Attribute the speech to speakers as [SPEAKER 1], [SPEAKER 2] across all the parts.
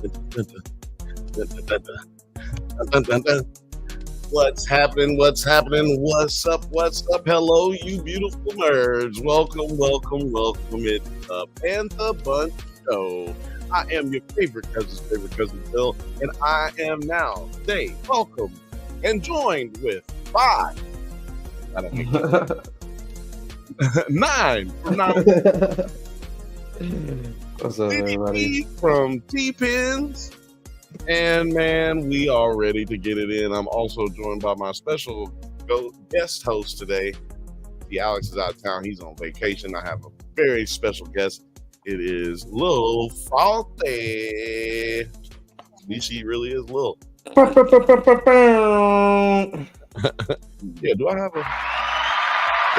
[SPEAKER 1] What's happening? What's happening? What's up? What's up? Hello, you beautiful nerds. Welcome, welcome, welcome. It's the Bantha Bunch Show. I am your favorite cousin Bill, and I am now today welcome and joined with 5. I don't know. 9 from 9.
[SPEAKER 2] What's up, everybody?
[SPEAKER 1] From T-Pins. And man, we are ready to get it in. I'm also joined by my special guest host today. The Alex is out of town. He's on vacation. I have a very special guest. It is Lil Faulty. She really is Lil. Yeah, do I have a...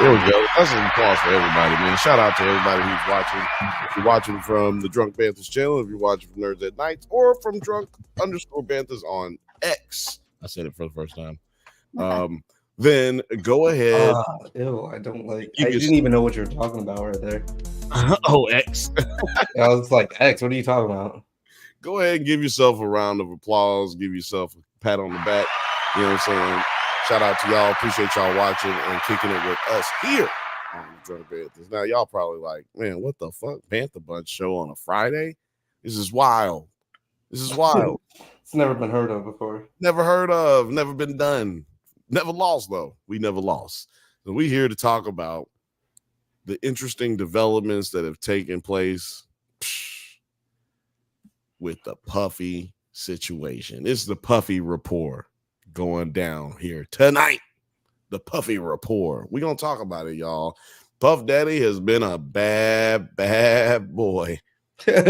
[SPEAKER 1] There we go. That's an applause for everybody, man. Shout out to everybody who's watching. If you're watching from the Drunk Banthas channel, if you're watching from Nerds at Nights, or from Drunk_Banthas on X. I said it for the first time. Then go ahead.
[SPEAKER 2] Ew, I don't like. I didn't even know what you were talking about right there.
[SPEAKER 1] Oh, X.
[SPEAKER 2] I was like, X, what are you talking about?
[SPEAKER 1] Go ahead and give yourself a round of applause. Give yourself a pat on the back. You know what I'm saying? Shout out to y'all. Appreciate y'all watching and kicking it with us here on the Drunk Banthas. Now, y'all probably like, man, what the fuck? Bantha Bunch show on a Friday? This is wild. This is wild.
[SPEAKER 2] It's never been heard of before.
[SPEAKER 1] Never heard of. Never been done. Never lost, though. We never lost. So we here to talk about the interesting developments that have taken place with the Puffy situation. It's the Puffy Report going down here tonight. The Puffy Report. We're gonna talk about it, y'all. Puff Daddy has been a bad boy. Been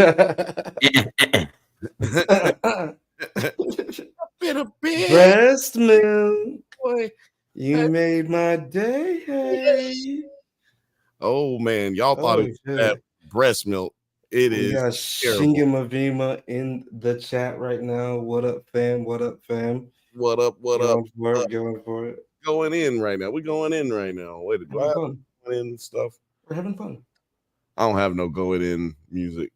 [SPEAKER 1] a big
[SPEAKER 2] breast milk
[SPEAKER 1] boy.
[SPEAKER 2] You made my day. Hey.
[SPEAKER 1] Oh man, y'all thought it was that breast milk. It is.
[SPEAKER 2] Got Shingamavima in the chat right now. What up, fam? What up, fam?
[SPEAKER 1] What up? What up?
[SPEAKER 2] Going for it.
[SPEAKER 1] Going in right now. We're going in right now. Wait, do I have going in stuff?
[SPEAKER 2] We're having fun.
[SPEAKER 1] I don't have no going in music.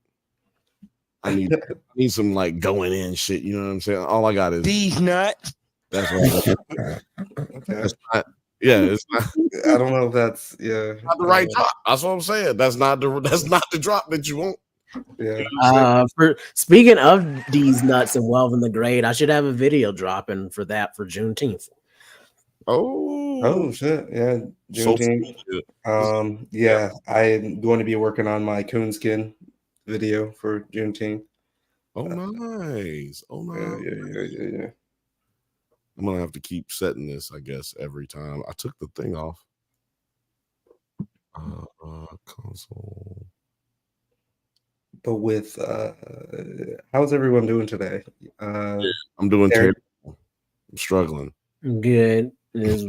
[SPEAKER 1] I need some like going in shit. You know what I'm saying? All I got is
[SPEAKER 3] these nuts.
[SPEAKER 1] That's right. Okay. That's not. Yeah, it's not.
[SPEAKER 2] I don't know if that's
[SPEAKER 1] not the right drop. That's what I'm saying. That's not the drop that you want.
[SPEAKER 2] Yeah.
[SPEAKER 3] For speaking of these nuts and Welv in the Grade, I should have a video dropping for that for Juneteenth.
[SPEAKER 1] Oh
[SPEAKER 2] shit. Yeah. Juneteenth. Yeah, I'm going to be working on my coonskin video for Juneteenth.
[SPEAKER 1] Oh nice. Oh nice.
[SPEAKER 2] Yeah.
[SPEAKER 1] I'm gonna have to keep setting this, I guess, every time. I took the thing off. Console.
[SPEAKER 2] But with how's everyone doing today?
[SPEAKER 1] I'm doing terrible. I'm struggling.
[SPEAKER 3] Good. This is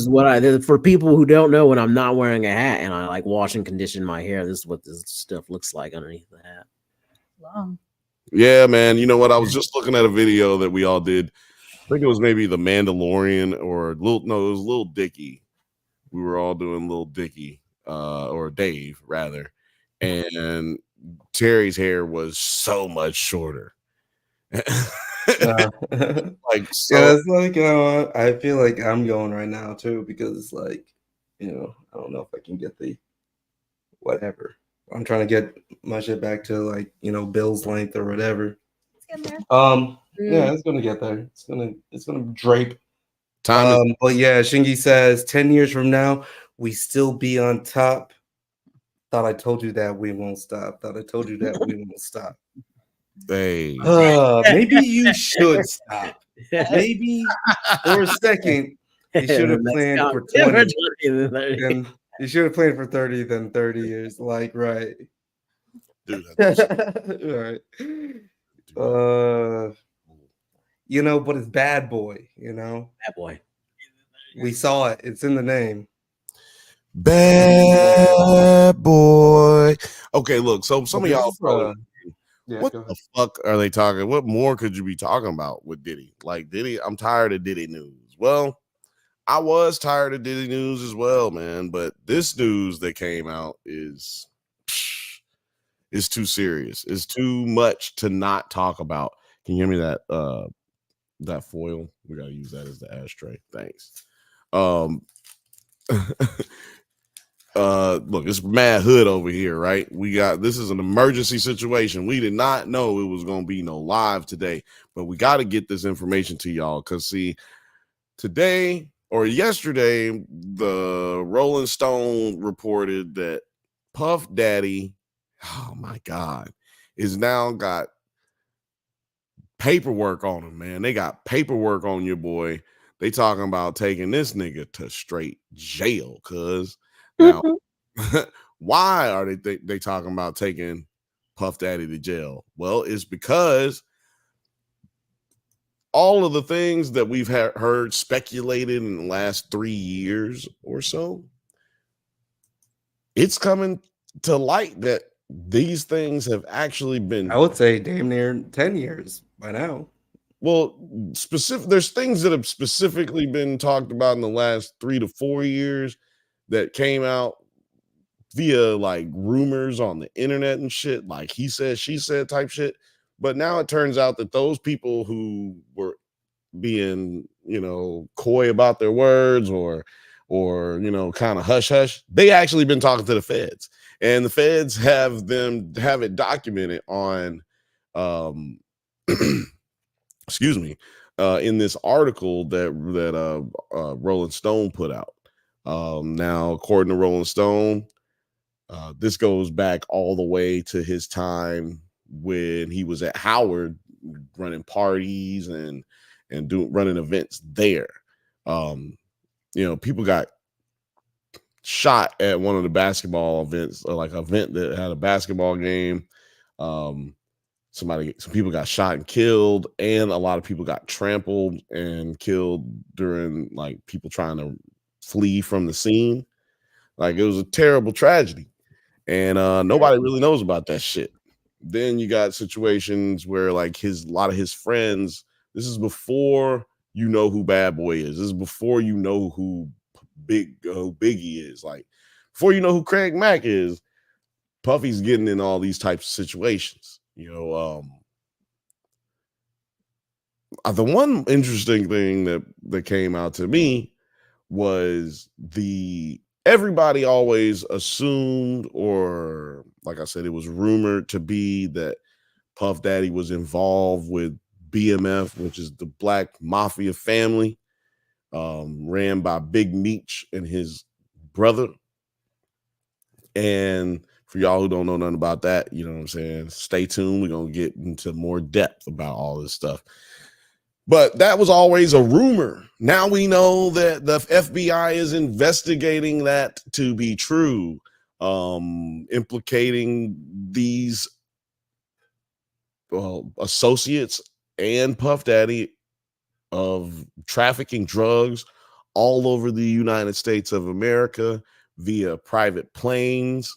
[SPEAKER 3] what I for people who don't know, when I'm not wearing a hat and I like wash and condition my hair, this is what this stuff looks like underneath the hat.
[SPEAKER 4] Wow.
[SPEAKER 1] Yeah, man. You know what? I was just looking at a video that we all did. I think it was maybe The Mandalorian or it was Lil Dicky. We were all doing Lil Dicky, or Dave rather, and Terry's hair was so much shorter.
[SPEAKER 2] Like so, yeah, it's like I feel like I'm going right now too because it's like, you know, I don't know if I can get the whatever. I'm trying to get my shit back to like, you know, Bill's length or whatever.
[SPEAKER 4] It's getting there.
[SPEAKER 2] Yeah, it's gonna get there. It's gonna drape.
[SPEAKER 1] Time
[SPEAKER 2] but yeah, Shingy says 10 years from now we still be on top. Thought I told you that we won't stop.
[SPEAKER 1] Hey.
[SPEAKER 2] Maybe you should stop. Maybe for a second you should have planned for 20. And you should have planned for 30 than 30 years. Like, right.
[SPEAKER 1] Dude,
[SPEAKER 2] right. You know, but it's Bad Boy, you know?
[SPEAKER 3] Bad Boy.
[SPEAKER 2] We saw it. It's in the name.
[SPEAKER 1] Bad Boy. Okay, look, so some of y'all probably what the fuck are they talking? What more could you be talking about with Diddy? Like Diddy, I'm tired of Diddy news. Well, I was tired of Diddy news as well, man. But this news that came out is It's too serious. It's too much to not talk about. Can you hear me that foil? We gotta use that as the ashtray. Thanks. Look, it's Mad Hood over here, right? This is an emergency situation. We did not know it was gonna be no live today, but we got to get this information to y'all because see, today or yesterday, the Rolling Stone reported that Puff Daddy, oh my God, is now got paperwork on him, man. They got paperwork on your boy. They talking about taking this nigga to straight jail, cuz now why are they talking about taking Puff Daddy to jail? Well, it's because all of the things that we've heard speculated in the last 3 years or so, it's coming to light that these things have actually been,
[SPEAKER 2] I would say damn near 10 years by now.
[SPEAKER 1] well, there's things that have specifically been talked about in the last 3 to 4 years that came out via like rumors on the internet and shit, like he said, she said type shit. But now it turns out that those people who were being, coy about their words or kind of hush hush, they actually been talking to the feds, and the feds have it documented on excuse me, in this article that Rolling Stone put out. Now, according to Rolling Stone, this goes back all the way to his time when he was at Howard running parties and running events there. People got shot at one of the basketball events, or like an event that had a basketball game. Some people got shot and killed, and a lot of people got trampled and killed during like people trying to flee from the scene. Like, it was a terrible tragedy, and nobody really knows about that shit. Then you got situations where like a lot of his friends, this is before you know who Bad Boy is. This is before you know who Biggie is. Like, before you know who Craig Mack is, Puffy's getting in all these types of situations. The one interesting thing that came out to me was everybody always assumed, or like I said, it was rumored to be that Puff Daddy was involved with BMF, which is the Black Mafia family, ran by Big Meech and his brother. And for y'all who don't know nothing about that, you know what I'm saying, stay tuned. We're going to get into more depth about all this stuff. But that was always a rumor. Now we know that the FBI is investigating that to be true, implicating these associates and Puff Daddy of trafficking drugs all over the United States of America via private planes,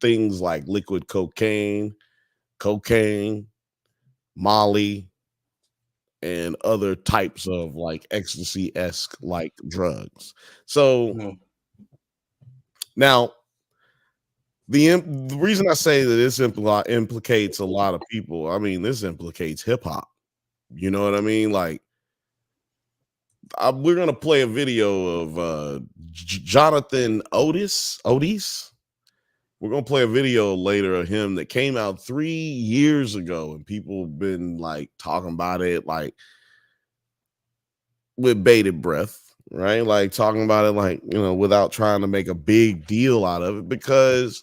[SPEAKER 1] things like liquid cocaine, Molly, and other types of like ecstasy-esque like drugs. So now the reason I say that this implicates a lot of people, I mean, this implicates hip-hop. You know what I mean? Like, we're gonna play a video of Jonathan Otis. We're gonna play a video later of him that came out 3 years ago, and people have been like talking about it like with bated breath, right? Like talking about it like, without trying to make a big deal out of it, because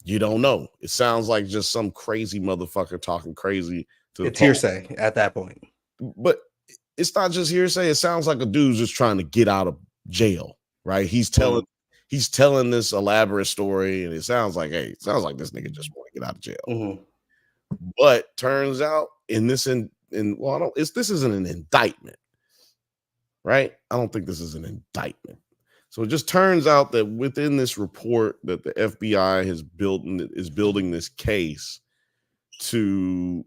[SPEAKER 1] you don't know. It sounds like just some crazy motherfucker talking crazy to the
[SPEAKER 2] It's hearsay at that point.
[SPEAKER 1] But it's not just hearsay. It sounds like a dude's just trying to get out of jail, right? He's telling this elaborate story, and it sounds like this nigga just want to get out of jail. But turns out this isn't an indictment, right? I don't think this is an indictment. So it just turns out that within this report that the FBI is building this case to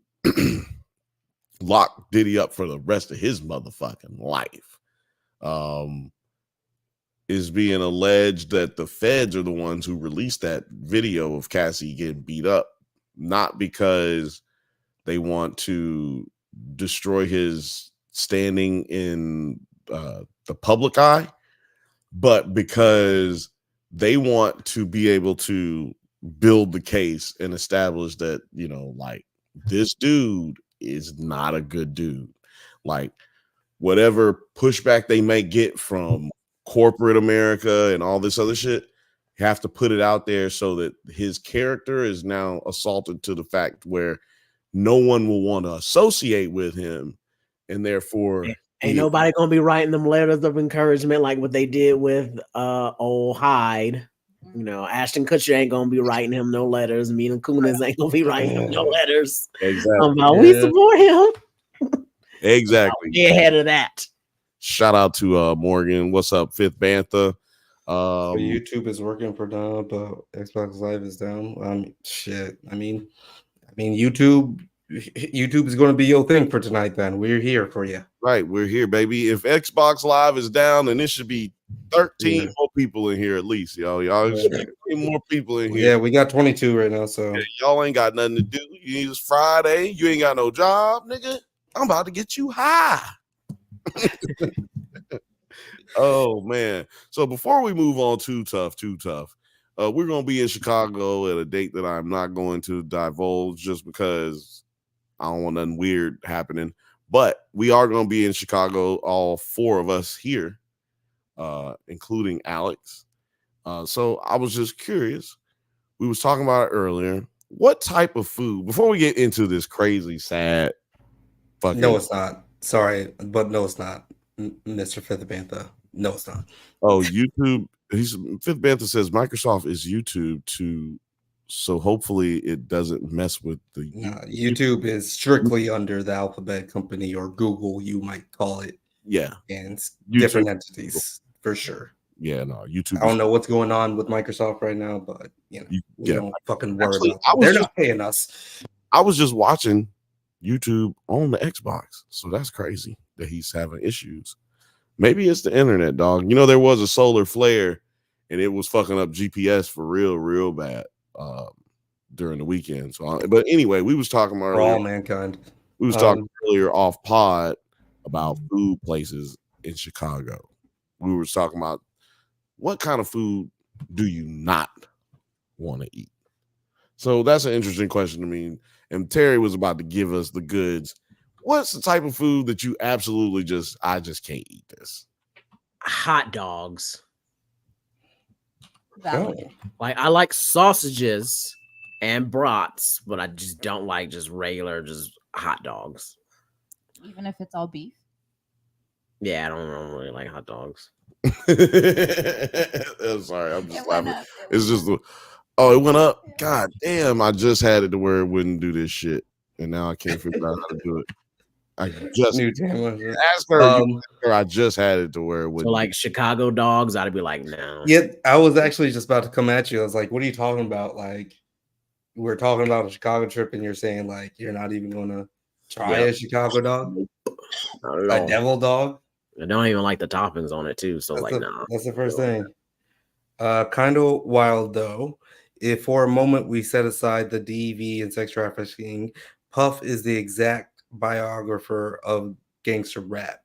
[SPEAKER 1] lock Diddy up for the rest of his motherfucking life. is being alleged that the feds are the ones who released that video of Cassie getting beat up, not because they want to destroy his standing in the public eye, but because they want to be able to build the case and establish that, like, this dude is not a good dude. Like, whatever pushback they may get from corporate America and all this other shit, you have to put it out there so that his character is now assaulted to the fact where no one will want to associate with him, and therefore
[SPEAKER 3] ain't nobody gonna be writing them letters of encouragement like what they did with old Hyde. Ashton Kutcher ain't gonna be writing him no letters. Mila Kunis ain't gonna be writing him no letters.
[SPEAKER 1] Exactly.
[SPEAKER 3] We support him.
[SPEAKER 1] Exactly.
[SPEAKER 3] Be ahead of that.
[SPEAKER 1] Shout out to Morgan. What's up, Fifth Bantha?
[SPEAKER 2] So YouTube is working for now, but Xbox Live is down. Shit. I mean, YouTube is going to be your thing for tonight. Then we're here for you.
[SPEAKER 1] Right, we're here, baby. If Xbox Live is down, then it should be 13 more people in here at least, y'all. Should be more people in here.
[SPEAKER 2] Yeah, we got 22 right now, so
[SPEAKER 1] y'all ain't got nothing to do. It's Friday. You ain't got no job, nigga. I'm about to get you high. Oh man. So before we move on, too tough. We're gonna be in Chicago at a date that I'm not going to divulge just because I don't want nothing weird happening. But we are gonna be in Chicago, all four of us here, including Alex. So I was just curious. We was talking about it earlier. What type of food, before we get into this crazy, sad fucking...
[SPEAKER 2] No, it's not. Sorry, but no, it's not, Mr. Fifth Bantha. No, it's not.
[SPEAKER 1] Oh, YouTube. Fifth Bantha says Microsoft is YouTube too, so hopefully it doesn't mess with the...
[SPEAKER 2] YouTube is strictly under the Alphabet Company, or Google, you might call it.
[SPEAKER 1] Yeah.
[SPEAKER 2] And
[SPEAKER 1] YouTube,
[SPEAKER 2] different entities, for sure.
[SPEAKER 1] Yeah, no, YouTube.
[SPEAKER 2] I don't know what's going on with Microsoft right now, but we don't fucking worry about it. They're not paying us.
[SPEAKER 1] I was just watching YouTube on the Xbox, so that's crazy that he's having issues. Maybe it's the internet, dog. There was a solar flare, and it was fucking up GPS for real bad during the weekend. So, but anyway, we was talking earlier.
[SPEAKER 2] For all mankind.
[SPEAKER 1] We was talking earlier off pod about food places in Chicago. We were talking about what kind of food do you not want to eat? So that's an interesting question to me. And Terry was about to give us the goods. What's the type of food that you absolutely I just can't eat this?
[SPEAKER 3] Hot dogs.
[SPEAKER 4] Valid.
[SPEAKER 3] Like, I like sausages and brats, but I just don't like just regular, just hot dogs.
[SPEAKER 4] Even if it's all beef?
[SPEAKER 3] Yeah, I don't really like hot dogs.
[SPEAKER 1] I'm sorry, I'm just laughing. It's just it went up. God damn, I just had it to where it wouldn't do this shit, and now I can't figure out how to do it. I just ask her. I just had it to where it wouldn't.
[SPEAKER 3] So like Chicago dogs, I'd be like, no.
[SPEAKER 2] Yeah, I was actually just about to come at you. I was like, what are you talking about? Like, we're talking about a Chicago trip, and you're saying like you're not even gonna try a Chicago dog, a devil dog.
[SPEAKER 3] I don't even like the toppings on it too. So
[SPEAKER 2] that's the first thing. Kind of wild though. If for a moment we set aside the DV and sex trafficking, Puff is the exact biographer of gangster rap.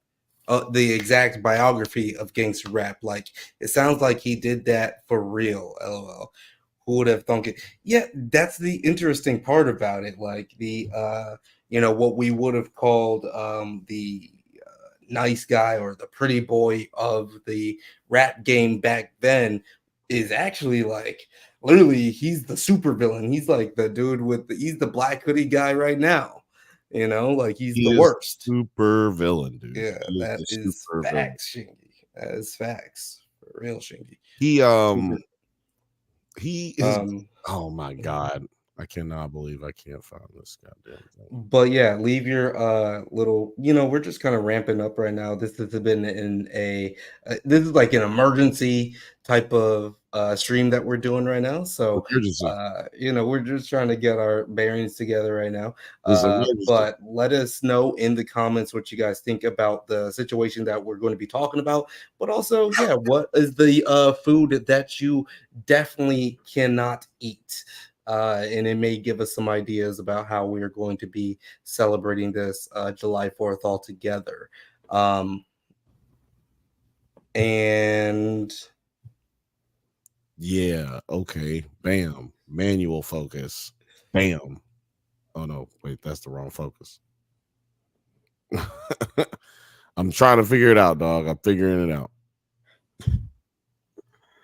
[SPEAKER 2] The exact biography of gangster rap. Like, it sounds like he did that for real. LOL. Who would have thunk it? Yeah, that's the interesting part about it. Like the what we would have called the nice guy or the pretty boy of the rap game back then is actually like literally he's the super villain. He's like the dude he's the black hoodie guy right now. Like he's the worst.
[SPEAKER 1] Super villain, dude.
[SPEAKER 2] Yeah, that is facts, Shingy. That is facts. For real, Shingy.
[SPEAKER 1] He is oh my god. I cannot believe I can't find this goddamn thing.
[SPEAKER 2] But yeah, leave your little, we're just kind of ramping up right now. This has been this is like an emergency type of stream that we're doing right now. So, we're just trying to get our bearings together right now. But let us know in the comments what you guys think about the situation that we're going to be talking about. But also, what is the food that you definitely cannot eat? And it may give us some ideas about how we are going to be celebrating this July 4th all together. And
[SPEAKER 1] yeah, okay. Bam. Manual focus. Bam. Oh no, wait, that's the wrong focus. I'm trying to figure it out, dog. I'm figuring it out.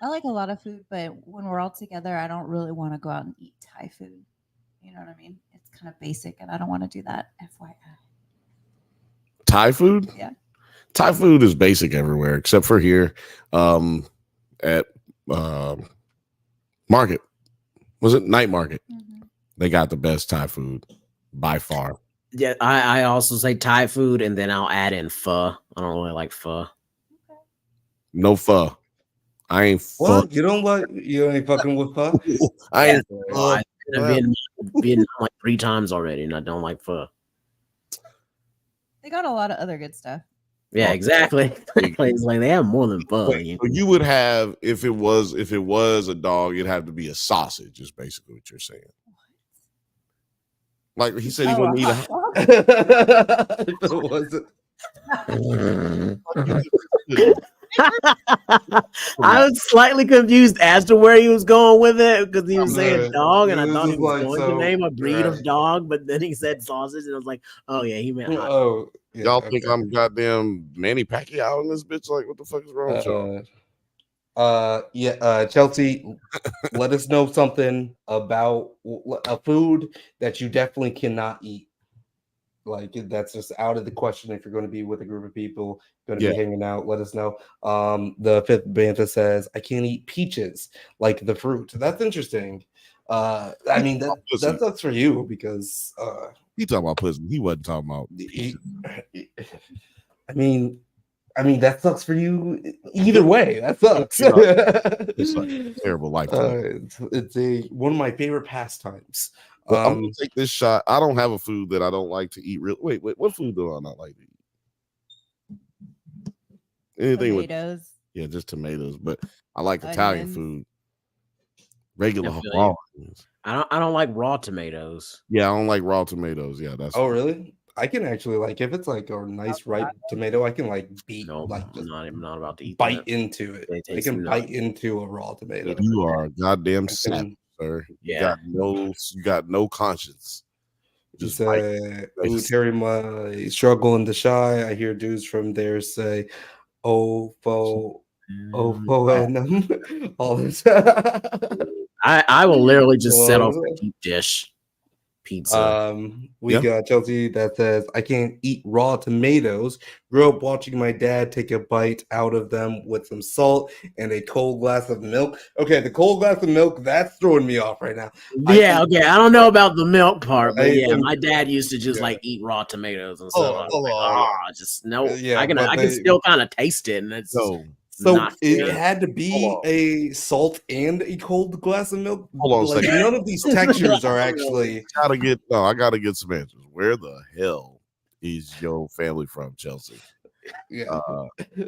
[SPEAKER 4] I like a lot of food, but when we're all together, I don't really want to go out and eat Thai food. You know what I mean? It's kind of basic, and I don't want to do that. FYI.
[SPEAKER 1] Thai food?
[SPEAKER 4] Yeah.
[SPEAKER 1] Thai food is basic everywhere except for here at Market. Was it Night Market? Mm-hmm. They got the best Thai food by far.
[SPEAKER 3] Yeah, I also say Thai food, and then I'll add in pho. I don't really like pho.
[SPEAKER 1] No pho. I ain't pho.
[SPEAKER 2] What? You ain't fucking with pho?
[SPEAKER 1] I ain't pho.
[SPEAKER 3] I've been Vietnam like 3 times already, and I don't like pho.
[SPEAKER 4] They got a lot of other good stuff.
[SPEAKER 3] Yeah, exactly. It's like they have more than pho.
[SPEAKER 1] So you would have, if it was a dog, it'd have to be a sausage. Is basically what you're saying. Like he said, he wouldn't eat a dog.
[SPEAKER 3] I was slightly confused as to where he was going with it because he was saying dog, and I thought he was going to name a breed of dog, but then he said sausage, and I was like, oh yeah, he meant hot.
[SPEAKER 1] Yeah, y'all think I'm goddamn Manny Pacquiao in this bitch? Like, what the fuck is wrong with y'all?
[SPEAKER 2] Chelsea, let us know something about a food that you definitely cannot eat. Like that's just out of the question. If you're going to be with a group of people, going to be hanging out, let us know. The 5th Bantha says, I can't eat peaches, like the fruit. That's interesting. I mean, that sucks for you because
[SPEAKER 1] he talking about pussy. He wasn't talking about
[SPEAKER 2] I mean, that sucks for you either way. That sucks.
[SPEAKER 1] It's like a terrible life.
[SPEAKER 2] It's one of my favorite pastimes.
[SPEAKER 1] Well, I'm gonna take this shot. I don't have a food that I don't like to eat. Wait, what food do I not like to eat? Anything
[SPEAKER 4] tomatoes.
[SPEAKER 1] With just tomatoes. But I like Italian food. Regular raw.
[SPEAKER 3] I don't like raw tomatoes.
[SPEAKER 1] Yeah, I don't like raw tomatoes. Yeah, that's.
[SPEAKER 2] Oh, really? I can actually if it's like a nice ripe tomato, I can beat.
[SPEAKER 3] I'm not about to eat.
[SPEAKER 2] Bite into it. I can bite into a raw tomato.
[SPEAKER 1] You are a goddamn savage, sir.
[SPEAKER 3] Yeah.
[SPEAKER 1] You got no conscience.
[SPEAKER 2] Just Terry, my struggle in the shy. I hear dudes from there say, all this.
[SPEAKER 3] I will literally just settle for a deep dish pizza.
[SPEAKER 2] We got Chelsea that says, I can't eat raw tomatoes. Grew up watching my dad take a bite out of them with some salt and a cold glass of milk. Okay, the cold glass of milk, that's throwing me off right now.
[SPEAKER 3] I don't know about the milk part, but my dad used to just eat raw tomatoes and stuff. I can still kind of taste it, and it's
[SPEAKER 2] so it had to be a salt and a cold glass of milk.
[SPEAKER 1] Hold on a second.
[SPEAKER 2] None of these textures are actually.
[SPEAKER 1] I gotta get some answers. Where the hell is your family from, Chelsea?
[SPEAKER 2] Yeah,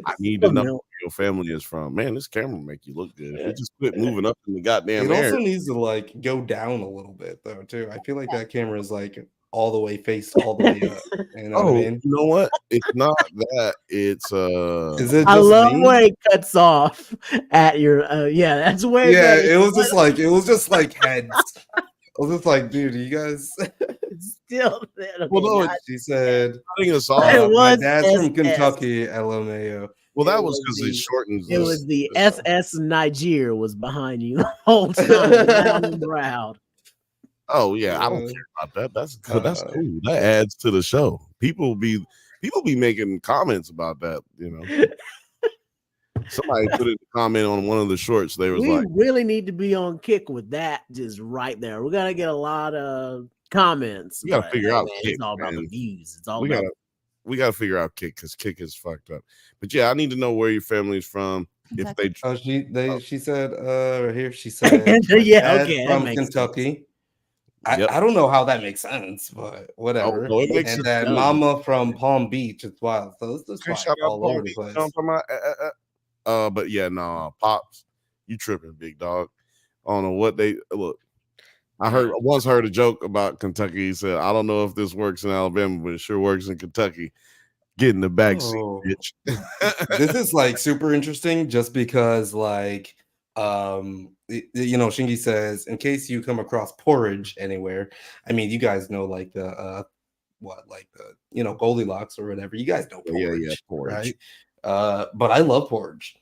[SPEAKER 1] I need to know where your family is from. Man, this camera make you look good. If you just quit moving up in the goddamn
[SPEAKER 2] air.
[SPEAKER 1] It
[SPEAKER 2] also needs to go down a little bit though too. I feel like that camera is all the way faced all the way up. You know what I mean?
[SPEAKER 1] You know what? It's not that. It's
[SPEAKER 2] Is it?
[SPEAKER 3] I love when it cuts off at your. That's where.
[SPEAKER 2] Yeah, it was just like heads. I was just like, dude, you guys.
[SPEAKER 3] Still there.
[SPEAKER 2] Well, no, she said. My dad's from Kentucky, LMAO.
[SPEAKER 1] Well, that was because it shortens.
[SPEAKER 3] It was the SS Niger was behind you the whole time, loud and proud.
[SPEAKER 1] Oh yeah, I don't care about that. That's good. That's cool. That adds to the show. People be making comments about that. You know, somebody put in a comment on one of the shorts. They was
[SPEAKER 3] we really need to be on kick with that. Just right there, we're gonna get a lot of comments.
[SPEAKER 1] We gotta figure out.
[SPEAKER 3] Man,
[SPEAKER 1] Kick,
[SPEAKER 3] it's all about the views. It's all
[SPEAKER 1] we gotta figure out Kick because Kick is fucked up. But yeah, I need to know where your family is from. if they
[SPEAKER 2] Oh, she said right here. She said
[SPEAKER 3] Yeah,
[SPEAKER 2] dad's
[SPEAKER 3] okay, that
[SPEAKER 2] from
[SPEAKER 3] makes sense.
[SPEAKER 2] Kentucky.
[SPEAKER 1] Yep.
[SPEAKER 2] I don't know how that makes sense, but
[SPEAKER 1] Oh,
[SPEAKER 2] whatever.
[SPEAKER 1] no, it makes
[SPEAKER 2] And
[SPEAKER 1] sense.
[SPEAKER 2] then
[SPEAKER 3] does.
[SPEAKER 2] Mama from Palm Beach as well. So it's just
[SPEAKER 1] Okay,
[SPEAKER 2] like
[SPEAKER 1] shout out
[SPEAKER 2] all over the place.
[SPEAKER 1] But yeah, nah, Pops, you tripping, big dog. I don't know what they look. I once heard a joke about Kentucky. He said, "I don't know if this works in Alabama, but it sure works in Kentucky." Get in the backseat,
[SPEAKER 2] Oh.
[SPEAKER 1] bitch.
[SPEAKER 2] This is like super interesting just because like Shingy says, in case you come across porridge anywhere, I mean you guys know like the Goldilocks or whatever. You guys know porridge,
[SPEAKER 1] porridge.
[SPEAKER 2] right? But I love porridge.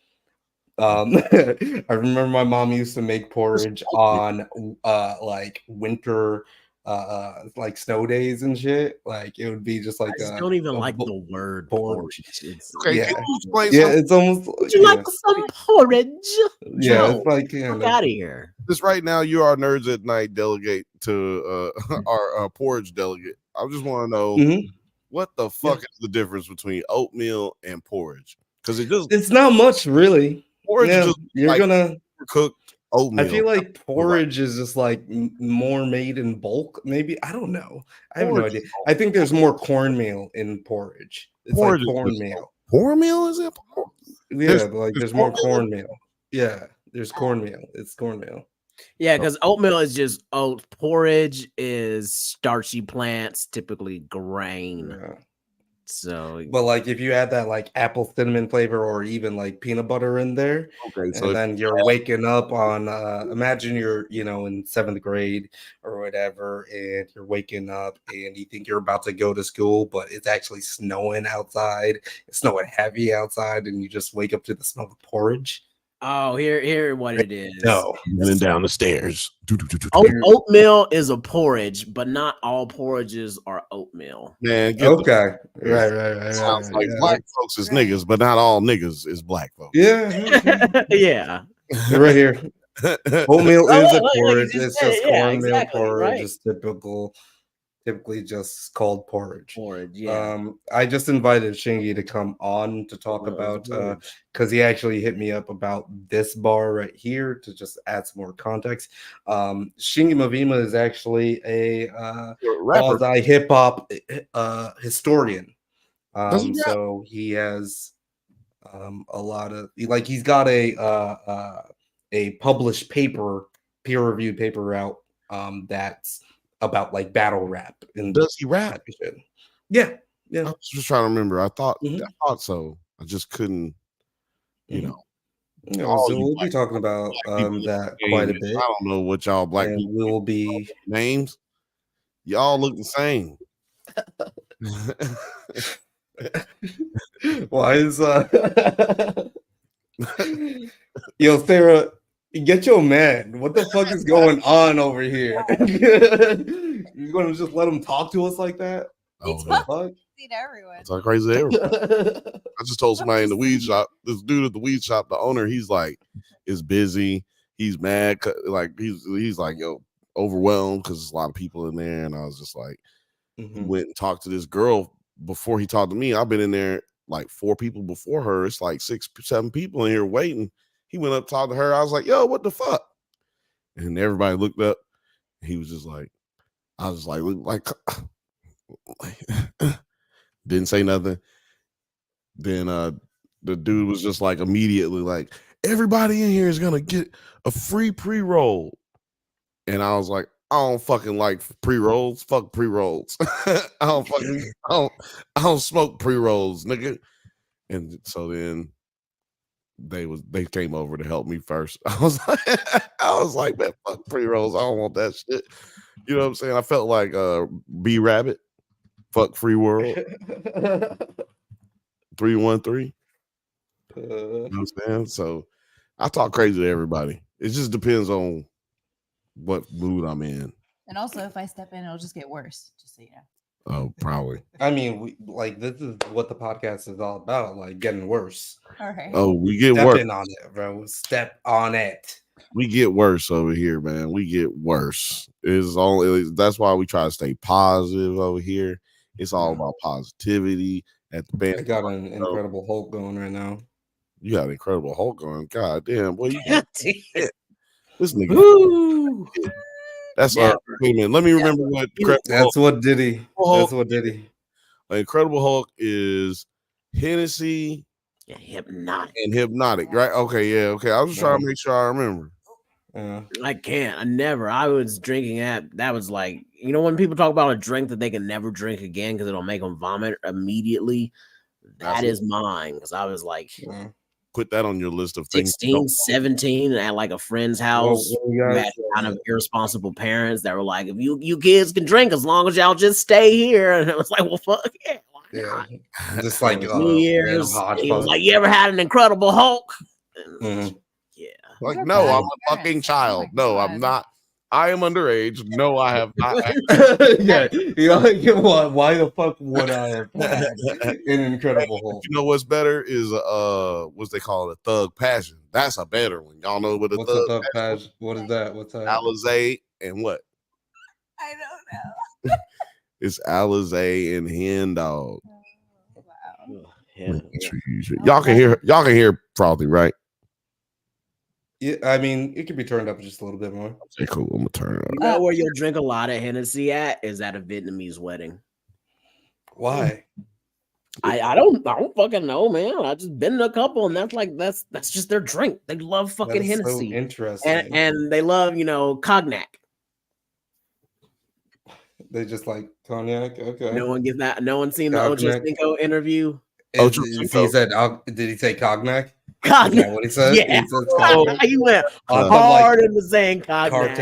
[SPEAKER 2] I remember my mom used to make porridge on like winter like snow days and shit. Like it would be just like
[SPEAKER 3] I just don't even like the word
[SPEAKER 2] porridge.
[SPEAKER 3] It's
[SPEAKER 1] Okay,
[SPEAKER 2] Yeah.
[SPEAKER 1] can you explain
[SPEAKER 2] Yeah,
[SPEAKER 1] something?
[SPEAKER 2] it's almost
[SPEAKER 3] would you like some porridge?
[SPEAKER 2] yeah,
[SPEAKER 3] No,
[SPEAKER 2] it's like
[SPEAKER 3] Fuck out of here.
[SPEAKER 1] This right now, you are Nerds at Night delegate to our porridge delegate. I just want to know
[SPEAKER 2] Mhm.
[SPEAKER 1] what the fuck is the difference between oatmeal and porridge? Because
[SPEAKER 2] It's not much really.
[SPEAKER 1] porridge is
[SPEAKER 2] Yeah,
[SPEAKER 1] just
[SPEAKER 2] you're
[SPEAKER 1] like
[SPEAKER 2] gonna
[SPEAKER 1] cooked oatmeal.
[SPEAKER 2] I feel like porridge is just like more made in bulk. Maybe I don't know. I have no
[SPEAKER 1] Porridge
[SPEAKER 2] idea.
[SPEAKER 1] is
[SPEAKER 2] I think there's more cornmeal in porridge. It's
[SPEAKER 1] porridge
[SPEAKER 2] like
[SPEAKER 1] is
[SPEAKER 2] cornmeal.
[SPEAKER 1] cornmeal, is it?
[SPEAKER 2] Yeah, like there's more
[SPEAKER 1] cornmeal?
[SPEAKER 2] cornmeal. Yeah, there's cornmeal. It's cornmeal.
[SPEAKER 3] Yeah, because oatmeal is just oat. Porridge is starchy plants, typically grain.
[SPEAKER 2] Yeah.
[SPEAKER 3] So,
[SPEAKER 2] But like if you add that like apple cinnamon flavor or even like peanut butter in there,
[SPEAKER 1] Okay, so
[SPEAKER 2] and then you're waking up on imagine you're in 7th grade or whatever, and you're waking up and you think you're about to go to school, but it's actually snowing outside. It's snowing heavy outside, and you just wake up to the smell of porridge.
[SPEAKER 3] oh, here what it is.
[SPEAKER 2] No.
[SPEAKER 1] running down the stairs.
[SPEAKER 3] Oatmeal is a porridge, but not all porridges are oatmeal.
[SPEAKER 1] Man, get
[SPEAKER 2] Okay. Right.
[SPEAKER 1] sounds like
[SPEAKER 2] Yeah.
[SPEAKER 1] black folks is niggas, but not all niggas is black folks.
[SPEAKER 2] Yeah.
[SPEAKER 3] Yeah.
[SPEAKER 2] Right here. Oatmeal
[SPEAKER 3] Oh,
[SPEAKER 2] is a
[SPEAKER 3] like you
[SPEAKER 2] porridge.
[SPEAKER 3] just
[SPEAKER 2] It's
[SPEAKER 3] said,
[SPEAKER 2] just
[SPEAKER 3] yeah,
[SPEAKER 2] cornmeal
[SPEAKER 3] exactly,
[SPEAKER 2] porridge.
[SPEAKER 3] right.
[SPEAKER 2] It's typically just called porridge.
[SPEAKER 3] Porridge, yeah.
[SPEAKER 2] I just invited Shingy to come on to talk about because he actually hit me up about this bar right here to just add some more context. Shingy Mavima is actually a
[SPEAKER 1] rapper,
[SPEAKER 2] quasi hip hop historian.
[SPEAKER 1] Does he rap?
[SPEAKER 2] So he has a lot of he's got a published paper, peer-reviewed paper out that's about like battle rap. And
[SPEAKER 1] Does he rap?
[SPEAKER 2] type of shit. Yeah.
[SPEAKER 1] I was just trying to remember. I thought so. I just couldn't,
[SPEAKER 2] Yeah,
[SPEAKER 1] all
[SPEAKER 2] so
[SPEAKER 1] you
[SPEAKER 2] we'll be
[SPEAKER 1] black
[SPEAKER 2] talking about
[SPEAKER 1] people
[SPEAKER 2] that
[SPEAKER 1] game
[SPEAKER 2] quite a
[SPEAKER 1] is,
[SPEAKER 2] bit.
[SPEAKER 1] I don't know what y'all black
[SPEAKER 2] And
[SPEAKER 1] people
[SPEAKER 2] we will be
[SPEAKER 1] names. Y'all look the same.
[SPEAKER 2] Why is yo, Sarah, get your man. What the fuck is going on over here? You're gonna just let him talk to us like that?
[SPEAKER 1] Oh,
[SPEAKER 2] What the fuck?
[SPEAKER 4] Everyone.
[SPEAKER 1] it's like crazy. I just told somebody in the weed shop. This dude at the weed shop, the owner, he's like, is busy. He's mad. Like he's like, yo, overwhelmed because there's a lot of people in there. And I was just like, he went and talked to this girl before he talked to me. I've been in there like 4 people before her. It's like 6, 7 people in here waiting. He went up, talked to her. I was like, yo, what the fuck? And everybody looked up. He was just like, I was like didn't say nothing. Then the dude was just like immediately like, everybody in here is gonna get a free pre-roll. And I was like, I don't fucking like pre-rolls. Fuck pre-rolls. I don't smoke pre-rolls, nigga. And so then they came over to help me first. I was like, man, fuck pre-rolls. I don't want that shit. You know what I'm saying? I felt like B Rabbit. Fuck free world. 313. You know what I'm saying? So I talk crazy to everybody. It just depends on what mood I'm in.
[SPEAKER 4] And also, if I step in, it'll just get worse. Just so you know.
[SPEAKER 1] Oh, probably.
[SPEAKER 2] I mean, this is what the podcast is all about, like getting worse.
[SPEAKER 4] All right.
[SPEAKER 1] Oh, we get
[SPEAKER 2] Step
[SPEAKER 1] worse.
[SPEAKER 2] in on it, bro. Step on it.
[SPEAKER 1] We get worse over here, man. We get worse. That's why we try to stay positive over here. It's all about positivity. At the band,
[SPEAKER 2] I got an Incredible Hulk going right now.
[SPEAKER 1] You got Incredible Hulk on. God damn, boy, you
[SPEAKER 3] God
[SPEAKER 1] this nigga.
[SPEAKER 3] Woo.
[SPEAKER 1] That's
[SPEAKER 3] Never.
[SPEAKER 1] wait a minute. Let me remember what Incredible
[SPEAKER 2] That's
[SPEAKER 1] Hulk.
[SPEAKER 2] what Diddy. That's what Diddy.
[SPEAKER 1] Incredible Hulk is Hennessy
[SPEAKER 3] Hypnotic.
[SPEAKER 1] and Hypnotic, right? Okay, yeah, okay. I was just trying to make sure I remember.
[SPEAKER 3] I can't. I was drinking that was like, you know, when people talk about a drink that they can never drink again because it'll make them vomit immediately. That is mine. Because I was like,
[SPEAKER 1] put that on your list of things.
[SPEAKER 3] 16, 17 at like a friend's house.
[SPEAKER 2] You
[SPEAKER 3] had kind of irresponsible parents that were like, if you kids can drink as long as y'all just stay here. And it was like, well, fuck yeah.
[SPEAKER 2] Yeah, just like
[SPEAKER 3] New Year's. He was like, you ever had an Incredible Hulk?
[SPEAKER 2] Mm-hmm.
[SPEAKER 3] Yeah.
[SPEAKER 1] Like, no, I'm a fucking child. No, I'm not. I am underage. No, I have not.
[SPEAKER 2] Yeah, why the fuck would I have had an Incredible Hulk?
[SPEAKER 1] You know what's better is what's they call it, a Thug Passion. That's a better one. Y'all know what a Thug Passion?
[SPEAKER 2] What is that? What's that?
[SPEAKER 1] Alizé and what?
[SPEAKER 4] I don't know.
[SPEAKER 1] It's Alizé and Hen Dog.
[SPEAKER 4] Oh, wow.
[SPEAKER 3] Yeah.
[SPEAKER 1] Y'all can hear probably, right?
[SPEAKER 2] Yeah, I mean, it could be turned up just a little bit more.
[SPEAKER 1] Okay, cool. I'm gonna turn it up.
[SPEAKER 3] You know where you'll drink a lot of Hennessy at is at a Vietnamese wedding.
[SPEAKER 2] Why?
[SPEAKER 3] I don't fucking know, man. I just been to a couple, and that's just their drink. They love fucking Hennessy.
[SPEAKER 2] So interesting.
[SPEAKER 3] And they love, cognac.
[SPEAKER 2] They just like cognac. Okay.
[SPEAKER 3] No one gets that. No one seen the Ocho Cinco interview.
[SPEAKER 2] He said, did he say cognac?
[SPEAKER 3] Cognac.
[SPEAKER 2] Is that what he said?
[SPEAKER 3] Yeah.
[SPEAKER 2] He said cognac.
[SPEAKER 3] He went hard into saying cognac.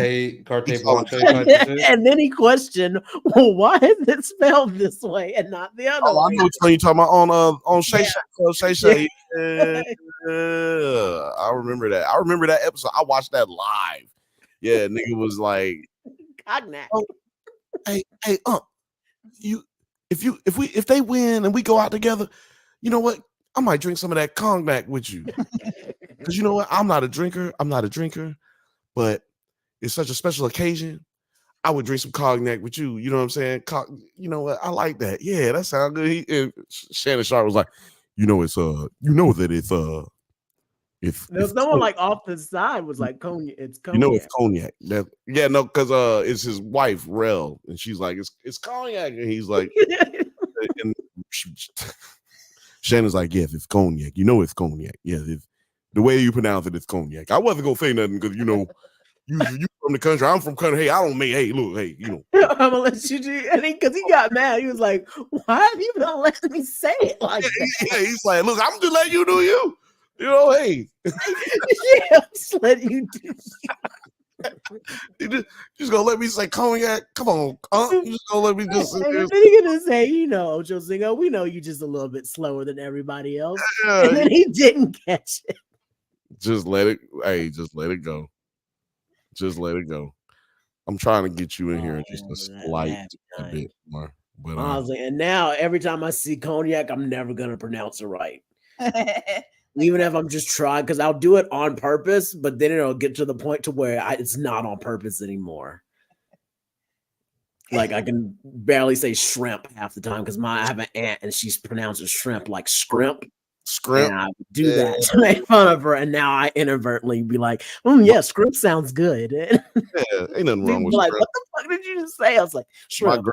[SPEAKER 2] Carte Blanche type of shit.
[SPEAKER 3] And then he questioned, well, why is it spelled this way and not the other way?
[SPEAKER 1] I know what you're talking about on Shay Shay. Yeah. I remember that. I remember that episode. I watched that live. Yeah, nigga was like,
[SPEAKER 3] cognac.
[SPEAKER 1] Oh, hey, if they win and we go out together, you know what? I might drink some of that cognac with you. Because you know what? I'm not a drinker, but it's such a special occasion. I would drink some cognac with you. You know what I'm saying? You know what? I like that. Yeah, that sounds good. And Shannon Sharp was like,
[SPEAKER 3] There's no one like off the side was like cognac. It's cognac.
[SPEAKER 1] You know it's cognac. Because it's his wife, Rel, and she's like, it's cognac. And he's like, and Shannon's like, yes, it's cognac. You know it's cognac. Yes, it's the way you pronounce it, it's cognac. I wasn't gonna say nothing because you from the country. I'm from country. Hey, I don't make. Hey, look, hey,
[SPEAKER 3] I'm gonna let you do. And because he got mad, he was like, "Why have you been letting me say it like that?"
[SPEAKER 1] Yeah, he's like, "Look, I'm just letting you do you. You know, hey,
[SPEAKER 3] yeah, I'm just letting you do
[SPEAKER 1] you just gonna let me say cognac? Come on, you just gonna let me just sit there.
[SPEAKER 3] And then he's gonna say, Ocho Cinco, we know you just a little bit slower than everybody else.
[SPEAKER 1] Yeah.
[SPEAKER 3] And then he didn't catch it.
[SPEAKER 1] Just let it. Hey, just let it go. Just let it go. I'm trying to get you in here just a slight a bit more. But
[SPEAKER 3] honestly, and now every time I see cognac, I'm never gonna pronounce it right. Even if I'm just trying, because I'll do it on purpose, but then it'll get to the point to where it's not on purpose anymore. Like I can barely say shrimp half the time because I have an aunt and she's pronounces shrimp like scrimp.
[SPEAKER 1] Scrimp.
[SPEAKER 3] And I would do that to make fun of her, and now I inadvertently be like, yeah, scrimp sounds good.
[SPEAKER 1] Yeah, ain't nothing wrong with
[SPEAKER 3] like,
[SPEAKER 1] scrimp.
[SPEAKER 3] what the fuck did you just say? I was like, shrimp.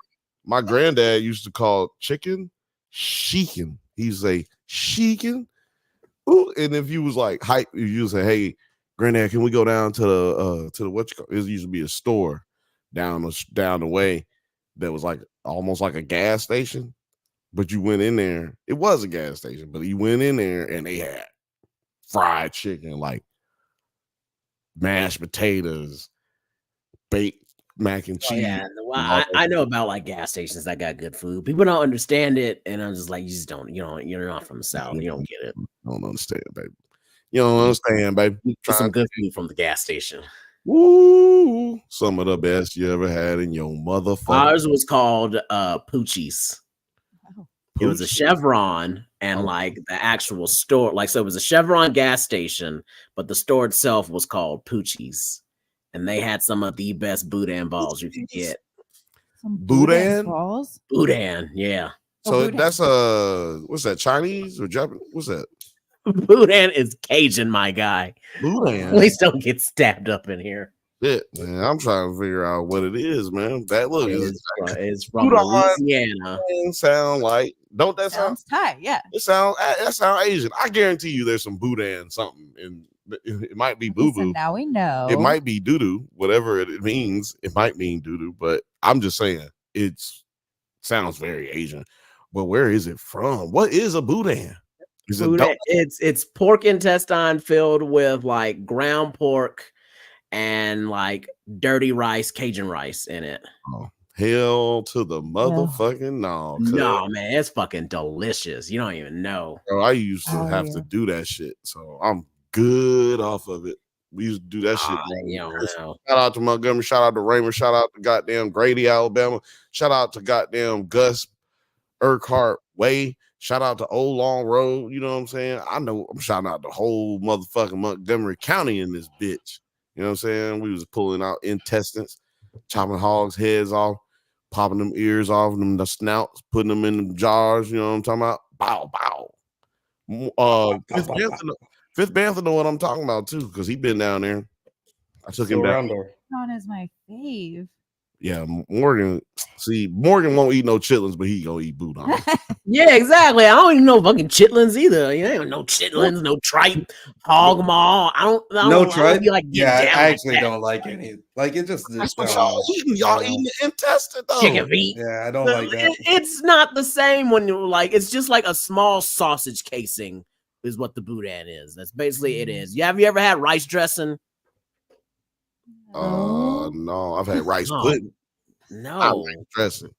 [SPEAKER 1] My granddad used to call chicken sheekin. He'd say sheekin. Ooh, and if you was like hype, you say, "Hey, granddad, can we go down to the what you call?" It used to be a store down the way that was like almost like a gas station, but you went in there. It was a gas station, but you went in there and they had fried chicken, like mashed potatoes, baked mac and cheese.
[SPEAKER 3] Yeah, well, I know about like gas stations that got good food. People don't understand it, and I'm just like, you just don't. You're not from the South. You don't get it.
[SPEAKER 1] I don't understand, baby. You don't understand, baby.
[SPEAKER 3] Get some good food from the gas station.
[SPEAKER 1] Woo! Some of the best you ever had in your motherfucker.
[SPEAKER 3] Ours was called Poochie's. It was a Chevron, and like the actual store, like so it was a Chevron gas station, but the store itself was called Poochie's. And they had some of the best boudin balls you could get.
[SPEAKER 1] Boudin
[SPEAKER 4] balls?
[SPEAKER 3] Boudin, yeah.
[SPEAKER 1] So that's what's that, Chinese or Japanese? What's that?
[SPEAKER 3] Boudin is Cajun, my guy.
[SPEAKER 1] Boudin.
[SPEAKER 3] Please don't get stabbed up in here.
[SPEAKER 1] Shit, man. I'm trying to figure out what it is, man. That look
[SPEAKER 3] It's from
[SPEAKER 1] Boudin
[SPEAKER 3] Louisiana.
[SPEAKER 1] sound like, don't that sound?
[SPEAKER 4] Sounds Thai, yeah.
[SPEAKER 1] That sound Asian. I guarantee you there's some Boudin something, and it might be boo
[SPEAKER 4] So
[SPEAKER 1] boo.
[SPEAKER 4] now we know.
[SPEAKER 1] It might be doo doo, whatever it means. It might mean doo doo, but I'm just saying sounds very Asian. But where is it from? What is a Boudin? Is it
[SPEAKER 3] Boudin, it's pork intestine filled with like ground pork and like dirty rice, Cajun rice in it.
[SPEAKER 1] Oh, hell to the motherfucking no.
[SPEAKER 3] No, man, it's fucking delicious. You don't even know.
[SPEAKER 1] Bro, I used to have to do that shit, so I'm good off of it. We used to do that shit.
[SPEAKER 3] You don't know.
[SPEAKER 1] Shout out to Montgomery, shout out to Raymond, shout out to goddamn Grady, Alabama, shout out to goddamn Gus Urquhart Way, shout out to Old Long Road. You know what I'm saying? I know I'm shouting out the whole motherfucking Montgomery County in this bitch. You know what I'm saying? We was pulling out intestines, chopping hogs' heads off, popping them ears off, them the snouts, putting them in the jars. You know what I'm talking about? Bow, bow. Fifth Bantha know what I'm talking about too, because he been down there. I took him down there.
[SPEAKER 4] Sean is my fave.
[SPEAKER 1] Yeah, Morgan. See, Morgan won't eat no chitlins, but he gonna eat boudin.
[SPEAKER 3] Yeah, exactly. I don't even know fucking chitlins either. You ain't no chitlins, no tripe, hog maw. I don't
[SPEAKER 2] No tripe.
[SPEAKER 3] Like,
[SPEAKER 2] yeah, I actually don't like any. Like it just.
[SPEAKER 1] That's what y'all eating. Y'all eating the intestine though.
[SPEAKER 3] Chicken feet.
[SPEAKER 2] Yeah, I don't like that.
[SPEAKER 3] It's not the same when you like. It's just like a small sausage casing is what the boudin is. That's basically it is. Have you ever had rice dressing?
[SPEAKER 1] No, I've had rice pudding.
[SPEAKER 3] No,
[SPEAKER 1] I like dressing.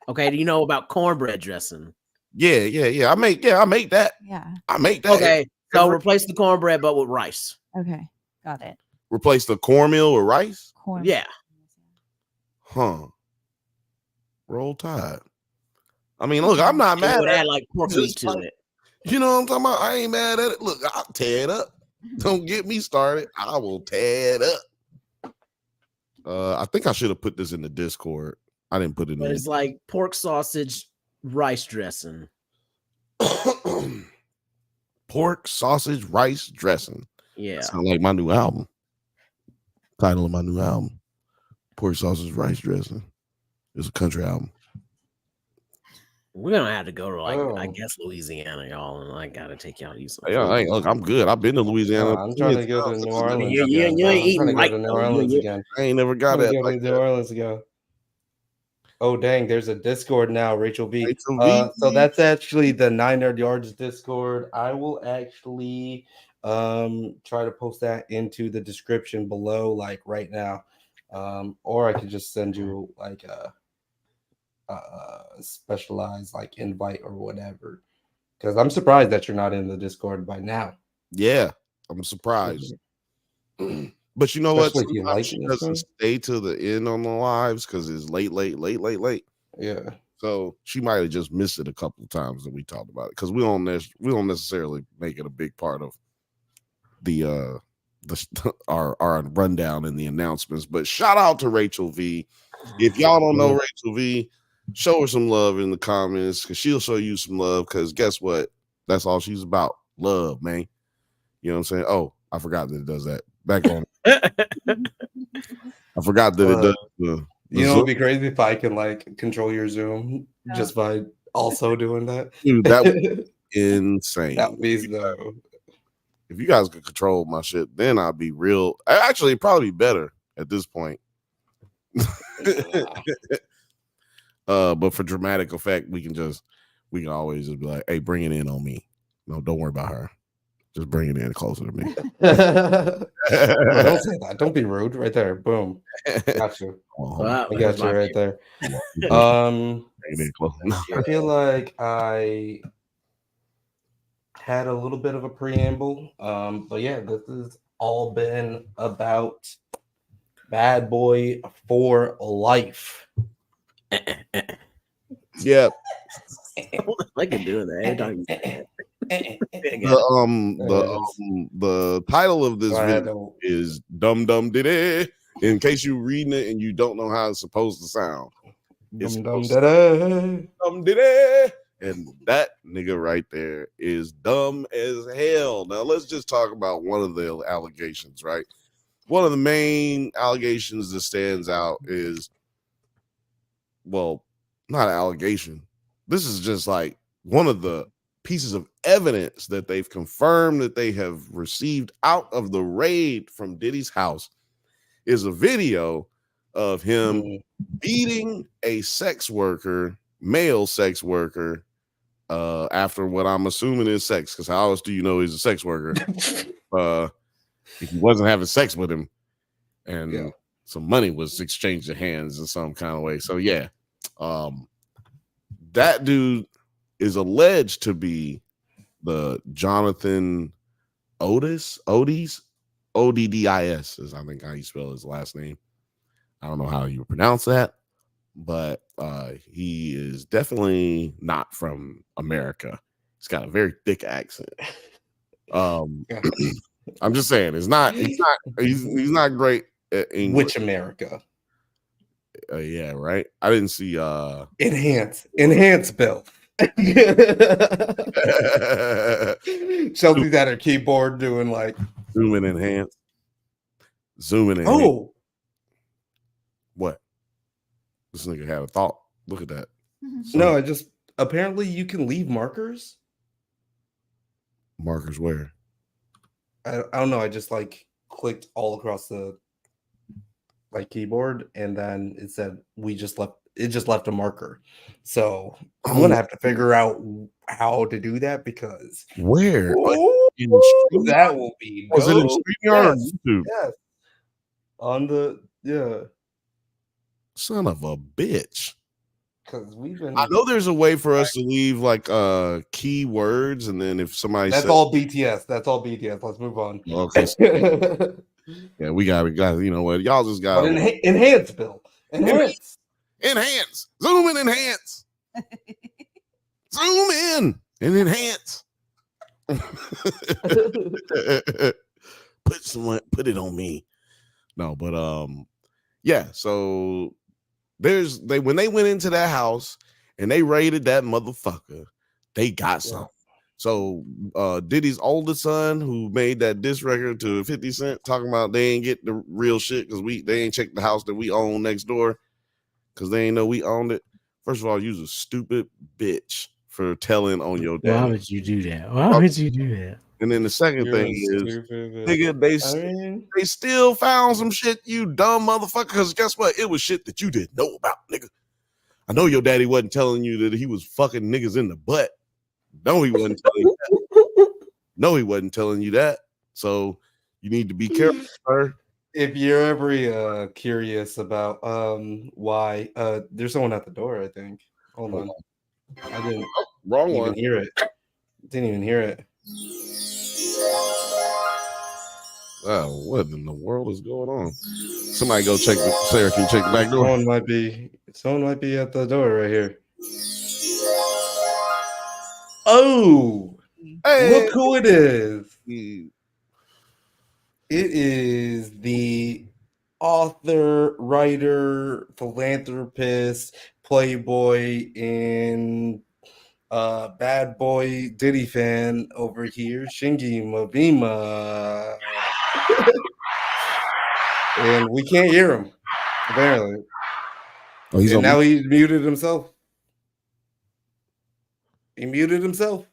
[SPEAKER 3] Okay, do you know about cornbread dressing?
[SPEAKER 1] Yeah. I make that.
[SPEAKER 4] Yeah.
[SPEAKER 1] I make that.
[SPEAKER 3] Okay, so replace the cornbread but with rice.
[SPEAKER 4] Okay, got it.
[SPEAKER 1] Replace the cornmeal with rice?
[SPEAKER 3] Yeah.
[SPEAKER 1] Huh. Roll Tide. I mean, look, I'm not mad at
[SPEAKER 3] add like pork meat to it.
[SPEAKER 1] You know what I'm talking about? I ain't mad at it. Look, I'll tear it up. Don't get me started. I will tear it up. I think I should have put this in the Discord. I didn't put it in.
[SPEAKER 3] But it's like pork sausage rice dressing.
[SPEAKER 1] Pork sausage rice dressing.
[SPEAKER 3] Yeah.
[SPEAKER 1] Sound like my new album. Title of my new album. Pork sausage rice dressing. It's a country album.
[SPEAKER 3] We're gonna have to go to I guess Louisiana, y'all, and I gotta take y'all to eat some.
[SPEAKER 1] Look, I'm good. I've been to Louisiana.
[SPEAKER 2] I'm trying to go to New Orleans.
[SPEAKER 3] You ain't eating right.
[SPEAKER 2] New Orleans again.
[SPEAKER 1] I ain't never got that.
[SPEAKER 2] Like New Orleans ago. Oh dang! There's a Discord now, Rachel V. So that's actually the 900 Yards Discord. I will actually try to post that into the description below, like right now, or I could just send you like a specialized like invite or whatever, because I'm surprised that you're not in the Discord by now.
[SPEAKER 1] Yeah, I'm surprised. But you know what?
[SPEAKER 2] She
[SPEAKER 1] doesn't stay to the end on the lives because it's late.
[SPEAKER 2] Yeah.
[SPEAKER 1] So she might have just missed it a couple of times that we talked about it, because we don't necessarily make it a big part of the our rundown and the announcements. But shout out to Rachel V. If y'all don't know Rachel V, show her some love in the comments, because she'll show you some love, because guess what? That's all she's about. Love, man. You know what I'm saying? Oh, I forgot that it does that. Back on. I forgot that it does.
[SPEAKER 2] You know, it'd be crazy if I can like control your Zoom just by also doing that.
[SPEAKER 1] Dude, that would be insane.
[SPEAKER 2] That means though.
[SPEAKER 1] If you guys could control my shit, then I'd be real. Actually, it'd probably be better at this point. But for dramatic effect, we can always just be like, hey, bring it in on me. No, don't worry about her. Just bring it in closer to me.
[SPEAKER 2] No, don't say that. Don't be rude. Right there. Boom. Got you.
[SPEAKER 3] Wow,
[SPEAKER 2] I got you right there. I feel like I had a little bit of a preamble. But yeah, this has all been about Bad Boy for Life.
[SPEAKER 1] Yeah.
[SPEAKER 3] I can do that.
[SPEAKER 1] The title of this video is Dum Dum Diddy. In case you're reading it and you don't know how it's supposed to sound, it's Dum Diddy. And that nigga right there is dumb as hell. Now let's just talk about one of the allegations, right? One of the main allegations that stands out is, well, not an allegation. This is just like one of the pieces of evidence that they've confirmed that they have received out of the raid from Diddy's house is a video of him beating a sex worker, male sex worker, after what I'm assuming is sex, because how else do you know he's a sex worker? If he wasn't having sex with him and some money was exchanged hands in some kind of way. So yeah, that dude is alleged to be the Jonathan Oddis, Oddis, is I think how you spell his last name. I don't know how you pronounce that, but he is definitely not from America. He's got a very thick accent. I'm just saying, he's not great at English.
[SPEAKER 2] Which America?
[SPEAKER 1] Yeah, right. I didn't see
[SPEAKER 2] enhance Bill. Chelsea's at her keyboard doing like
[SPEAKER 1] zoom in, enhance.
[SPEAKER 2] Oh,
[SPEAKER 1] what? This nigga had a thought. Look at that.
[SPEAKER 2] No, I just apparently you can leave markers.
[SPEAKER 1] Markers where?
[SPEAKER 2] I don't know. I just like clicked all across the like keyboard, and then it said it just left a marker. So I'm gonna have to figure out how to do that because
[SPEAKER 1] where?
[SPEAKER 2] That will be.
[SPEAKER 1] Was it in StreamYard or YouTube?
[SPEAKER 2] Yes. On the
[SPEAKER 1] Son of a bitch.
[SPEAKER 2] Because we've been.
[SPEAKER 1] I know there's a way for us to leave like keywords, and then if somebody
[SPEAKER 2] that's all BTS. That's all BTS. Let's move on.
[SPEAKER 1] Okay. Yeah, we got. You know what? Y'all just got
[SPEAKER 2] enhance, Bill. Enhance.
[SPEAKER 1] Zoom in, enhance. Zoom in and enhance. Put it on me. No, but yeah. So when they went into that house and they raided that motherfucker, they got something. So Diddy's oldest son, who made that diss record to 50 Cent, talking about they ain't get the real shit because they ain't checked the house that we own next door because they ain't know we owned it. First of all, you's a stupid bitch for telling on your dad.
[SPEAKER 3] Why would you do that? Why would you do that?
[SPEAKER 1] And then the second thing is, nigga, they still found some shit, you dumb motherfucker. Because guess what? It was shit that you didn't know about, nigga. I know your daddy wasn't telling you that he was fucking niggas in the butt. No, he wasn't telling you that. No, he wasn't telling you that. So you need to be careful, sir.
[SPEAKER 2] If you're ever curious about why there's someone at the door, I think. Hold on. I didn't even hear it. Didn't even hear it.
[SPEAKER 1] Wow, what in the world is going on? Somebody go check Sarah, can you check the back door?
[SPEAKER 2] Someone might be at the door right here. Oh, hey, look who it is. It is the author, writer, philanthropist, playboy, and bad boy Diddy fan over here, Shingy Mabima. And we can't hear him, apparently. Oh, now he muted himself. He muted himself.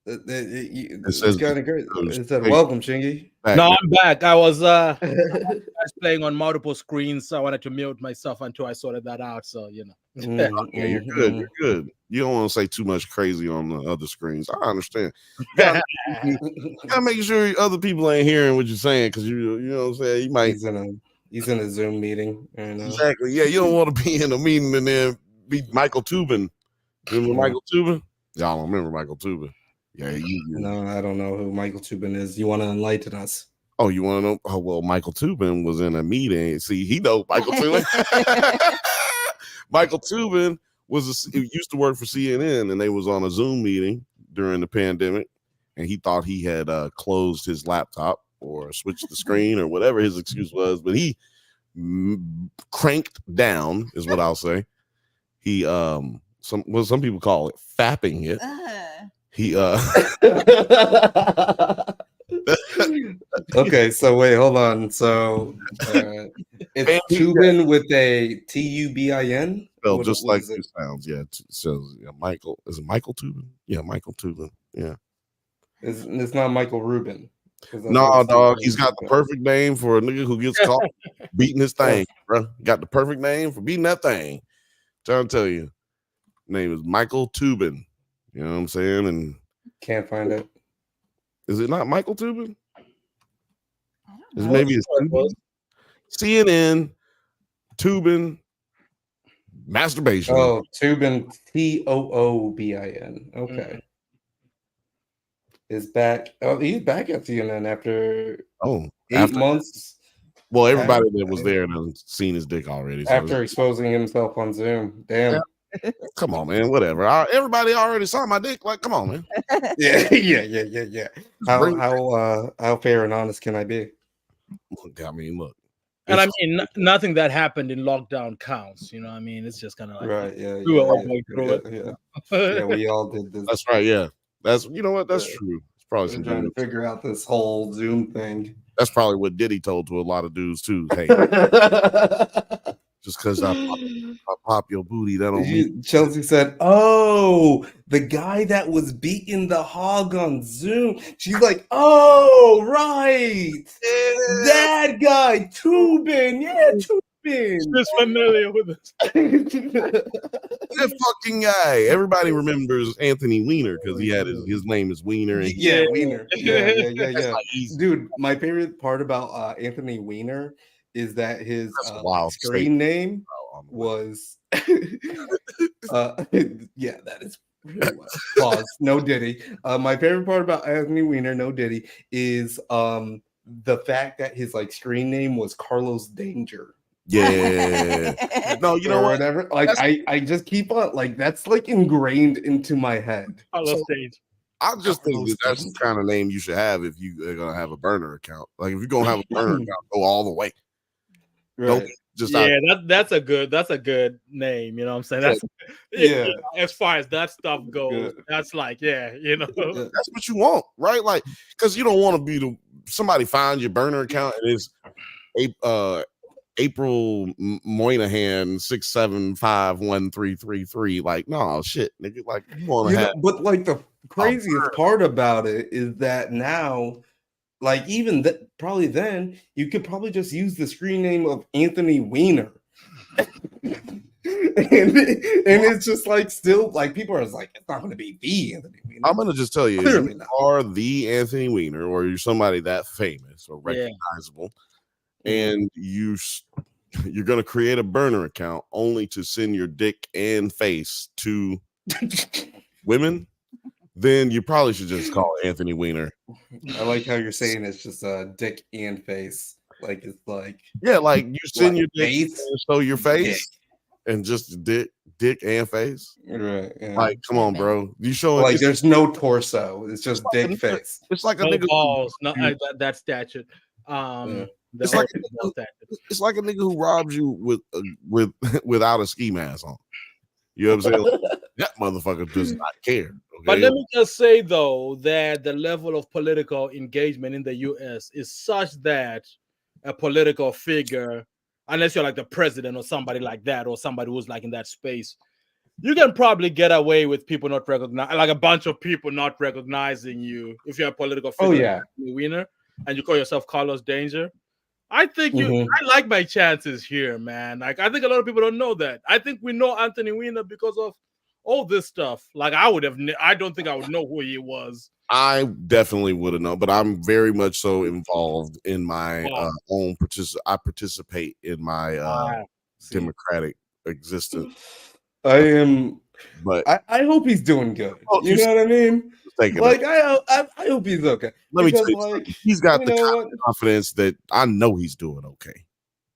[SPEAKER 2] It's kind of crazy. It said, "Welcome, Chingy."
[SPEAKER 5] No, I'm back. I was playing on multiple screens, so I wanted to mute myself until I sorted that out. So you know,
[SPEAKER 1] yeah, you're good. You're good. You don't want to say too much crazy on the other screens. I understand. You gotta make sure other people ain't hearing what you're saying because you know what I'm saying. You might.
[SPEAKER 2] He's in a Zoom meeting.
[SPEAKER 1] Exactly. Yeah, you don't want to be in a meeting and then be Michael Tubin. Remember Michael Tubin? Y'all don't remember Michael Tubin. Yeah,
[SPEAKER 2] no, I don't know who Michael Tubin is. You want to enlighten us?
[SPEAKER 1] Oh, you want to know? Oh, well, Michael Tubin was in a meeting. See, he knows Michael Tubin. Michael Tubin used to work for CNN, and they was on a Zoom meeting during the pandemic, and he thought he had closed his laptop or switched the screen or whatever his excuse was, but he cranked down, is what I'll say. He some people call it fapping it. He
[SPEAKER 2] Okay, so wait, hold on. So it's Tubin with a Tubin.
[SPEAKER 1] Well, just like it sounds, yeah. So Michael, is it Michael Tubin? Yeah, Michael Tubin. Yeah.
[SPEAKER 2] It's not Michael Rubin.
[SPEAKER 1] No, dog. He's got the perfect name for a nigga who gets caught beating his thing, bro. Got the perfect name for beating that thing. Trying to tell you, name is Michael Tubin. You know what I'm saying? And
[SPEAKER 2] can't find it.
[SPEAKER 1] Is it not Michael Tubin? Maybe it's Tubin. CNN, Tubin, masturbation.
[SPEAKER 2] Oh, Tubin, Toobin. Okay. Is back. Oh, he's back at CNN after 8 months.
[SPEAKER 1] Well, everybody that was there and seen his dick already. So
[SPEAKER 2] after exposing himself on Zoom. Damn.
[SPEAKER 1] Yeah. Come on, man. Whatever. Everybody already saw my dick. Like, come on, man.
[SPEAKER 2] Yeah. How fair and honest can I be?
[SPEAKER 1] I mean, look.
[SPEAKER 5] And I mean, nothing that happened in lockdown counts. You know what I mean? It's just kind of like,
[SPEAKER 2] right. Yeah.
[SPEAKER 5] We were all going through it.
[SPEAKER 2] Yeah, we all did this.
[SPEAKER 1] That's right. Yeah. That's, you know what? That's true. It's probably some
[SPEAKER 2] trying to figure out this whole Zoom thing.
[SPEAKER 1] That's probably what Diddy told to a lot of dudes too. Hey, just because I pop your booty, that don't mean.
[SPEAKER 2] Chelsea said, "Oh, the guy that was beating the hog on Zoom." She's like, "Oh, right, that guy, Tubin, yeah, Tubin."
[SPEAKER 5] She's familiar with this.
[SPEAKER 1] That fucking guy. Everybody remembers Anthony Weiner because he had his name is Weiner. And
[SPEAKER 2] Weiner. Yeah. Dude, my favorite part about Anthony Weiner is that his screen name was yeah, that is really wild. Pause. No Diddy. My favorite part about Anthony Weiner, no Diddy, is the fact that his like screen name was Carlos Danger.
[SPEAKER 1] Yeah. No, you know what?
[SPEAKER 2] Whatever. Like I just keep on like that's like ingrained into my head.
[SPEAKER 5] Carlos Danger.
[SPEAKER 1] I just think that's the kind of name you should have if you are gonna have a burner account. Like if you're gonna have a burner account, go all the way.
[SPEAKER 2] Right.
[SPEAKER 1] Don't just
[SPEAKER 5] that's a good name. You know what I'm saying? That's
[SPEAKER 2] yeah.
[SPEAKER 5] As far as that stuff goes, that's like you know,
[SPEAKER 1] that's what you want, right? Like because you don't want to be somebody finds your burner account and it's April Moynihan 6751333. Like, no shit, nigga. Like, you want to have.
[SPEAKER 2] But like the craziest part about it is that now, like even probably then, you could probably just use the screen name of Anthony Weiner, and it's just like still like people are like it's not going to be the Anthony Weiner.
[SPEAKER 1] I'm going to just tell you, if you are the Anthony Weiner or you're somebody that famous or recognizable. And you're going to create a burner account only to send your dick and face to women, then you probably should just call it Anthony Weiner.
[SPEAKER 2] I like how you're saying it's just dick and face. Like it's like
[SPEAKER 1] like you send your dick and show your face and just dick and face.
[SPEAKER 2] Right. Yeah.
[SPEAKER 1] Like, come on, bro. You show
[SPEAKER 2] like there's no torso. It's just dick face.
[SPEAKER 1] It's like a nigga
[SPEAKER 5] balls. No, that statute.
[SPEAKER 1] It's like a nigga who robs you without a ski mask on. You know what I'm saying? Like, that motherfucker does not care. Okay?
[SPEAKER 5] But let me just say though that the level of political engagement in the U.S. is such that a political figure, unless you're like the president or somebody like that, or somebody who's like in that space, you can probably get away with people not recognizing, like a bunch of people not recognizing you if you're a political figure.
[SPEAKER 2] Oh yeah,
[SPEAKER 5] winner, and you call yourself Carlos Danger. I think I like my chances here, man. Like I think a lot of people don't know that. I think we know Anthony Weiner because of all this stuff. Like I don't think I would know who he was.
[SPEAKER 1] I definitely would have known, but I'm very much so involved in my own I participate in my democratic existence.
[SPEAKER 2] I am,
[SPEAKER 1] but
[SPEAKER 2] I hope he's doing good. You know what I mean? Like I hope he's okay.
[SPEAKER 1] Let me tell you, like, he's got the kind of confidence that I know he's doing okay.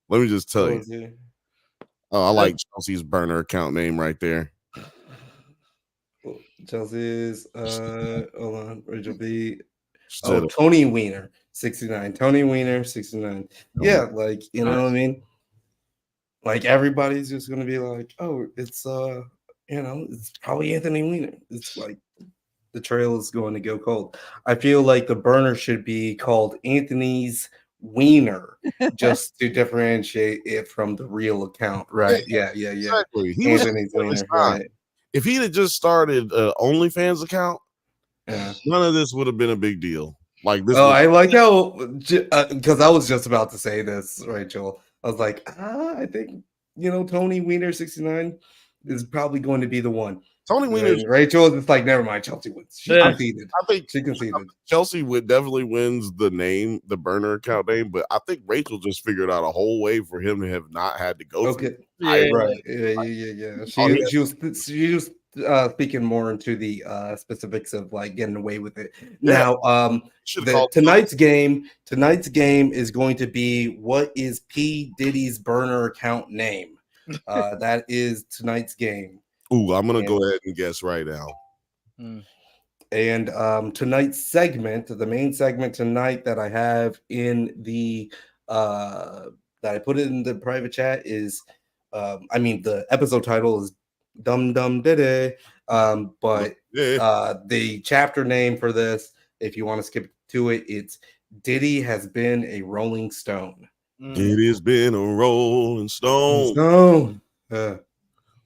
[SPEAKER 1] Let me just tell you. Oh, I like Chelsea's burner account name right there.
[SPEAKER 2] Chelsea's hold on, Rachel B. Tony Weiner 69. Tony Weiner 69. Yeah, like you know what I mean. like everybody's just gonna be like, oh, it's it's probably Anthony Weiner. It's like the trail is going to go cold. I feel like the burner should be called Anthony's Wiener, just to differentiate it from the real account, right? Yeah.
[SPEAKER 1] Exactly. He was
[SPEAKER 2] Anthony's
[SPEAKER 1] ahead of his
[SPEAKER 2] Wiener,
[SPEAKER 1] time.
[SPEAKER 2] right?
[SPEAKER 1] If he'd have just started OnlyFans account,
[SPEAKER 2] Yeah.
[SPEAKER 1] none of this would have been a big deal. Like this.
[SPEAKER 2] Oh, I like how because I was just about to say this, Rachel. I was like, I think Tony Wiener 69 is probably going to be the one.
[SPEAKER 1] Tony Wiener.
[SPEAKER 2] Rachel is just like, never mind. Chelsea wins. She conceded.
[SPEAKER 1] I think
[SPEAKER 2] she conceded.
[SPEAKER 1] Chelsea would definitely wins the burner account name, but I think Rachel just figured out a whole way for him to have not had to go.
[SPEAKER 2] Okay,
[SPEAKER 5] Yeah.
[SPEAKER 2] right. Yeah. She was speaking more into the specifics of like getting away with it.
[SPEAKER 1] Yeah.
[SPEAKER 2] Now, tonight's game is going to be what is P Diddy's burner account name? That is tonight's game.
[SPEAKER 1] Ooh, I'm gonna go ahead and guess right now.
[SPEAKER 2] And tonight's segment, the main segment tonight that I have in the that I put in the private chat is, the episode title is Dum Dum Diddy, but the chapter name for this, if you want to skip to it, it's Diddy has been a Rolling Stone.
[SPEAKER 1] Diddy's been a Rolling Stone.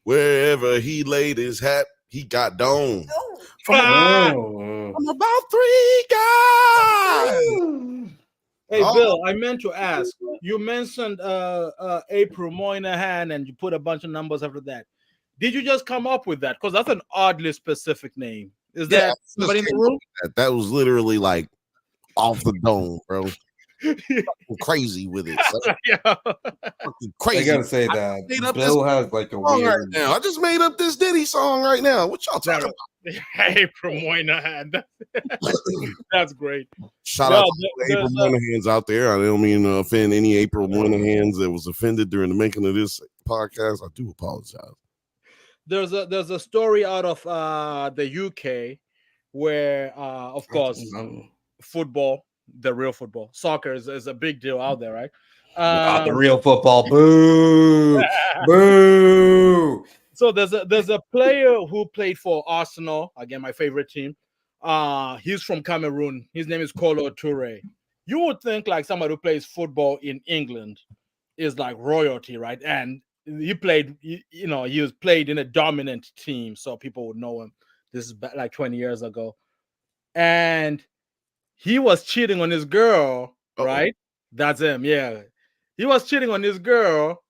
[SPEAKER 1] Wherever he laid his hat, he got domed. From about 3 guys.
[SPEAKER 5] Hey, Bill, I meant to ask. You mentioned April Moynihan, and you put a bunch of numbers after that. Did you just come up with that? Because that's an oddly specific name. Is that somebody in the room?
[SPEAKER 1] That was literally like off the dome, bro. Crazy with it. So.
[SPEAKER 5] Yeah.
[SPEAKER 1] Crazy.
[SPEAKER 2] I gotta say that Bill has like a weird.
[SPEAKER 1] Right now. I just made up this Diddy song right now. What y'all talking about?
[SPEAKER 5] April Moynihan. That's great.
[SPEAKER 1] Shout out to April Moynihan's out there. I don't mean to offend any April Moynihan's that was offended during the making of this podcast. I do apologize.
[SPEAKER 5] There's a story out of the UK where, of course, football. The real football, soccer is a big deal out there, right?
[SPEAKER 2] The real football, boo, boo.
[SPEAKER 5] So there's a player who played for Arsenal, again my favorite team. He's from Cameroon. His name is Kolo Toure. You would think like somebody who plays football in England is like royalty, right? And he played, he was played in a dominant team, so people would know him. This is like 20 years ago, and he was cheating on his girl, right? That's him, yeah. He was cheating on his girl.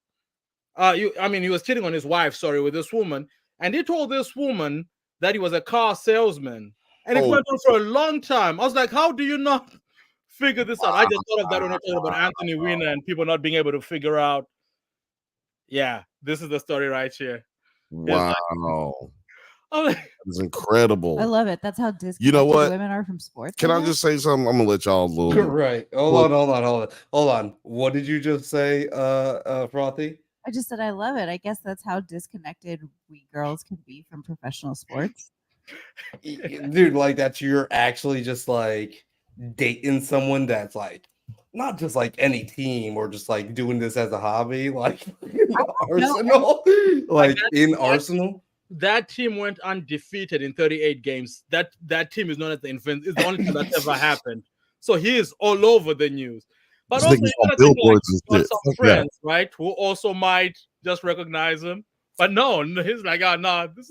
[SPEAKER 5] He was cheating on his wife, with this woman. And he told this woman that he was a car salesman. And it went on for a long time. I was like, how do you not figure this out? I just thought of that when I talked about Anthony Weiner and people not being able to figure out. Yeah, this is the story right here.
[SPEAKER 1] Wow. It's incredible.
[SPEAKER 4] I love it. That's how disconnected
[SPEAKER 1] you know what?
[SPEAKER 4] women are from sports.
[SPEAKER 1] Can I just say something? I'm gonna let y'all a little bit.
[SPEAKER 2] Right. Hold on. What did you just say, Frothy?
[SPEAKER 4] I just said I love it. I guess that's how disconnected we girls can be from professional sports.
[SPEAKER 2] Dude, like that you're actually just like dating someone that's like not just like any team or just like doing this as a hobby, like Arsenal. Like in Arsenal.
[SPEAKER 5] That team went undefeated in 38 games. That team is known as it's the only thing that's ever happened. So he is all over the news. But also, got some friends, right, who also might just recognize him. But no, he's like, this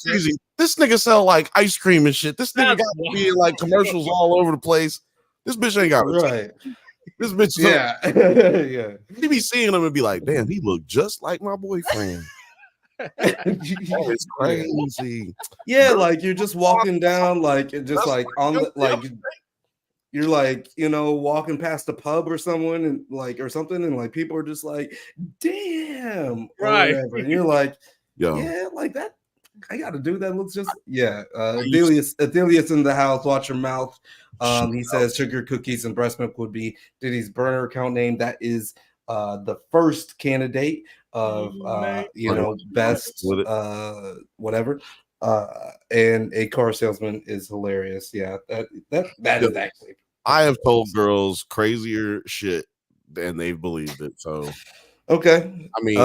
[SPEAKER 5] crazy.
[SPEAKER 1] This nigga sell like ice cream and shit. This nigga got to be in like commercials all over the place. This bitch ain't got
[SPEAKER 2] right.
[SPEAKER 1] This bitch,
[SPEAKER 2] yeah.
[SPEAKER 1] He be seeing him and be like, damn, he look just like my boyfriend. It's crazy.
[SPEAKER 2] Yeah, like you're just walking down, like just like on the like you're like walking past a pub or someone and like or something, and like people are just like, damn,
[SPEAKER 5] right?
[SPEAKER 2] And you're like, yeah, like that. I got to do that. Looks just Adelius in the house. Watch your mouth. He says sugar cookies and breast milk would be Diddy's burner account name. That is the first candidate of best whatever. And a car salesman is hilarious. Yeah, that is actually.
[SPEAKER 1] I have told girls crazier shit and they've believed it. So
[SPEAKER 2] Okay.
[SPEAKER 1] I mean,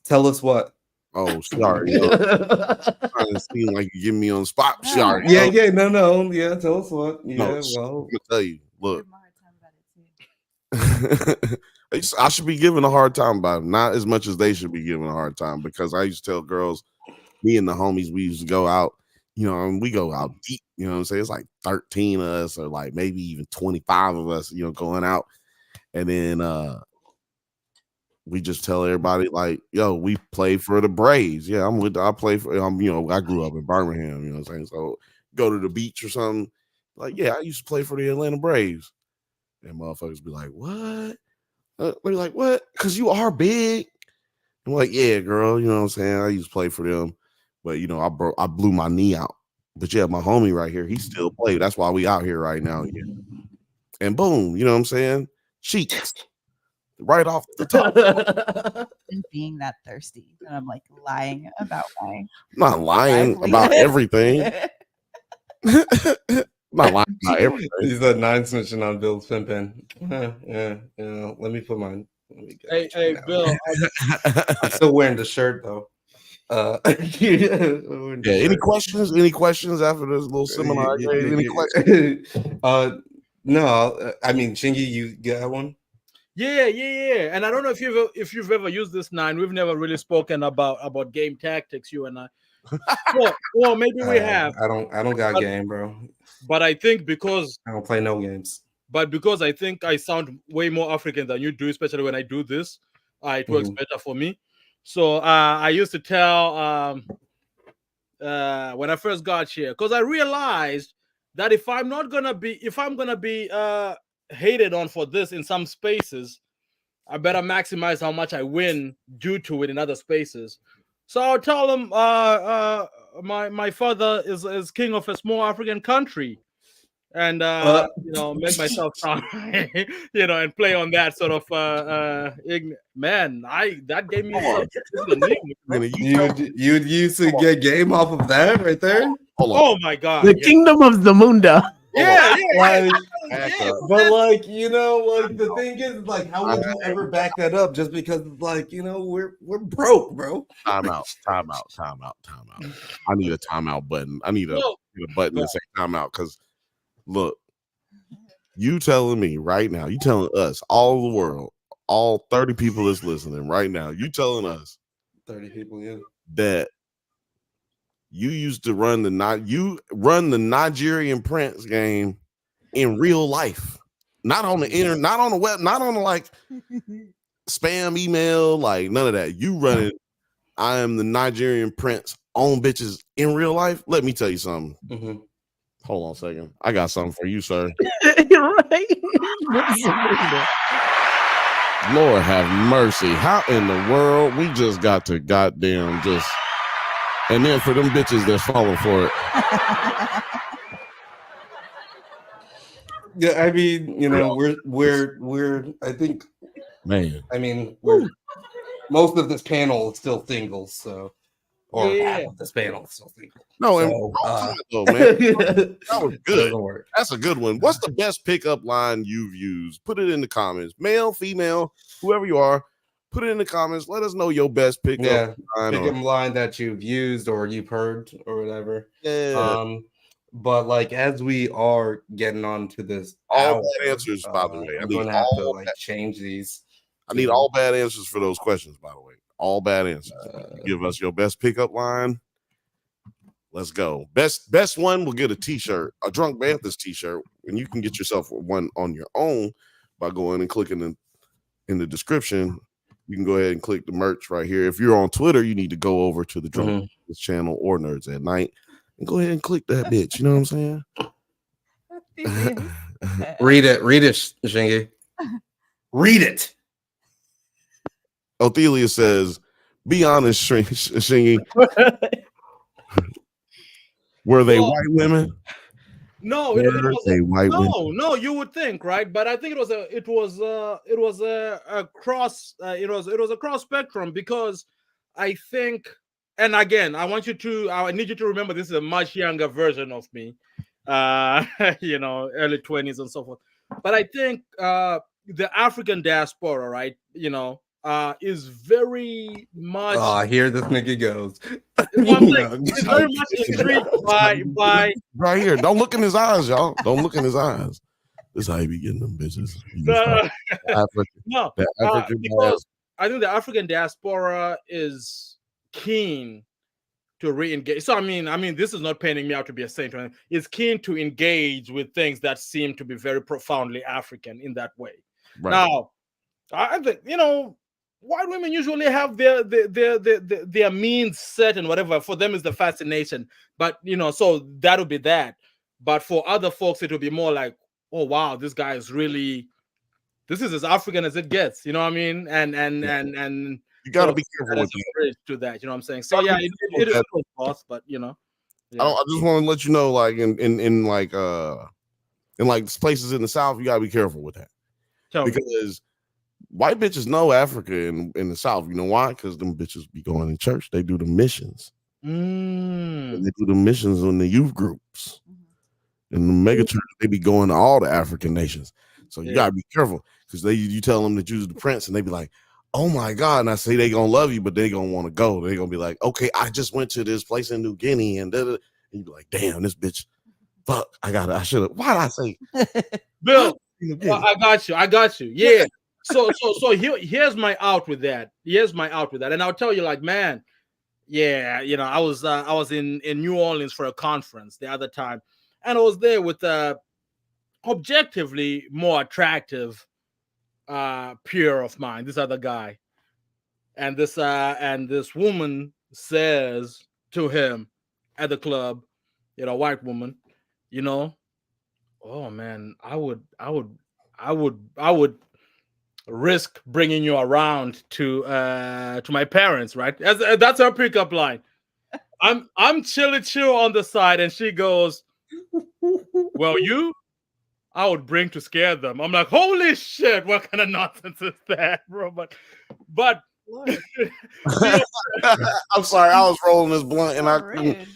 [SPEAKER 2] Tell us what.
[SPEAKER 1] oh, sorry. Trying to seem like you give me on the spot. Sorry.
[SPEAKER 2] Yeah, no. Yeah, tell us what. Yeah,
[SPEAKER 1] No,
[SPEAKER 2] well.
[SPEAKER 1] I'm gonna tell you. Look,
[SPEAKER 4] Give him a hard time about it too.
[SPEAKER 1] I should be given a hard time about it, not as much as they should be given a hard time, because I used to tell girls, me and the homies, we used to go out, and we go out deep, you know what I'm saying? It's like 13 of us, or like maybe even 25 of us, going out. And then we just tell everybody, like, yo, we play for the Braves. Yeah, I play for, I grew up in Birmingham, you know what I'm saying? So go to the beach or something. Like, yeah, I used to play for the Atlanta Braves. And motherfuckers be like, what? We're like, what? Because you are big. I'm like, yeah, girl, you know what I'm saying? I used to play for them. But, I blew my knee out. But yeah, my homie right here, he still played. That's why we out here right now. Yeah. And boom, you know what I'm saying? Cheeks. Right off the top.
[SPEAKER 4] And being that thirsty. And I'm like lying about my.
[SPEAKER 1] I'm not lying about everything. Not lying about everything.
[SPEAKER 2] He's a 9 snitching on Bill's pimping. Yeah. Let me put mine.
[SPEAKER 5] Hey, Bill.
[SPEAKER 2] I'm still wearing the shirt though.
[SPEAKER 1] Yeah. Any questions? Any questions after this little seminar? Any questions?
[SPEAKER 2] No. I mean, Chingy, you got one?
[SPEAKER 5] Yeah. And I don't know if you've ever used this 9. We've never really spoken about game tactics, you and I. Well, maybe we have.
[SPEAKER 2] I don't got game, bro.
[SPEAKER 5] But I think because
[SPEAKER 2] I don't play no games.
[SPEAKER 5] But because I think I sound way more African than you do, especially when I do this, it works better for me. So I used to tell when I first got here, because I realized that if I'm gonna be hated on for this in some spaces, I better maximize how much I win due to it in other spaces. So I'll tell them my father is king of a small African country. And make myself sound and play on that sort of man. That gave me
[SPEAKER 2] you used to get game off of that right there.
[SPEAKER 5] Oh my god,
[SPEAKER 3] the kingdom of Zamunda.
[SPEAKER 5] Yeah.
[SPEAKER 2] But like the thing is, like, how would you ever back that up? Just because, like, we're broke, bro.
[SPEAKER 1] Time out. I need a timeout button. I need a button that say timeout, because look, you telling me right now, you telling us, all the world, all 30 people that's listening right now, you telling us
[SPEAKER 2] 30 people, yeah,
[SPEAKER 1] that you used to run the Nigerian Prince game in real life, not on the internet, not on the web, not on the like spam email, like none of that. You running, I am the Nigerian Prince on bitches in real life. Let me tell you something.
[SPEAKER 2] Mm-hmm.
[SPEAKER 1] Hold on a second. I got something for you, sir.
[SPEAKER 3] You're right.
[SPEAKER 1] Lord have mercy. How in the world we just got to goddamn just, and then for them bitches that's falling for it.
[SPEAKER 2] Yeah, I mean, we're I think,
[SPEAKER 1] man.
[SPEAKER 2] I mean, most of this panel is still singles, so. Or half of this panel is still single.
[SPEAKER 1] No, man. That was good.
[SPEAKER 2] Work.
[SPEAKER 1] That's a good one. What's the best pickup line you've used? Put it in the comments. Male, female, whoever you are, put it in the comments. Let us know your best pickup
[SPEAKER 2] line that you've used or you've heard or whatever.
[SPEAKER 1] Yeah.
[SPEAKER 2] But like, as we are getting on to this,
[SPEAKER 1] all bad answers, by the way.
[SPEAKER 2] I'm gonna have to change these.
[SPEAKER 1] I need all bad answers for those questions, by the way. All bad answers. Give us your best pickup line. Let's go. Best one will get a t-shirt, a Drunk Banthas t-shirt, and you can get yourself one on your own by going and clicking in the description. You can go ahead and click the merch right here. If you're on Twitter, you need to go over to the Drunk Banthas channel or Nerds at Night and go ahead and click that bitch. You know what I'm saying?
[SPEAKER 2] Read it, Shingy. Read it.
[SPEAKER 1] Othelia says, "Be honest, Shingy. Were they white women?"
[SPEAKER 5] No, no. You would think, right? But I think it was a cross. It was a cross spectrum, because I think, and again, I need you to remember this is a much younger version of me, early 20s and so forth. But I think the African diaspora, right? is very much.
[SPEAKER 2] Oh, here this nigga goes.
[SPEAKER 5] It's very much intrigued by
[SPEAKER 1] right here. Don't look in his eyes, y'all. Don't look in his eyes. This is how you be getting them bitches.
[SPEAKER 5] because
[SPEAKER 1] African
[SPEAKER 5] I think the African diaspora is keen to re-engage. So I mean, this is not painting me out to be a saint. It's keen to engage with things that seem to be very profoundly African in that way.
[SPEAKER 1] Right.
[SPEAKER 5] Now, I think white women usually have their means set and whatever. For them is the fascination, but so that'll be that. But for other folks, it will be more like, oh wow, this guy is really. This is as African as it gets, you know what I mean? And
[SPEAKER 1] you gotta be careful with
[SPEAKER 5] that. To that, you know what I'm saying? So yeah, it is both, but
[SPEAKER 1] I just want to let you know, like in places in the South, you gotta be careful with that. Because white bitches know Africa in the South. You know why? Because them bitches be going to church. They do the missions. And they do the missions on the youth groups. In the mega church, they be going to all the African nations. So you gotta be careful, because you tell them that you're the prince, and they be like, "Oh my God!" And I say they gonna love you, but they gonna want to go. They gonna be like, "Okay, I just went to this place in New Guinea," and you be like, "Damn, this bitch, fuck, I should have." Why did I say,
[SPEAKER 5] Bill? Well, I got you. Yeah. So here's my out with that. And I'll tell you, like, man, yeah, I was in New Orleans for a conference the other time, and I was there with objectively more attractive peer of mine, this other guy, and this woman says to him at the club, white woman, oh man, I would risk bringing you around to my parents, right? That's her pickup line. I'm chilly chill on the side, and she goes, well, I would bring to scare them. I'm like, holy shit, what kind of nonsense is that, bro? But
[SPEAKER 1] I'm sorry, I was rolling this blunt and I need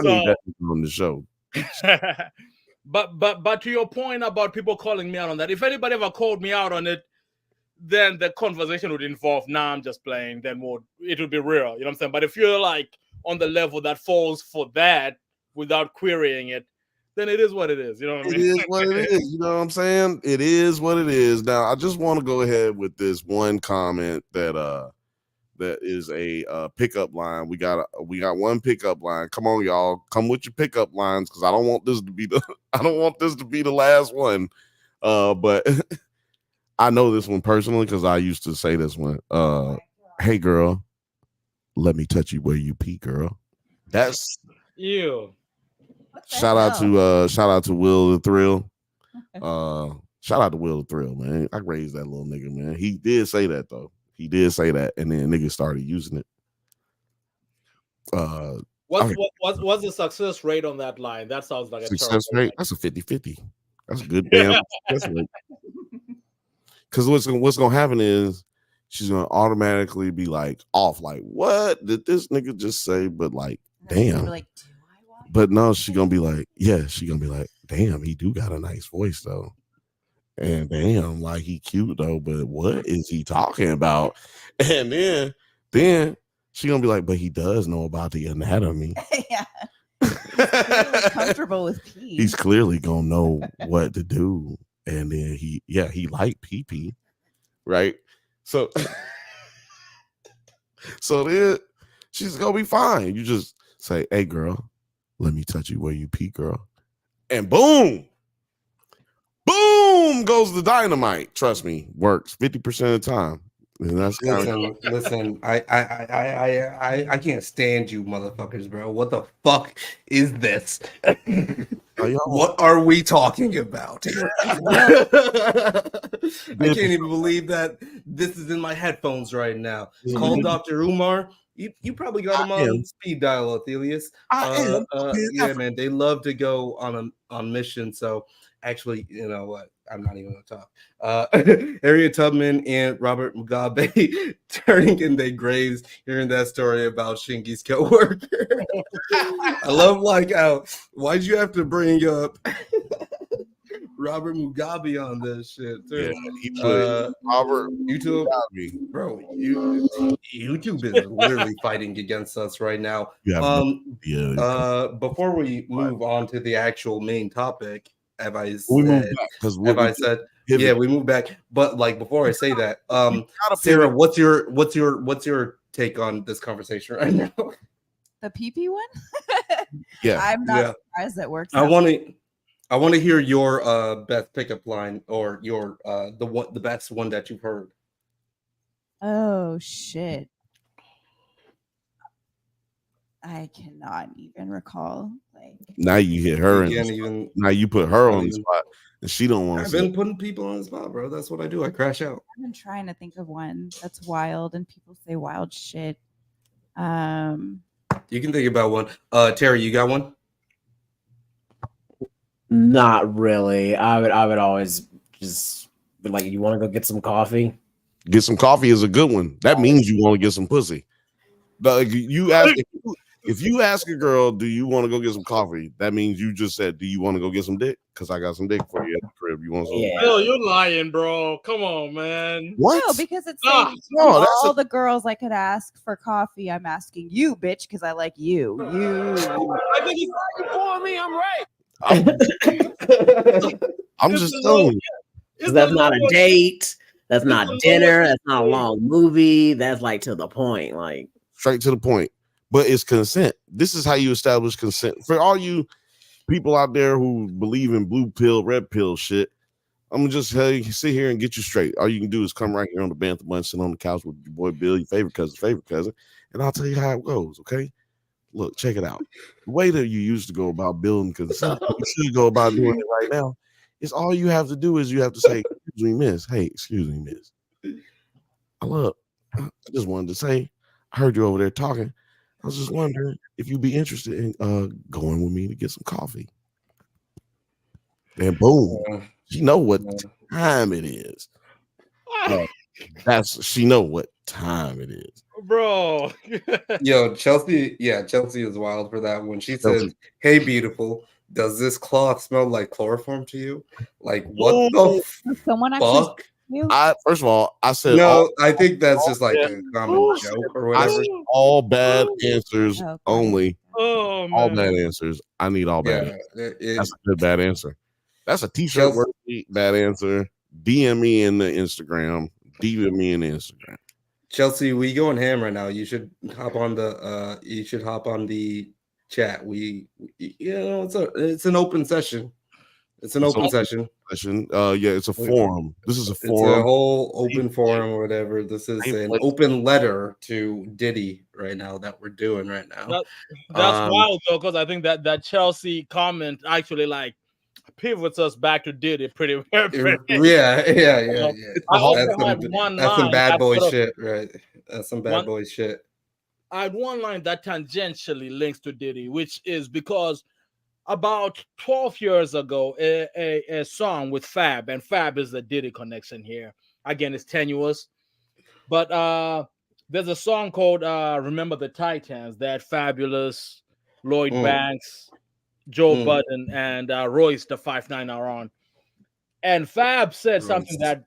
[SPEAKER 1] that on the show.
[SPEAKER 5] But to your point about people calling me out on that, if anybody ever called me out on it, then the conversation would involve, nah, I'm just playing, then it would be real, you know what I'm saying? But if you're like on the level that falls for that without querying it, then it is what it is. You know what I mean?
[SPEAKER 1] It is what it is. You know what I'm saying? It is what it is. Now, I just want to go ahead with this one comment that is a pickup line. We got one pickup line. Come on, y'all, come with your pickup lines, because I don't want this to be the last one. But I know this one personally because I used to say this one. Hey, girl, let me touch you where you pee, girl. That's
[SPEAKER 5] you.
[SPEAKER 1] Shout out to Will the Thrill. Shout out to Will the Thrill, man. I raised that little nigga, man. He did say that though. He did say that, and then niggas started using it.
[SPEAKER 5] What's the success rate on that line? That sounds like a
[SPEAKER 1] success rate. That's a 50-50. That's a good damn success rate. Because what's gonna happen is she's gonna automatically be like off, like, what did this nigga just say? But like, damn. But no, she's gonna be like, damn, he do got a nice voice though. And damn, like he cute though, but what is he talking about? And then she gonna be like, but he does know about the anatomy.
[SPEAKER 4] Yeah. He's comfortable with pee.
[SPEAKER 1] He's clearly gonna know what to do. And then he liked pee-pee, right? So then she's gonna be fine. You just say, hey girl, let me touch you where you pee, girl. And boom goes the dynamite. Trust me, works 50% of the time. And that's
[SPEAKER 2] listen. I can't stand you, motherfuckers, bro. What the fuck is this? What are we talking about? I can't even believe that this is in my headphones right now. Call Dr. Umar. You probably got him on speed dial, Athelius. Yeah, man. They love to go on mission. So actually, you know what? I'm not even going to talk. Harriet Tubman and Robert Mugabe turning in their graves, hearing that story about Shingi's co-worker. I love like how, why'd you have to bring up Robert Mugabe on this shit too.
[SPEAKER 1] Yeah, he put Robert
[SPEAKER 2] YouTube,
[SPEAKER 1] Mugabe.
[SPEAKER 2] bro. YouTube is literally fighting against us right now. Before we move on to the actual main topic, we move back yeah, we move back. But like before I say that, Sarah, what's your take on this conversation right now?
[SPEAKER 4] The PP one?
[SPEAKER 1] Yeah,
[SPEAKER 4] I'm not surprised that works.
[SPEAKER 2] I want to hear your best pickup line or your the best one that you've heard.
[SPEAKER 4] Oh shit. I cannot even recall. Like
[SPEAKER 1] now you hit her now you put her on the spot and she don't want to.
[SPEAKER 2] I've been putting people on the spot, bro. That's what I do. I crash out.
[SPEAKER 4] I've been trying to think of one that's wild and people say wild shit.
[SPEAKER 2] You can think about one. Terry, you got one?
[SPEAKER 3] Not really. I would always just be like, you want to go get some coffee?
[SPEAKER 1] Get some coffee is a good one. That means you want to get some pussy. But if you ask a girl, do you want to go get some coffee? That means you just said, do you want to go get some dick? Because I got some dick for you at the crib. You want some?
[SPEAKER 5] Yeah. Hell, you're lying, bro. Come on, man.
[SPEAKER 1] What?
[SPEAKER 4] No, because it's all the girls I could ask for coffee. I'm asking you, bitch, because I like you.
[SPEAKER 5] I think he's lying for me. I'm right.
[SPEAKER 1] I'm just telling you.
[SPEAKER 3] That's not a date. That's not dinner. That's not a long movie. That's like to the point. Like
[SPEAKER 1] straight to the point. But it's consent. This is how you establish consent. For all you people out there who believe in blue pill, red pill shit, I'm gonna just sit here and get you straight. All you can do is come right here on the Bantha Bunch, sit on the couch with your boy Bill, your favorite cousin, and I'll tell you how it goes. Okay, look, check it out. The way that you used to go about building consent, you should go about doing it right now. It's all you have to do is you have to say, "Excuse me, miss. Hey, excuse me, miss. I just wanted to say, I heard you over there talking. I was just wondering if you'd be interested in going with me to get some coffee." And boom, she know what time it is. She know what time it is,
[SPEAKER 5] bro.
[SPEAKER 2] Yo, Chelsea is wild for that one. She says, "Hey, beautiful, does this cloth smell like chloroform to you?" Like, what the fuck?
[SPEAKER 1] First of all, I said
[SPEAKER 2] no. I think that's just like a common joke or whatever.
[SPEAKER 1] All bad answers only.
[SPEAKER 5] Oh,
[SPEAKER 1] all bad answers. I need all bad. That's a good bad answer. That's a t-shirt worthy bad answer. DM me in the Instagram. DM me in the Instagram.
[SPEAKER 2] Chelsea, we going ham right now. You should hop on the. You should hop on the chat. It's an open session. It's an open session.
[SPEAKER 1] It's a forum. This is a forum.
[SPEAKER 2] It's a whole open forum or whatever. This is an open letter to Diddy right now that we're doing right now.
[SPEAKER 5] That's wild though, because I think that Chelsea comment actually like pivots us back to Diddy pretty.
[SPEAKER 2] Yeah. That's some bad boy shit, right? That's some bad boy shit.
[SPEAKER 5] I had one line that tangentially links to Diddy, which is because about 12 years ago, a song with Fab, and Fab is the Diddy connection here. Again, it's tenuous, but there's a song called "Remember the Titans" that Fabulous, Lloyd Banks, Joe Budden, and Royce the 5'9" are on. And Fab said something that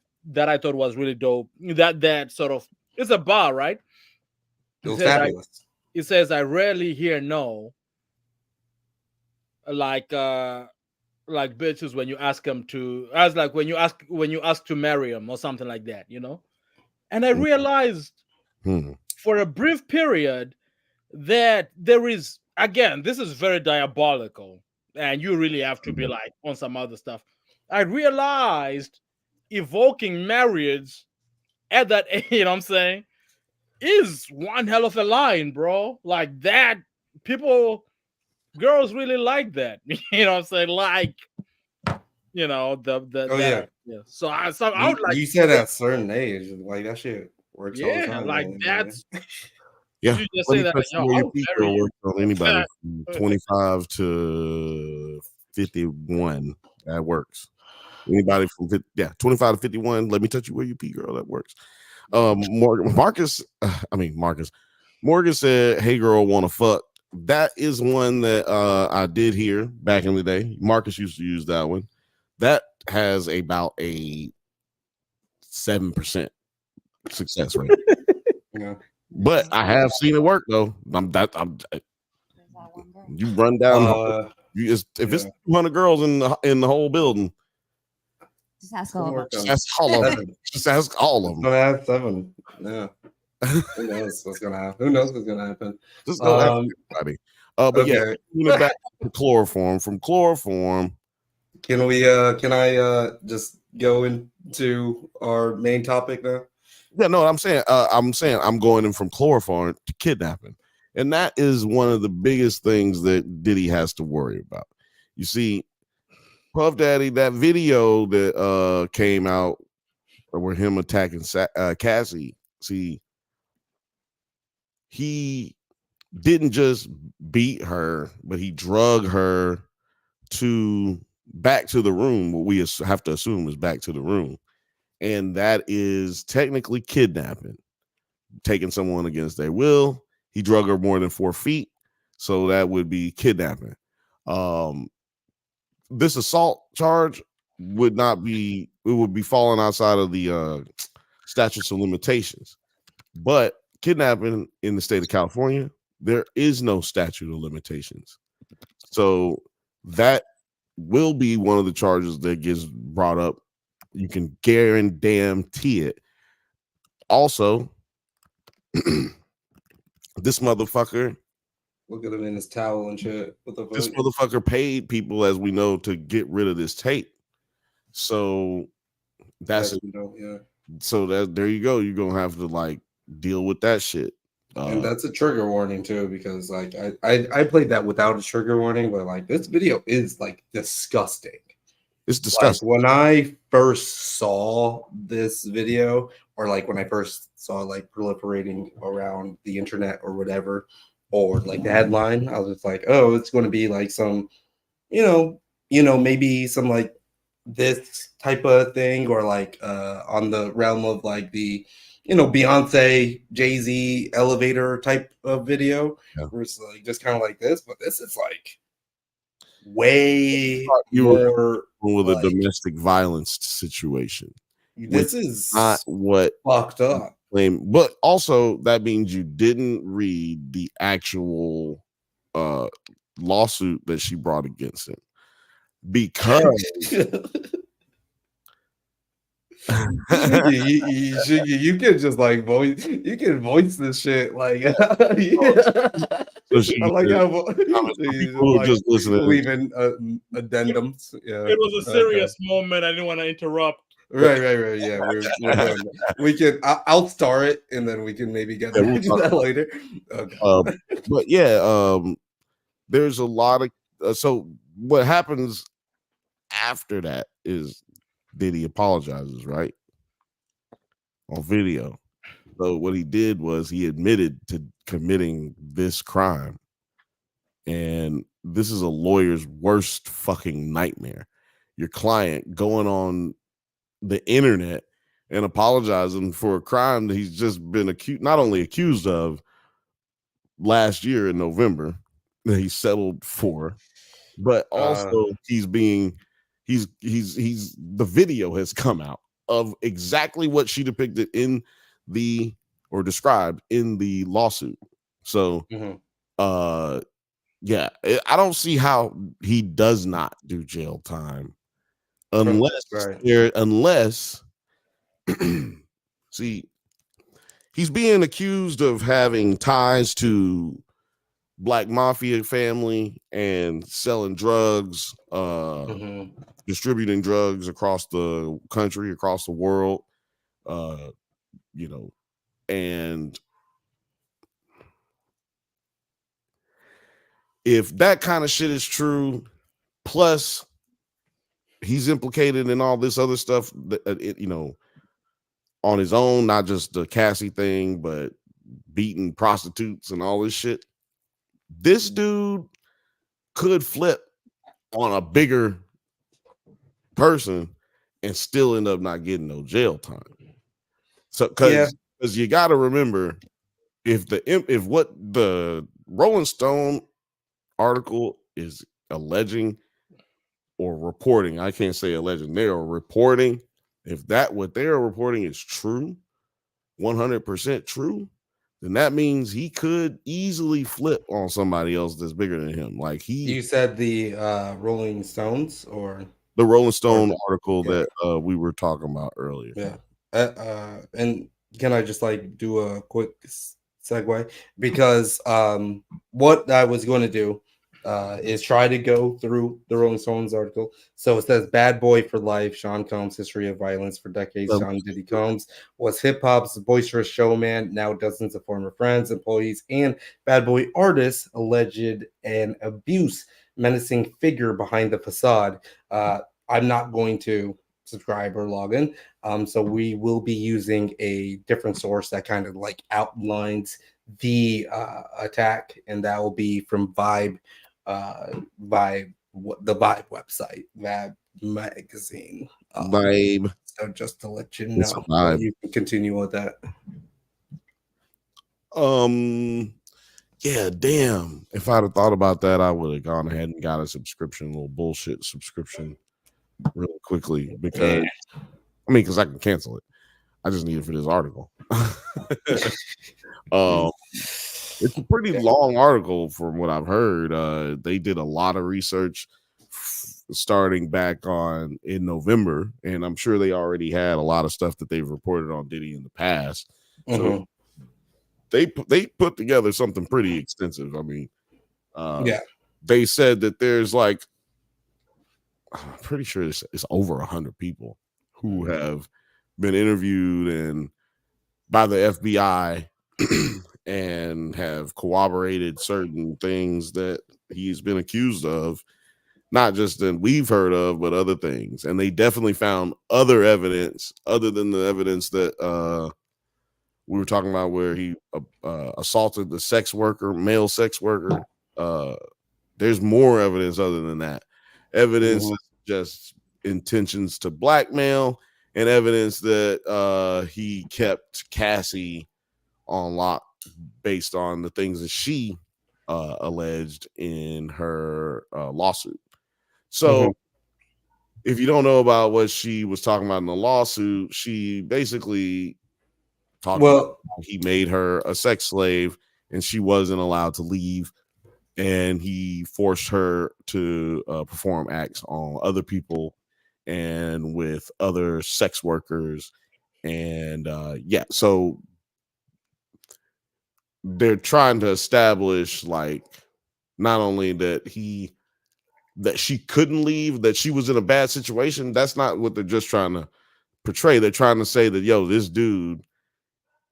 [SPEAKER 5] I thought was really dope. That sort of, it's a bar, right?
[SPEAKER 2] It was fabulous.
[SPEAKER 5] It says, "I rarely hear no. Like bitches when you ask them to, as like when you ask to marry them or something like that, you know." And I realized for a brief period that there is, again, this is very diabolical, and you really have to be like on some other stuff. I realized evoking marriage at that, you know what I'm saying, is one hell of a line, bro. Like that, girls really like that. You know what I'm saying? Like, you know, So I would like,
[SPEAKER 2] you said at a certain age, like that shit works all the time.
[SPEAKER 5] Like that's
[SPEAKER 1] yeah.
[SPEAKER 5] You just say that
[SPEAKER 1] your works on anybody from 25 to 51. That works. Anybody from 25 to 51. Let me touch you where you pee, girl. That works. Morgan said, "Hey girl, wanna fuck." That is one that I did hear back in the day. Marcus used to use that one. that has about a 7% success rate.
[SPEAKER 2] Yeah.
[SPEAKER 1] But I have seen it work though. You run down. If it's 200 girls in the whole building,
[SPEAKER 4] just ask all of them.
[SPEAKER 1] Just all of them. Just ask all of them.
[SPEAKER 2] Gonna have 7. Yeah. Who knows what's gonna happen? Who knows what's gonna happen?
[SPEAKER 1] Just go ask everybody. But
[SPEAKER 2] okay.
[SPEAKER 1] Yeah, back to chloroform. From chloroform,
[SPEAKER 2] can I just go into our main topic now?
[SPEAKER 1] Yeah, no, I'm saying I'm going in from chloroform to kidnapping. And that is one of the biggest things that Diddy has to worry about. You see, Puff Daddy, that video that came out where him attacking Cassie, see, he didn't just beat her, but he drug her back to the room. What we have to assume is back to the room. And that is technically kidnapping, taking someone against their will. He drug her more than 4 feet, so that would be kidnapping. This assault charge would be falling outside of the statutes of limitations. But kidnapping in the state of California, there is no statute of limitations. So that will be one of the charges that gets brought up. You can guarantee it. Also, this motherfucker,
[SPEAKER 2] look at him in his towel and shit. What the fuck?
[SPEAKER 1] This motherfucker paid people, as we know, to get rid of this tape. So that's it.
[SPEAKER 2] Yeah.
[SPEAKER 1] So there you go. You're gonna have to deal with that shit.
[SPEAKER 2] And that's a trigger warning too, because I played that without a trigger warning, but this video is disgusting.
[SPEAKER 1] It's disgusting.
[SPEAKER 2] When I first saw this video, or when I first saw proliferating around the internet or whatever, or the headline, I was just like, oh, it's going to be some, maybe some this type of thing, or on the realm of the Beyonce, Jay-Z elevator type of video, where it's just kind of like this, but this is way more
[SPEAKER 1] with a domestic violence situation.
[SPEAKER 2] This is
[SPEAKER 1] not what
[SPEAKER 2] fucked up.
[SPEAKER 1] But also that means you didn't read the actual lawsuit that she brought against him, because
[SPEAKER 2] you can just voice this shit
[SPEAKER 1] So she,
[SPEAKER 2] I like how
[SPEAKER 1] people just listening,
[SPEAKER 2] leaving addendums. Yeah,
[SPEAKER 5] it was a serious moment. I didn't want to interrupt.
[SPEAKER 2] Right. Yeah, we're doing we can. I'll start it, and then we can maybe get to that later. Okay.
[SPEAKER 1] But yeah, there's a lot of so what happens after that is Diddy apologizes, right, on video. So what he did was he admitted to committing this crime, and this is a lawyer's worst fucking nightmare. Your client going on the internet and apologizing for a crime that he's just been not only accused of last year in November that he settled for, but also the video has come out of exactly what she depicted or described in the lawsuit. So yeah, I don't see how he does not do jail time unless see, he's being accused of having ties to Black Mafia family and selling drugs, distributing drugs across the country, across the world, and if that kind of shit is true, plus he's implicated in all this other stuff, on his own, not just the Cassie thing, but beating prostitutes and all this shit, this dude could flip on a bigger person and still end up not getting no jail time. So because you got to remember, if what the Rolling Stone article is alleging or reporting. I can't say alleged. They are reporting. If that what they are reporting is true, 100% true, then that means he could easily flip on somebody else that's bigger than him. Like
[SPEAKER 2] You said the Rolling Stones or
[SPEAKER 1] the Rolling Stone
[SPEAKER 2] or,
[SPEAKER 1] article
[SPEAKER 2] yeah.
[SPEAKER 1] that we were talking about earlier.
[SPEAKER 2] Yeah. And can I just like do a quick segue? Because what I was going to do is try to go through the Rolling Stones article. So it says Bad Boy for Life, Sean Combs, History of Violence for Decades. Sean Diddy Combs was hip hop's boisterous showman. Now dozens of former friends, employees, and bad boy artists alleged an abuse menacing figure behind the facade. I'm not going to subscribe or log in. So we will be using a different source that kind of like outlines the attack, and that will be from Vibe, the Vibe website, Vibe magazine.
[SPEAKER 1] Vibe.
[SPEAKER 2] So just to let you
[SPEAKER 1] It's a
[SPEAKER 2] know,
[SPEAKER 1] vibe.
[SPEAKER 2] you can continue with that.
[SPEAKER 1] Yeah, damn. If I'd have thought about that, I would have gone ahead and got a subscription, a little bullshit subscription, really quickly because because I can cancel it. I just need it for this article. It's a pretty long article from what I've heard. They did a lot of research starting back in November, and I'm sure they already had a lot of stuff that they've reported on Diddy in the past. So they put together something pretty extensive. I mean, they said that there's like, I'm pretty sure it's over 100 people who have been interviewed and by the FBI and have corroborated certain things that he's been accused of, not just that we've heard of, but other things. And they definitely found other evidence other than the evidence that we were talking about where he assaulted the male sex worker. There's more evidence other than that. Evidence is just intentions to blackmail, and evidence that he kept Cassie on lock based on the things that she alleged in her lawsuit. So if you don't know about what she was talking about in the lawsuit, she basically talked about how he made her a sex slave and she wasn't allowed to leave, and he forced her to perform acts on other people and with other sex workers. And so they're trying to establish like not only that she couldn't leave, that she was in a bad situation. That's not what they're just trying to portray. They're trying to say that, yo, this dude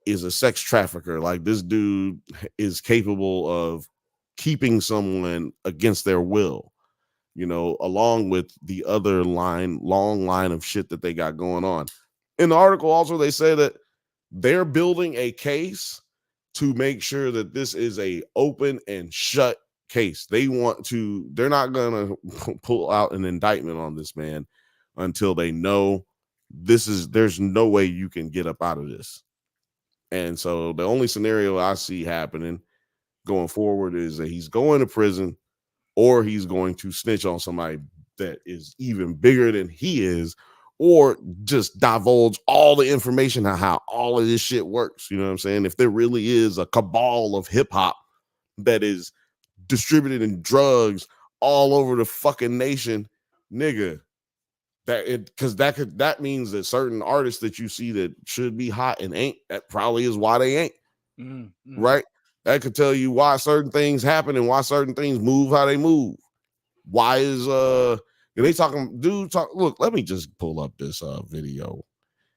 [SPEAKER 1] is a sex trafficker. Like, this dude is capable of keeping someone against their will, along with the other long line of shit that they got going on. In the article also, they say that they're building a case to make sure that this is a open and shut case. They're not going to pull out an indictment on this man until they know there's no way you can get up out of this. And so the only scenario I see happening going forward is that he's going to prison, or he's going to snitch on somebody that is even bigger than he is, or just divulge all the information on how all of this shit works. You know what I'm saying? If there really is a cabal of hip hop that is distributing drugs all over the fucking nation, nigga, that means that certain artists that you see that should be hot and ain't, that probably is why they ain't. Right? That could tell you why certain things happen and why certain things move how they move. Why is look, let me just pull up this video,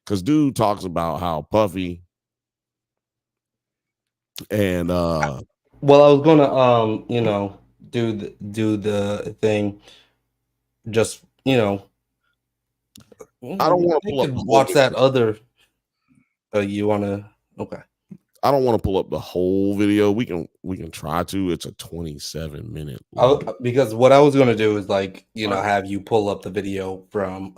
[SPEAKER 1] because dude talks about how Puffy and
[SPEAKER 2] well, I was gonna do the thing, just
[SPEAKER 1] I don't want to pull up
[SPEAKER 2] watch that other you want to
[SPEAKER 1] I don't want to pull up the whole video. We can try to. It's a 27-minute
[SPEAKER 2] because what I was gonna do is have you pull up the video from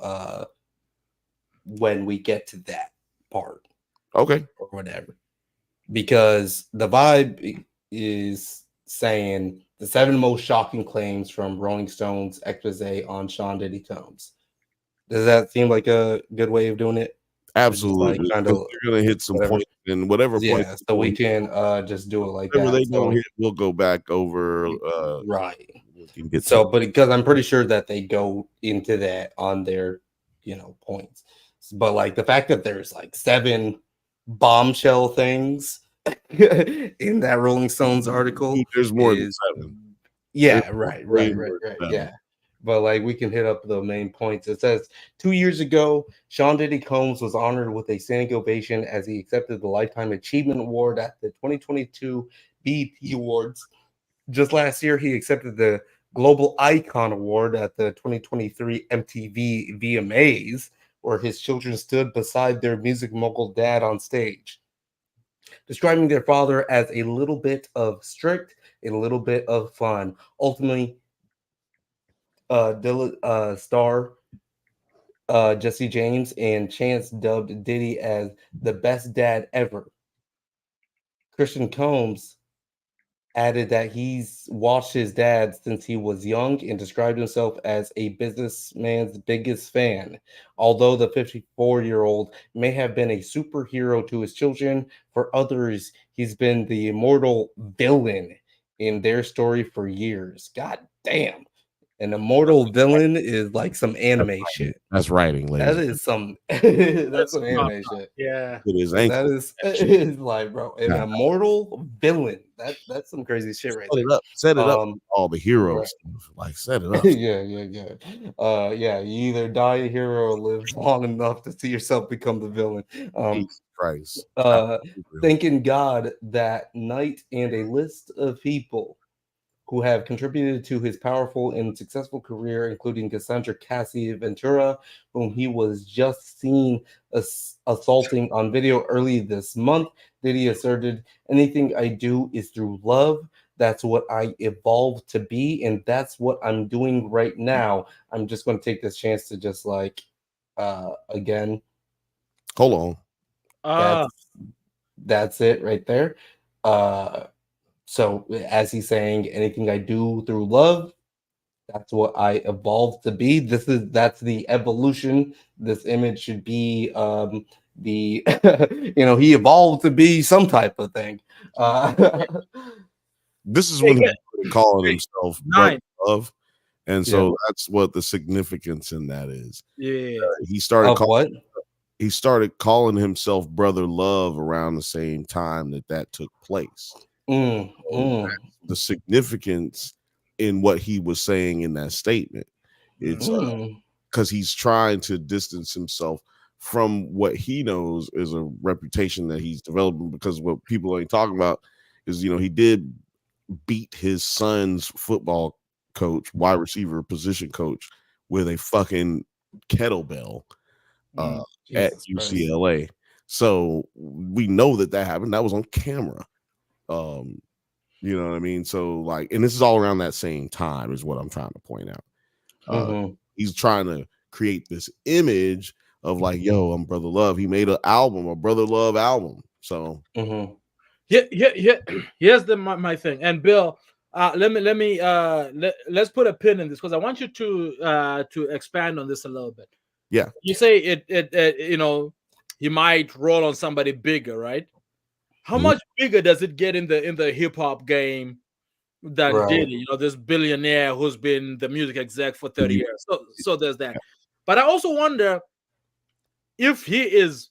[SPEAKER 2] when we get to that part,
[SPEAKER 1] okay,
[SPEAKER 2] or whatever, because the Vibe is saying the 7 most shocking claims from Rolling Stone's expose on Sean Diddy Combs. Does that seem like a good way of doing it?
[SPEAKER 1] Absolutely,
[SPEAKER 2] like kind
[SPEAKER 1] because
[SPEAKER 2] of
[SPEAKER 1] you're gonna hit some
[SPEAKER 2] whatever.
[SPEAKER 1] points, and whatever point.
[SPEAKER 2] Yeah, so we can just do it like
[SPEAKER 1] whatever
[SPEAKER 2] that.
[SPEAKER 1] they don't hit, we'll go back over.
[SPEAKER 2] Right.
[SPEAKER 1] We can get
[SPEAKER 2] So, but because I'm pretty sure that they go into that on their, points. But like the fact that there's like 7 bombshell things in that Rolling Stones article,
[SPEAKER 1] there's more than
[SPEAKER 2] is
[SPEAKER 1] 7.
[SPEAKER 2] yeah,
[SPEAKER 1] There's
[SPEAKER 2] right,
[SPEAKER 1] way
[SPEAKER 2] right,
[SPEAKER 1] more than 7.
[SPEAKER 2] yeah. But like we can hit up the main points. It says 2 years ago, Sean Diddy Combs was honored with a standing ovation as he accepted the Lifetime Achievement Award at the 2022 BET Awards. Just last year, he accepted the Global Icon Award at the 2023 MTV VMAs, where his children stood beside their music mogul dad on stage, describing their father as a little bit of strict, a little bit of fun. Ultimately, star Jesse James and Chance dubbed Diddy as the best dad ever. Christian Combs added that he's watched his dad since he was young and described himself as a businessman's biggest fan. Although the 54-year-old may have been a superhero to his children, for others, he's been the immortal villain in their story for years. God damn. An immortal villain is like some anime shit.
[SPEAKER 1] That's writing, ladies.
[SPEAKER 2] That is some that's some anime shit.
[SPEAKER 5] Yeah.
[SPEAKER 1] It is
[SPEAKER 2] That is like, bro, an immortal villain. That's some crazy shit right there.
[SPEAKER 1] Set it up. All the heroes, like set it up.
[SPEAKER 2] yeah. Yeah. You either die a hero or live long enough to see yourself become the villain.
[SPEAKER 1] Jesus Christ.
[SPEAKER 2] Thanking God that night and a list of people who have contributed to his powerful and successful career, including Cassandra Cassie Ventura, whom he was just seen assaulting on video early this month. Diddy asserted, "Anything I do is through love. That's what I evolved to be, and that's what I'm doing right now." I'm just going to take this chance to just again.
[SPEAKER 1] Hold
[SPEAKER 2] on. That's it right there. So as he's saying, anything I do through love, that's what I evolved to be. That's the evolution. This image should be he evolved to be some type of thing.
[SPEAKER 1] This is when he started calling himself Brother Love. And so that's what the significance in that is.
[SPEAKER 5] Yeah.
[SPEAKER 1] He started calling himself Brother Love around the same time that took place. The significance in what he was saying in that statement. It's because he's trying to distance himself from what he knows is a reputation that he's developing, because what people ain't talking about is, he did beat his son's football coach, wide receiver position coach, with a fucking kettlebell at UCLA. Christ. So we know that happened. That was on camera. You know what I mean? So and this is all around that same time is what I'm trying to point out. He's trying to create this image of yo, I'm Brother Love. He made an album, a Brother Love album. So
[SPEAKER 5] here's my thing. And Bill, let's put a pin in this, because I want you to expand on this a little bit.
[SPEAKER 1] Yeah.
[SPEAKER 5] You say it he might roll on somebody bigger, right? How much bigger does it get in the hip hop game than Diddy? This billionaire who's been the music exec for 30 years. So there's that. But I also wonder if he is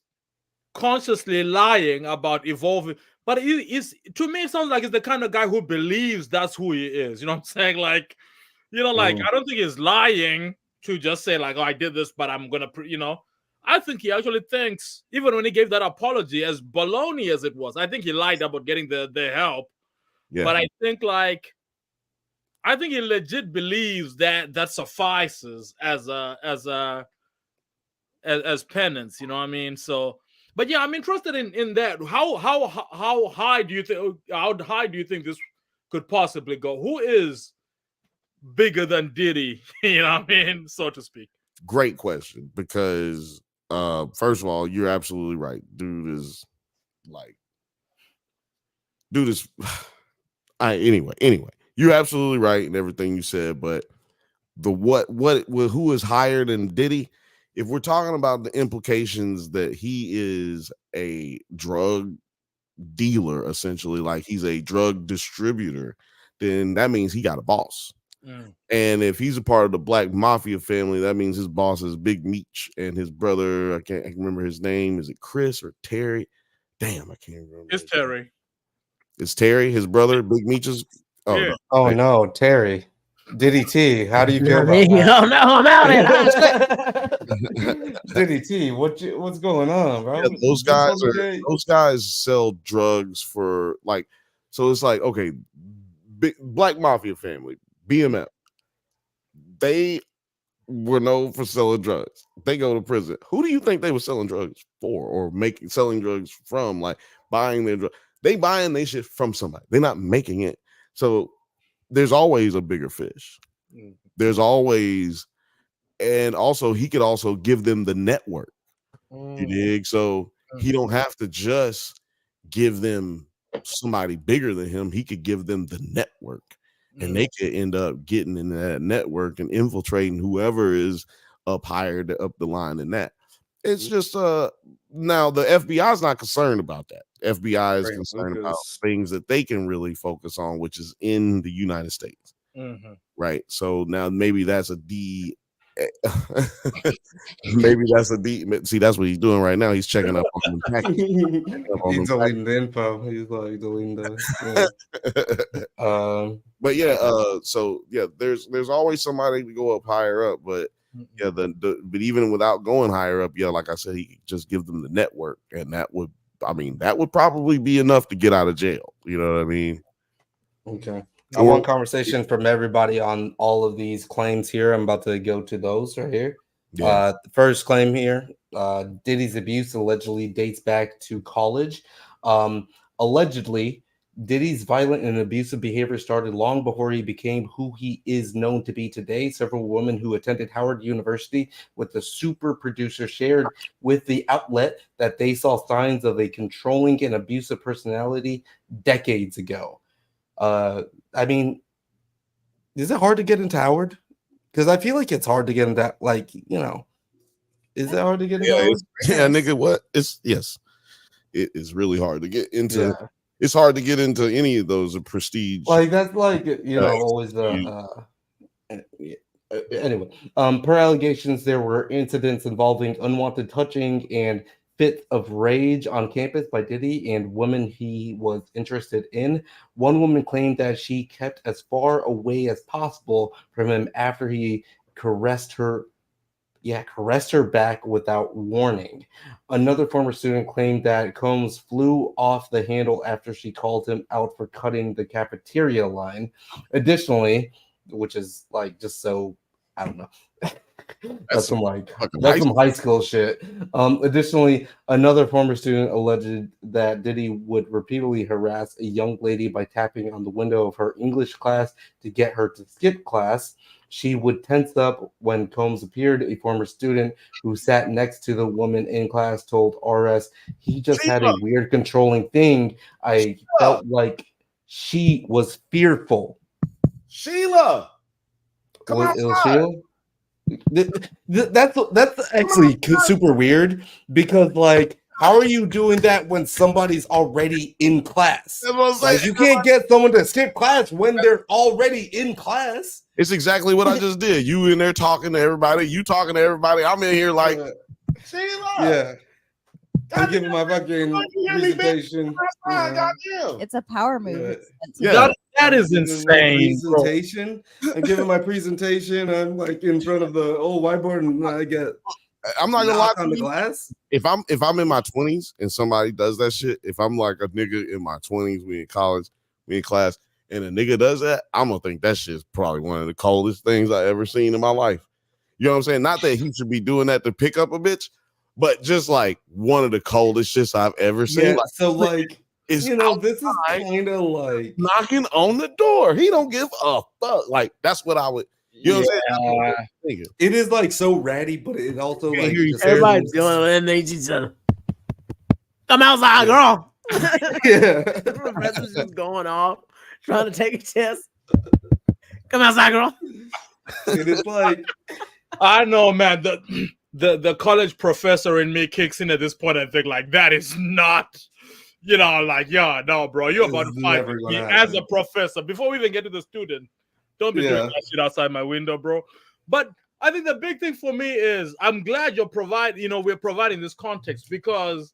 [SPEAKER 5] consciously lying about evolving. But to me, it sounds like he's the kind of guy who believes that's who he is. You know what I'm saying? I don't think he's lying to just say oh, I did this, but I'm gonna, I think he actually thinks, even when he gave that apology, as baloney as it was, I think he lied about getting the help. Yeah. But I think he legit believes that suffices as penance. You know what I mean? So, but yeah, I'm interested in that. How high do you think this could possibly go? Who is bigger than Diddy? You know what I mean, so to speak.
[SPEAKER 1] Great question, because first of all, you're absolutely right. Dude is anyway, you're absolutely right in everything you said, but who is higher than Diddy? If we're talking about the implications that he is a drug dealer, essentially, like he's a drug distributor, then that means he got a boss. And if he's a part of the Black Mafia family, that means his boss is Big Meech, and his brother, I can't remember his name. Is it Chris or Terry? Damn, I can't remember.
[SPEAKER 5] It's Terry.
[SPEAKER 1] It's Terry, his brother, Big Meech's. Oh,
[SPEAKER 5] Yeah.
[SPEAKER 1] no.
[SPEAKER 2] Oh no, Terry. Diddy T, how do you feel about
[SPEAKER 3] Oh no, I'm out
[SPEAKER 2] that? Diddy T, what's going on, bro?
[SPEAKER 1] Yeah, those guys sell drugs for like, so it's like, okay, Black Mafia family, BMF, they were known for selling drugs. They go to prison. Who do you think they were selling drugs for, or selling drugs from? Like buying their drugs. They buying their shit from somebody. They're not making it. So there's always a bigger fish. There's always, and also he could also give them the network. You dig? So he don't have to just give them somebody bigger than him. He could give them the network, and they could end up getting in that network and infiltrating whoever is up higher up the line than that. It's just now the FBI is not concerned about that. FBI is concerned about things that they can really focus on, which is in the United States. Right. So now maybe that's a D. Maybe that's a D. See, that's what he's doing right now. He's checking up on the package.
[SPEAKER 2] He's deleting the info. He's like deleting the.
[SPEAKER 1] But yeah, so yeah, there's always somebody to go up higher up, but yeah, but even without going higher up, yeah, like I said, he could just give them the network, and that would probably be enough to get out of jail. You know what I mean?
[SPEAKER 2] Okay. I want conversation from everybody on all of these claims here. I'm about to go to those right here. Yeah. The first claim here, Diddy's abuse allegedly dates back to college. Allegedly, Diddy's violent and abusive behavior started long before he became who he is known to be today. Several women who attended Howard University with the super producer shared with the outlet that they saw signs of a controlling and abusive personality decades ago. I mean, is it hard to get into Howard? Because I feel like it's hard to get into that. Like, you know, is it hard to get into Howard?
[SPEAKER 1] Yeah, nigga, what? Yes, it is really hard to get into. Yeah. It's hard to get into any of those prestige.
[SPEAKER 2] Like that's like, you know, always anyway. Per allegations, there were incidents involving unwanted touching and fits of rage on campus by Diddy and women he was interested in. One woman claimed that she kept as far away as possible from him after he caressed her back without warning. Another former student claimed that Combs flew off the handle after she called him out for cutting the cafeteria line. Additionally, which is like just so, I don't know. That's some high school shit. Additionally, another former student alleged that Diddy would repeatedly harass a young lady by tapping on the window of her English class to get her to skip class. She would tense up when Combs appeared. A former student who sat next to the woman in class told RS he just had a weird controlling thing. I felt like she was fearful.
[SPEAKER 1] Sheila, come on,
[SPEAKER 2] Sheila. That's actually super weird because, like, how are you doing that when somebody's already in class? Like, you can't get someone to skip class when they're already in class.
[SPEAKER 1] It's exactly what I just did. You in there talking to everybody. You talking to everybody. I'm in here like, Sheila.
[SPEAKER 2] Yeah. I'm giving my fucking presentation.
[SPEAKER 4] It's a power move.
[SPEAKER 5] Yeah. That is insane.
[SPEAKER 2] Presentation. I'm giving my presentation. I'm like in front of the old whiteboard, and I get.
[SPEAKER 1] I'm not gonna lie
[SPEAKER 2] on the glass.
[SPEAKER 1] If I'm in my 20s and somebody does that shit, if I'm like a nigga in my 20s, we in college, we in class, and a nigga does that, I'm gonna think that shit's probably one of the coldest things I ever seen in my life. You know what I'm saying? Not that he should be doing that to pick up a bitch, but just like one of the coldest shits I've ever seen.
[SPEAKER 2] Yeah, so like. This is kind of like
[SPEAKER 1] knocking on the door. He don't give a fuck. Like that's what I would. You know what I'm saying?
[SPEAKER 2] It is like so ratty, but it also like
[SPEAKER 3] everybody's going and they just come outside, girl.
[SPEAKER 2] Yeah,
[SPEAKER 3] the professor's just going off trying to take a test. Come outside, girl.
[SPEAKER 2] It is like,
[SPEAKER 5] I know, man. The college professor in me kicks in at this point. I think like that is not, like, yeah, no, bro, you're about to
[SPEAKER 2] It's
[SPEAKER 5] fight
[SPEAKER 2] never
[SPEAKER 5] with
[SPEAKER 2] gonna
[SPEAKER 5] me as a
[SPEAKER 2] happen.
[SPEAKER 5] professor. Before we even get to the student, don't be doing
[SPEAKER 2] Yeah.
[SPEAKER 5] that shit outside my window, bro. But I think the big thing for me is I'm glad we're providing this context, because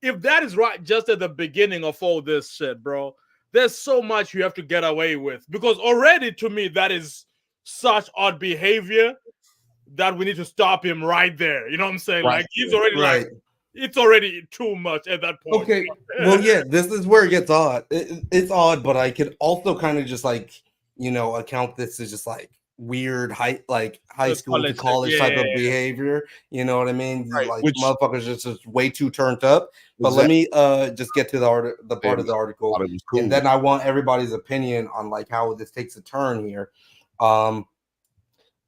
[SPEAKER 5] if that is right just at the beginning of all this shit, bro, there's so much you have to get away with, because already to me that is such odd behavior that we need to stop him right there. You know what I'm saying?
[SPEAKER 1] Right.
[SPEAKER 5] Like he's already
[SPEAKER 2] Right.
[SPEAKER 5] like, it's already too much at that point.
[SPEAKER 2] Okay. Well, yeah, this is where it gets odd. It's odd, but I could also kind of just like, account this as just like weird high
[SPEAKER 5] The
[SPEAKER 2] school to
[SPEAKER 5] college
[SPEAKER 2] college
[SPEAKER 5] thing,
[SPEAKER 2] type of
[SPEAKER 5] yeah.
[SPEAKER 2] behavior. You know what I mean?
[SPEAKER 1] Right,
[SPEAKER 2] Like
[SPEAKER 1] which-
[SPEAKER 2] motherfuckers just way too turned up. But let me just get to the part of the article,
[SPEAKER 1] Thought it was cool.
[SPEAKER 2] and then I want everybody's opinion on like how this takes a turn here.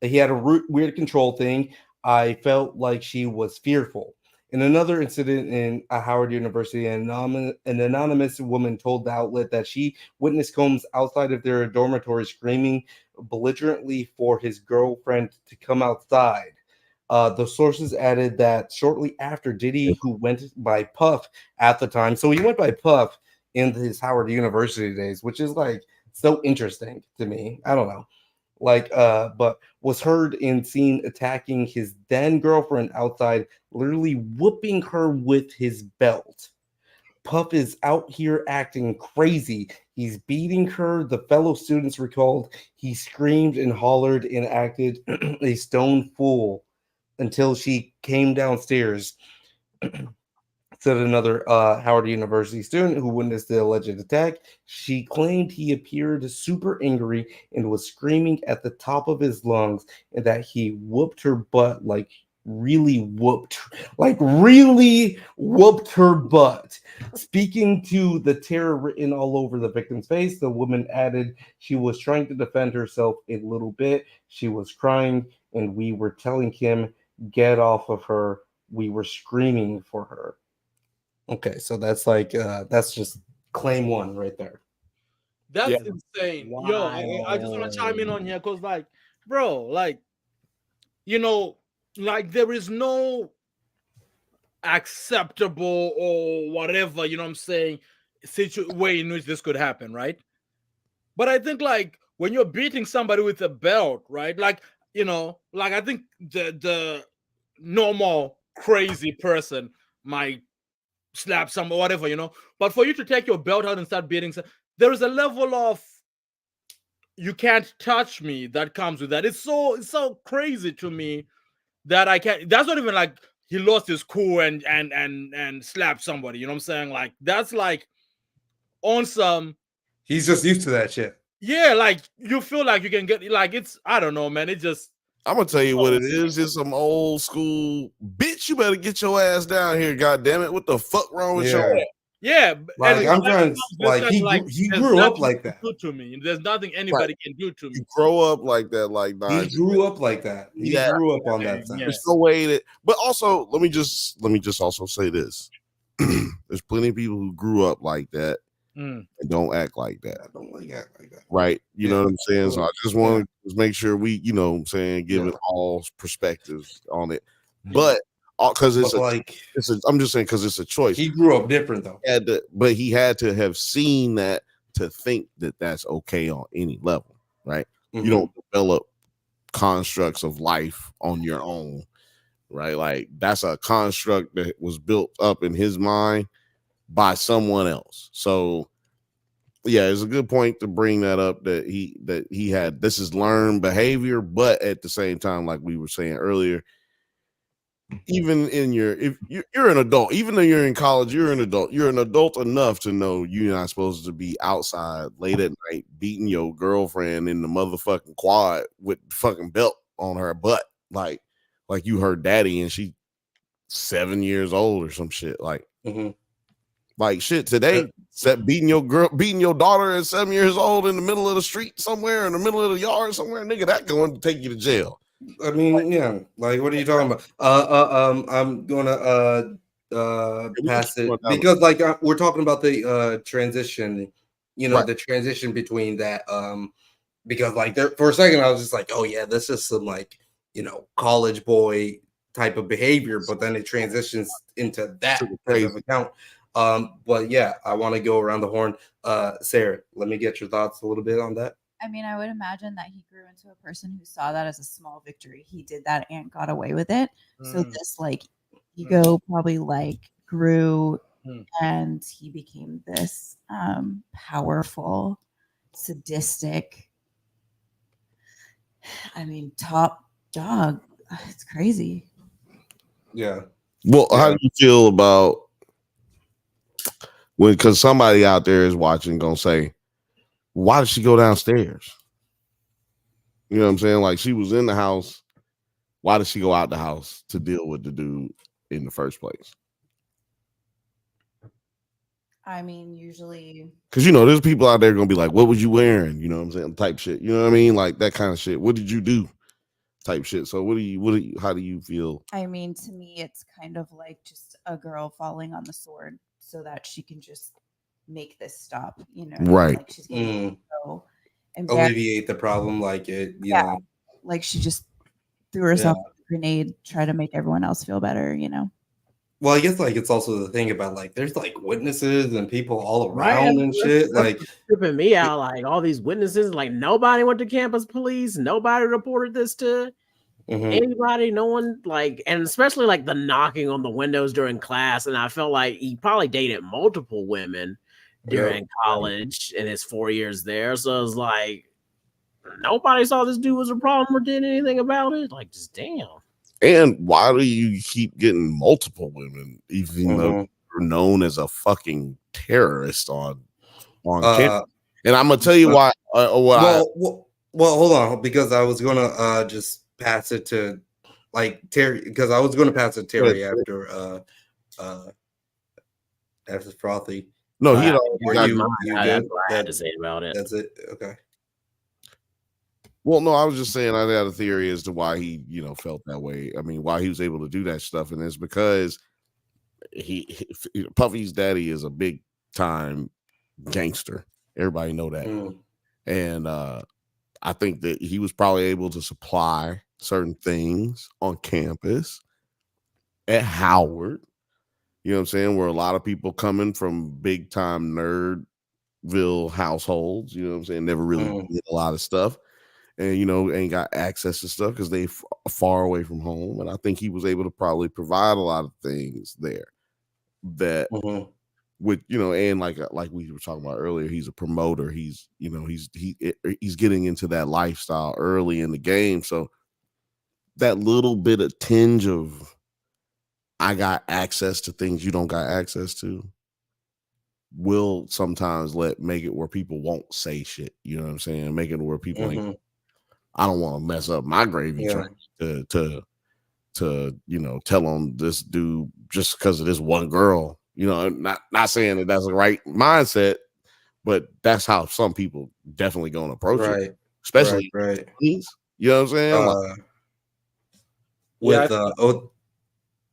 [SPEAKER 2] He had a weird control thing. I felt like she was fearful. In another incident in Howard University, an anonymous woman told the outlet that she witnessed Combs outside of their dormitory screaming belligerently for his girlfriend to come outside. The sources added that shortly after Diddy, who went by Puff at the time, so he went by Puff in his Howard University days, which is like so interesting to me. I don't know. But was heard and seen attacking his then girlfriend outside, literally whooping her with his belt. Puff is out here acting crazy. He's beating her. The fellow students recalled he screamed and hollered and acted a stone fool until she came downstairs. Said another Howard University student who witnessed the alleged attack. She claimed he appeared super angry and was screaming at the top of his lungs, and that he whooped her butt, like really whooped her butt. Speaking to the terror written all over the victim's face, the woman added she was trying to defend herself a little bit. She was crying, and we were telling him, get off of her. We were screaming for her. Okay, so that's like that's just claim one right there.
[SPEAKER 5] That's insane. Yo, I just want to chime in on here because, like, bro, like, like there is no acceptable or whatever, what I'm saying, way in which this could happen, right? But I think, like, when you're beating somebody with a belt, right? Like, like I think the normal crazy person might slap some or whatever, but for you to take your belt out and start beating, there is a level of you can't touch me that comes with that. It's so crazy to me that I can't. That's not even like he lost his cool and slapped somebody. You know what I'm saying? Like that's like on some.
[SPEAKER 2] He's just used to that shit.
[SPEAKER 5] Yeah, like you feel like you can get like it's. I don't know, man. It just.
[SPEAKER 1] I'm gonna tell you what it is. It's some old school bitch. You better get your ass down here, goddamn it! What the fuck wrong with your ass?
[SPEAKER 5] Yeah,
[SPEAKER 2] like I'm trying. Like he grew up like that.
[SPEAKER 5] Do to me. There's nothing anybody can do to me.
[SPEAKER 1] You grow up like that, like
[SPEAKER 2] he grew up like that. He grew up on that side.
[SPEAKER 1] There's no way that. But also, let me just also say this: there's plenty of people who grew up like that and don't act like that.
[SPEAKER 2] I don't like act like that.
[SPEAKER 1] Right? You know what I'm saying? So I just want to make sure we, what I'm saying, give it all perspectives on it. But because I'm just saying because it's a choice.
[SPEAKER 2] He grew up different though.
[SPEAKER 1] But he had to have seen that to think that that's okay on any level, right? Mm-hmm. You don't develop constructs of life on your own, right? Like that's a construct that was built up in his mind by someone else. So yeah, it's a good point to bring that up that he had this is learned behavior, but at the same time, like we were saying earlier, even if you're an adult, even though you're in college, you're an adult enough to know you're not supposed to be outside late at night beating your girlfriend in the motherfucking quad with fucking belt on her butt, like you her daddy and she 7 years old or some shit, like like shit today. Beating your daughter at 7 years old in the middle of the street somewhere, in the middle of the yard somewhere, nigga, that going to take you to jail.
[SPEAKER 2] I mean, yeah. Like, what are you talking about? I'm gonna pass it because, like, we're talking about the transition. The transition between that because like there for a second I was just like, oh yeah, this is some like, you know, college boy type of behavior, but then it transitions into that type of account. But yeah, I want to go around the horn. Sarah, let me get your thoughts a little bit on that.
[SPEAKER 4] I mean, I would imagine that he grew into a person who saw that as a small victory. He did that and got away with it. So this like ego probably like grew and he became this powerful, sadistic, I mean, top dog. It's crazy.
[SPEAKER 2] Yeah.
[SPEAKER 1] Well, how do you feel about when, because somebody out there is watching, gonna say, why did she go downstairs? You know what I'm saying? Like, she was in the house. Why did she go out the house to deal with the dude in the first place?
[SPEAKER 4] I mean, usually,
[SPEAKER 1] because, you know, there's people out there gonna be like, what was you wearing? You know what I'm saying? Type shit. You know what I mean? Like that kind of shit. What did you do? Type shit. So how do you feel?
[SPEAKER 4] I mean, to me, it's kind of like just a girl falling on the sword so that she can just make this stop, you know?
[SPEAKER 1] Right.
[SPEAKER 4] Like she's getting so
[SPEAKER 2] alleviate the problem, like it, you know.
[SPEAKER 4] Like she just threw herself a grenade, try to make everyone else feel better, you know?
[SPEAKER 2] Well, I guess like it's also the thing about like there's like witnesses and people all around and shit. Like
[SPEAKER 3] tripping me out, like all these witnesses, like nobody went to campus police, nobody reported this to anybody, no one, like, and especially like the knocking on the windows during class. And I felt like he probably dated multiple women during college in his 4 years there. So it's like nobody saw this dude was a problem or did anything about it. Like, just damn. And why do you keep getting multiple women, even though you're known as a fucking terrorist on campus? And I'm gonna tell you why.
[SPEAKER 2] Well, hold on, because I was gonna just pass it to like Terry, because I was gonna pass it to Terry after Frothy.
[SPEAKER 3] No,
[SPEAKER 2] you
[SPEAKER 3] that's what I had to say about it.
[SPEAKER 2] That's it. Okay.
[SPEAKER 1] Well, no, I was just saying I had a theory as to why he, you know, felt that way. I mean, why he was able to do that stuff, and it's because Puffy's daddy is a big time gangster. Everybody know that, and I think that he was probably able to supply certain things on campus at Howard. You know what I'm saying? Where a lot of people coming from big time nerdville households. You know what I'm saying? Never really did a lot of stuff. And, you know, ain't got access to stuff because they far away from home. And I think he was able to probably provide a lot of things there that with, you know, and like we were talking about earlier, he's a promoter. He's, you know, he's getting into that lifestyle early in the game. So that little bit of tinge of I got access to things you don't got access to will sometimes make it where people won't say shit. You know what I'm saying? Make it where people ain't. I don't want to mess up my gravy train to you know, tell on this dude just because of this one girl. You know, not saying that that's the right mindset, but that's how some people definitely going to approach it, especially you know what I'm saying?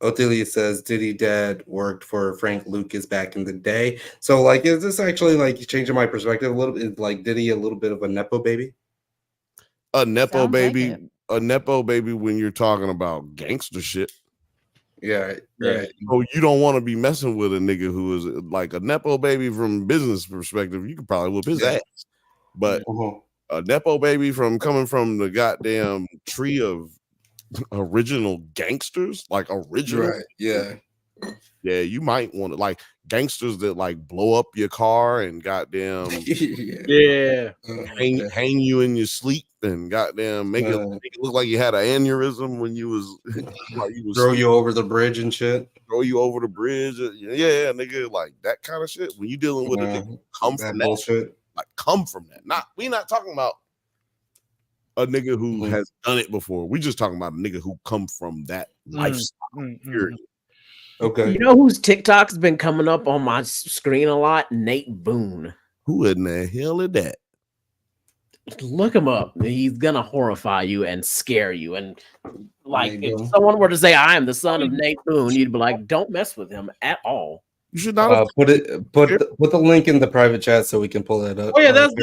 [SPEAKER 2] Othelia says Diddy dad worked for Frank Lucas back in the day. So like, is this actually like changing my perspective a little bit? Like Diddy a little bit of a nepo baby?
[SPEAKER 1] A nepo baby, a nepo baby when you're talking about gangster shit.
[SPEAKER 2] Yeah, right.
[SPEAKER 1] So you don't want to be messing with a nigga who is like a nepo baby from business perspective. You could probably whip his ass, but a nepo baby coming from the goddamn tree of original gangsters, like original, yeah, you might want to like gangsters that like blow up your car and goddamn hang you in your sleep and goddamn make it look like you had an aneurysm when you was
[SPEAKER 2] throw you over the bridge and shit.
[SPEAKER 1] Throw you over the bridge, yeah, nigga, like that kind of shit. When you dealing with a nigga come from that bullshit, like come from that. We not talking about a nigga who has done it before. We just talking about a nigga who come from that lifestyle. Period.
[SPEAKER 2] Okay.
[SPEAKER 3] You know whose TikTok's been coming up on my screen a lot? Nate Boone.
[SPEAKER 1] Who in the hell is that?
[SPEAKER 3] Look him up. He's gonna horrify you and scare you. And like, if someone were to say, "I am the son of Nate Boone," you'd be like, "Don't mess with him at all."
[SPEAKER 1] You should not
[SPEAKER 2] put the link in the private chat so we can pull that up.
[SPEAKER 5] Oh yeah, that's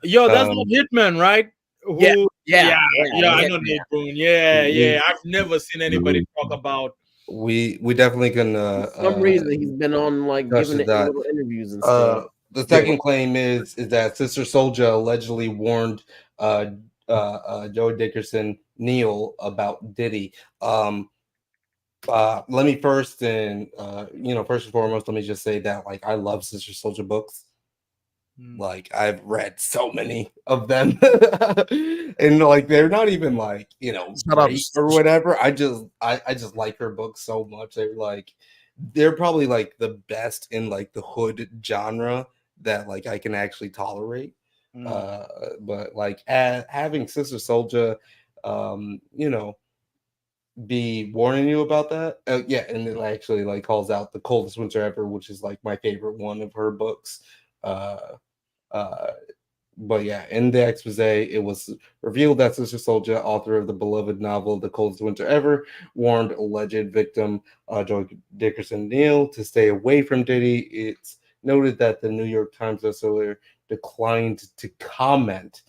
[SPEAKER 5] Yo, that's not Hitman, right?
[SPEAKER 3] Yeah,
[SPEAKER 5] Yeah, I know
[SPEAKER 3] Hitman.
[SPEAKER 5] Nate Boone. Yeah. I've never seen anybody talk about.
[SPEAKER 2] We definitely can
[SPEAKER 3] For some reason, he's been on like
[SPEAKER 2] touch
[SPEAKER 3] giving it
[SPEAKER 2] that.
[SPEAKER 3] little interviews and stuff.
[SPEAKER 2] The second claim is that Sister Soldier allegedly warned Joe Dickerson-neal about Diddy. Let me first and foremost, let me just say that like I love Sister Soldier books. Like I've read so many of them, and like they're not even like great or whatever. I just like her books so much. They're probably like the best in like the hood genre that like I can actually tolerate. But like having Sister Soldier, be warning you about that. And it actually like calls out The Coldest Winter Ever, which is like my favorite one of her books. But yeah, in the expose, it was revealed that Sister Soldier, author of the beloved novel The Coldest Winter Ever, warned alleged victim Joe Dickerson-neal to stay away from Diddy. It's noted that the New York Times bestseller declined to comment.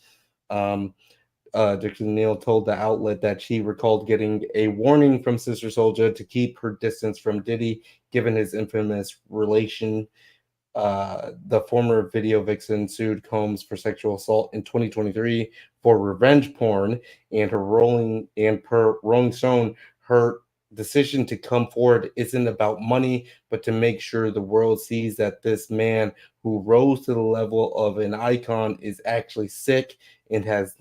[SPEAKER 2] Dickerson-neal told the outlet that she recalled getting a warning from Sister Soldier to keep her distance from Diddy, given his infamous relation. The former video vixen sued Combs for sexual assault in 2023 for revenge porn, and per Rolling Stone, her decision to come forward isn't about money, but to make sure the world sees that this man who rose to the level of an icon is actually sick and has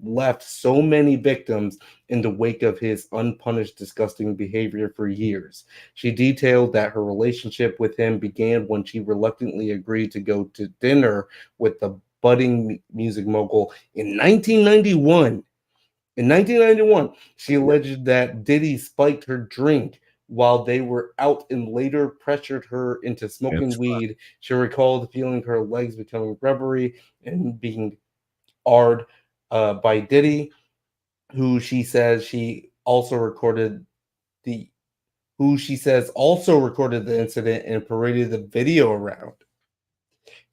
[SPEAKER 2] left so many victims in the wake of his unpunished, disgusting behavior for years. She detailed that her relationship with him began when she reluctantly agreed to go to dinner with the budding music mogul in 1991. In 1991, she alleged that Diddy spiked her drink while they were out and later pressured her into smoking weed. She recalled feeling her legs becoming rubbery and being awed by Diddy, who she says also recorded the incident and paraded the video around.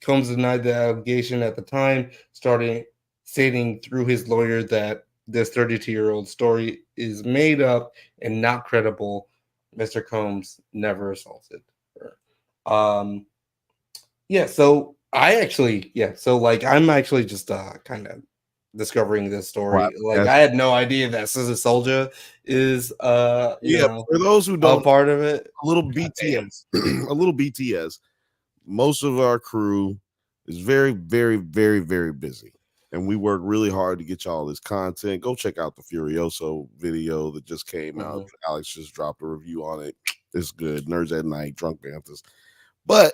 [SPEAKER 2] Combs denied the allegation at the time, stating through his lawyer that this 32-year-old story is made up and not credible. Mr. Combs never assaulted her. So I'm actually just kind of discovering this story. I had no idea that Sister Soldier is
[SPEAKER 1] for those who don't,
[SPEAKER 2] a part of it.
[SPEAKER 1] A little BTS. Most of our crew is very, very, very, very busy, and we work really hard to get y'all this content. Go check out the Furioso video that just came out. Alex just dropped a review on it. It's good. Nerds at Night, Drunk Banthas. But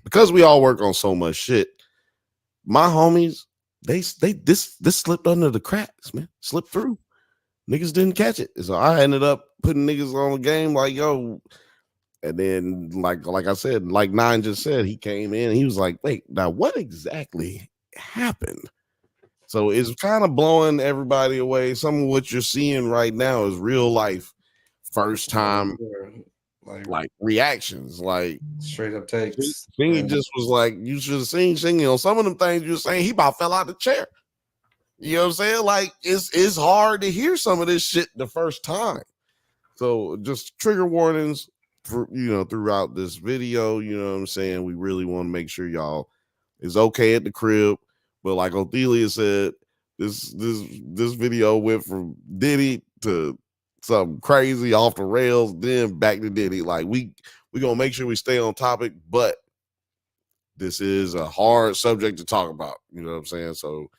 [SPEAKER 1] because we all work on so much shit, my homies, this slipped under the cracks, man. Slipped through. Niggas didn't catch it. So I ended up putting niggas on the game like, yo. And then, like I said, like Nine just said, he came in and he was like, wait, now what exactly happened? So it's kind of blowing everybody away. Some of what you're seeing right now is real life, first time, like reactions, like
[SPEAKER 2] straight up takes.
[SPEAKER 1] Shingy just was like, you should have seen Shingy on some of them things you were saying. He about fell out the chair. You know what I'm saying? Like it's hard to hear some of this shit the first time. So just trigger warnings for throughout this video. You know what I'm saying? We really want to make sure y'all is okay at the crib. But like Othelia said, this video went from Diddy to something crazy off the rails, then back to Diddy. Like we gonna make sure we stay on topic, but this is a hard subject to talk about. You know what I'm saying? So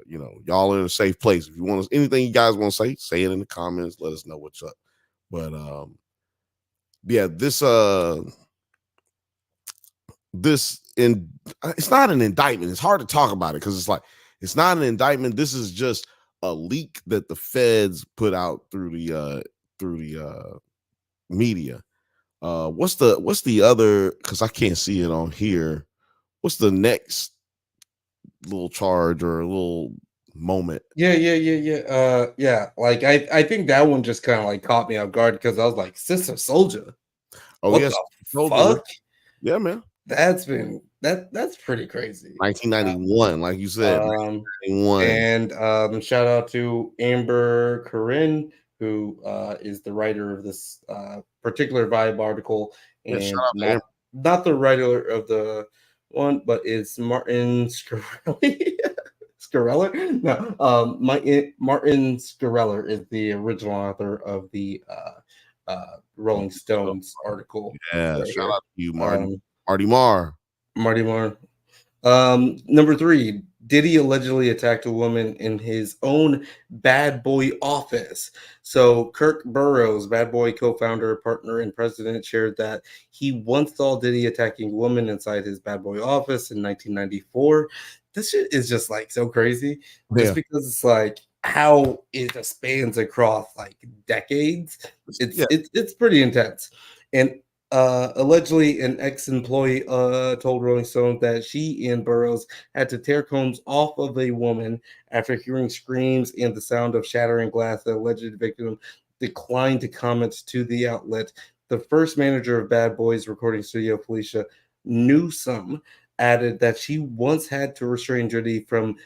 [SPEAKER 1] y'all in a safe place. If you want anything you guys want to say it in the comments. Let us know what's up. But it's not an indictment. It's hard to talk about it because it's like it's not an indictment. This is just a leak that the feds put out through the media. What's the other? Because I can't see it on here. What's the next little charge or a little moment?
[SPEAKER 2] Yeah. Like I think that one just kind of like caught me off guard because I was like, Sister Soldier.
[SPEAKER 1] Oh,
[SPEAKER 2] what
[SPEAKER 1] yes.
[SPEAKER 2] the fuck?
[SPEAKER 1] Yeah, man.
[SPEAKER 2] That's been That's pretty crazy.
[SPEAKER 1] 1991, like you said, 1991.
[SPEAKER 2] And shout out to Amber Corinne, who is the writer of this particular Vibe article,
[SPEAKER 1] Yeah,
[SPEAKER 2] and
[SPEAKER 1] shout out to Amber.
[SPEAKER 2] not the writer of the one, but it's Martin Scarelli. Scareller? No, Martin Scareller is the original author of the Rolling Stones article.
[SPEAKER 1] Yeah,
[SPEAKER 2] right
[SPEAKER 1] shout
[SPEAKER 2] here.
[SPEAKER 1] out to you, Marty Marr.
[SPEAKER 2] Marty Marr. Number 3, Diddy allegedly attacked a woman in his own Bad Boy office. So Kirk Burroughs, Bad Boy co-founder, partner, and president, shared that he once saw Diddy attacking a woman inside his Bad Boy office in 1994. This shit is just like so crazy, just because it's like how it just spans across like decades. It's pretty intense. And allegedly, an ex-employee told Rolling Stone that she and Burroughs had to tear Combs off of a woman after hearing screams and the sound of shattering glass. The alleged victim declined to comment to the outlet. The first manager of Bad Boy's recording studio, Felicia Newsome, added that she once had to restrain Diddy from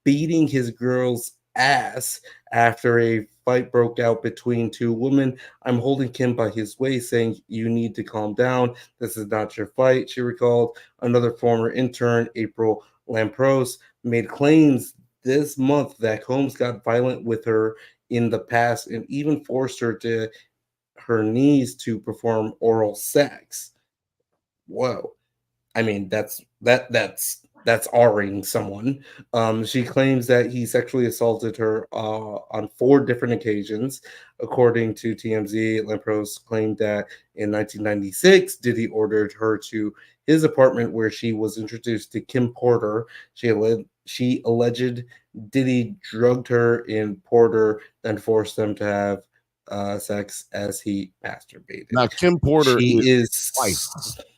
[SPEAKER 2] beating his girl's ass after a fight broke out between two women. I'm holding Kim by his waist, saying, "You need to calm down. This is not your fight," she recalled. Another former intern, April Lampros, made claims this month that Combs got violent with her in the past and even forced her to her knees to perform oral sex. Whoa. I mean, that's R-ing someone. She claims that he sexually assaulted her on 4 different occasions. According to TMZ, Lampros claimed that in 1996, Diddy ordered her to his apartment where she was introduced to Kim Porter. She alleged Diddy drugged her and Porter, then forced them to have sex as he masturbated.
[SPEAKER 1] Now, Kim Porter
[SPEAKER 2] is
[SPEAKER 1] wife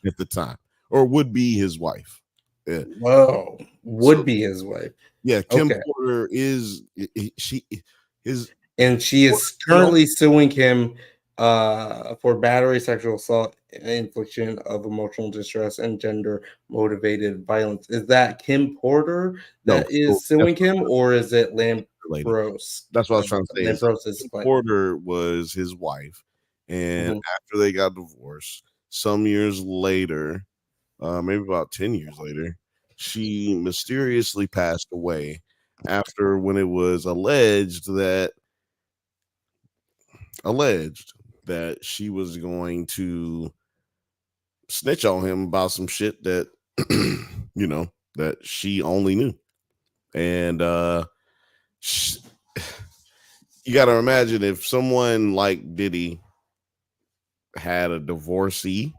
[SPEAKER 1] at the time, or would be his wife. Yeah.
[SPEAKER 2] Whoa, be his wife.
[SPEAKER 1] Yeah, Kim Porter is she
[SPEAKER 2] is currently suing him for battery, sexual assault, and infliction of emotional distress and gender motivated violence. Is that Kim Porter that is suing him, or is it Lampros?
[SPEAKER 1] That's what I was trying to say.
[SPEAKER 2] Lampros'
[SPEAKER 1] Porter was his wife, and after they got divorced, some years later, maybe about 10 years later, she mysteriously passed away after when it was alleged that she was going to snitch on him about some shit that that she only knew. And you got to imagine if someone like Diddy had a divorcee,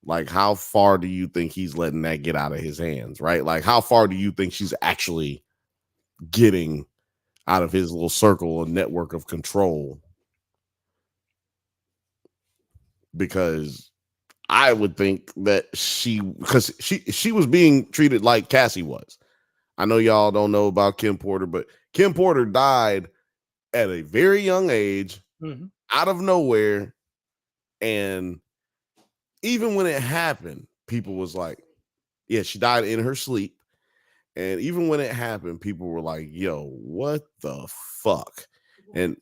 [SPEAKER 1] like how far do you think he's letting that get out of his hands, right? Like how far do you think she's actually getting out of his little circle and network of control? Because I would think that she was being treated like Cassie was. I know y'all don't know about Kim Porter, but Kim Porter died at a very young age, out of nowhere. And even when it happened, people was like, yeah, she died in her sleep. And even when it happened, people were like, yo, what the fuck? And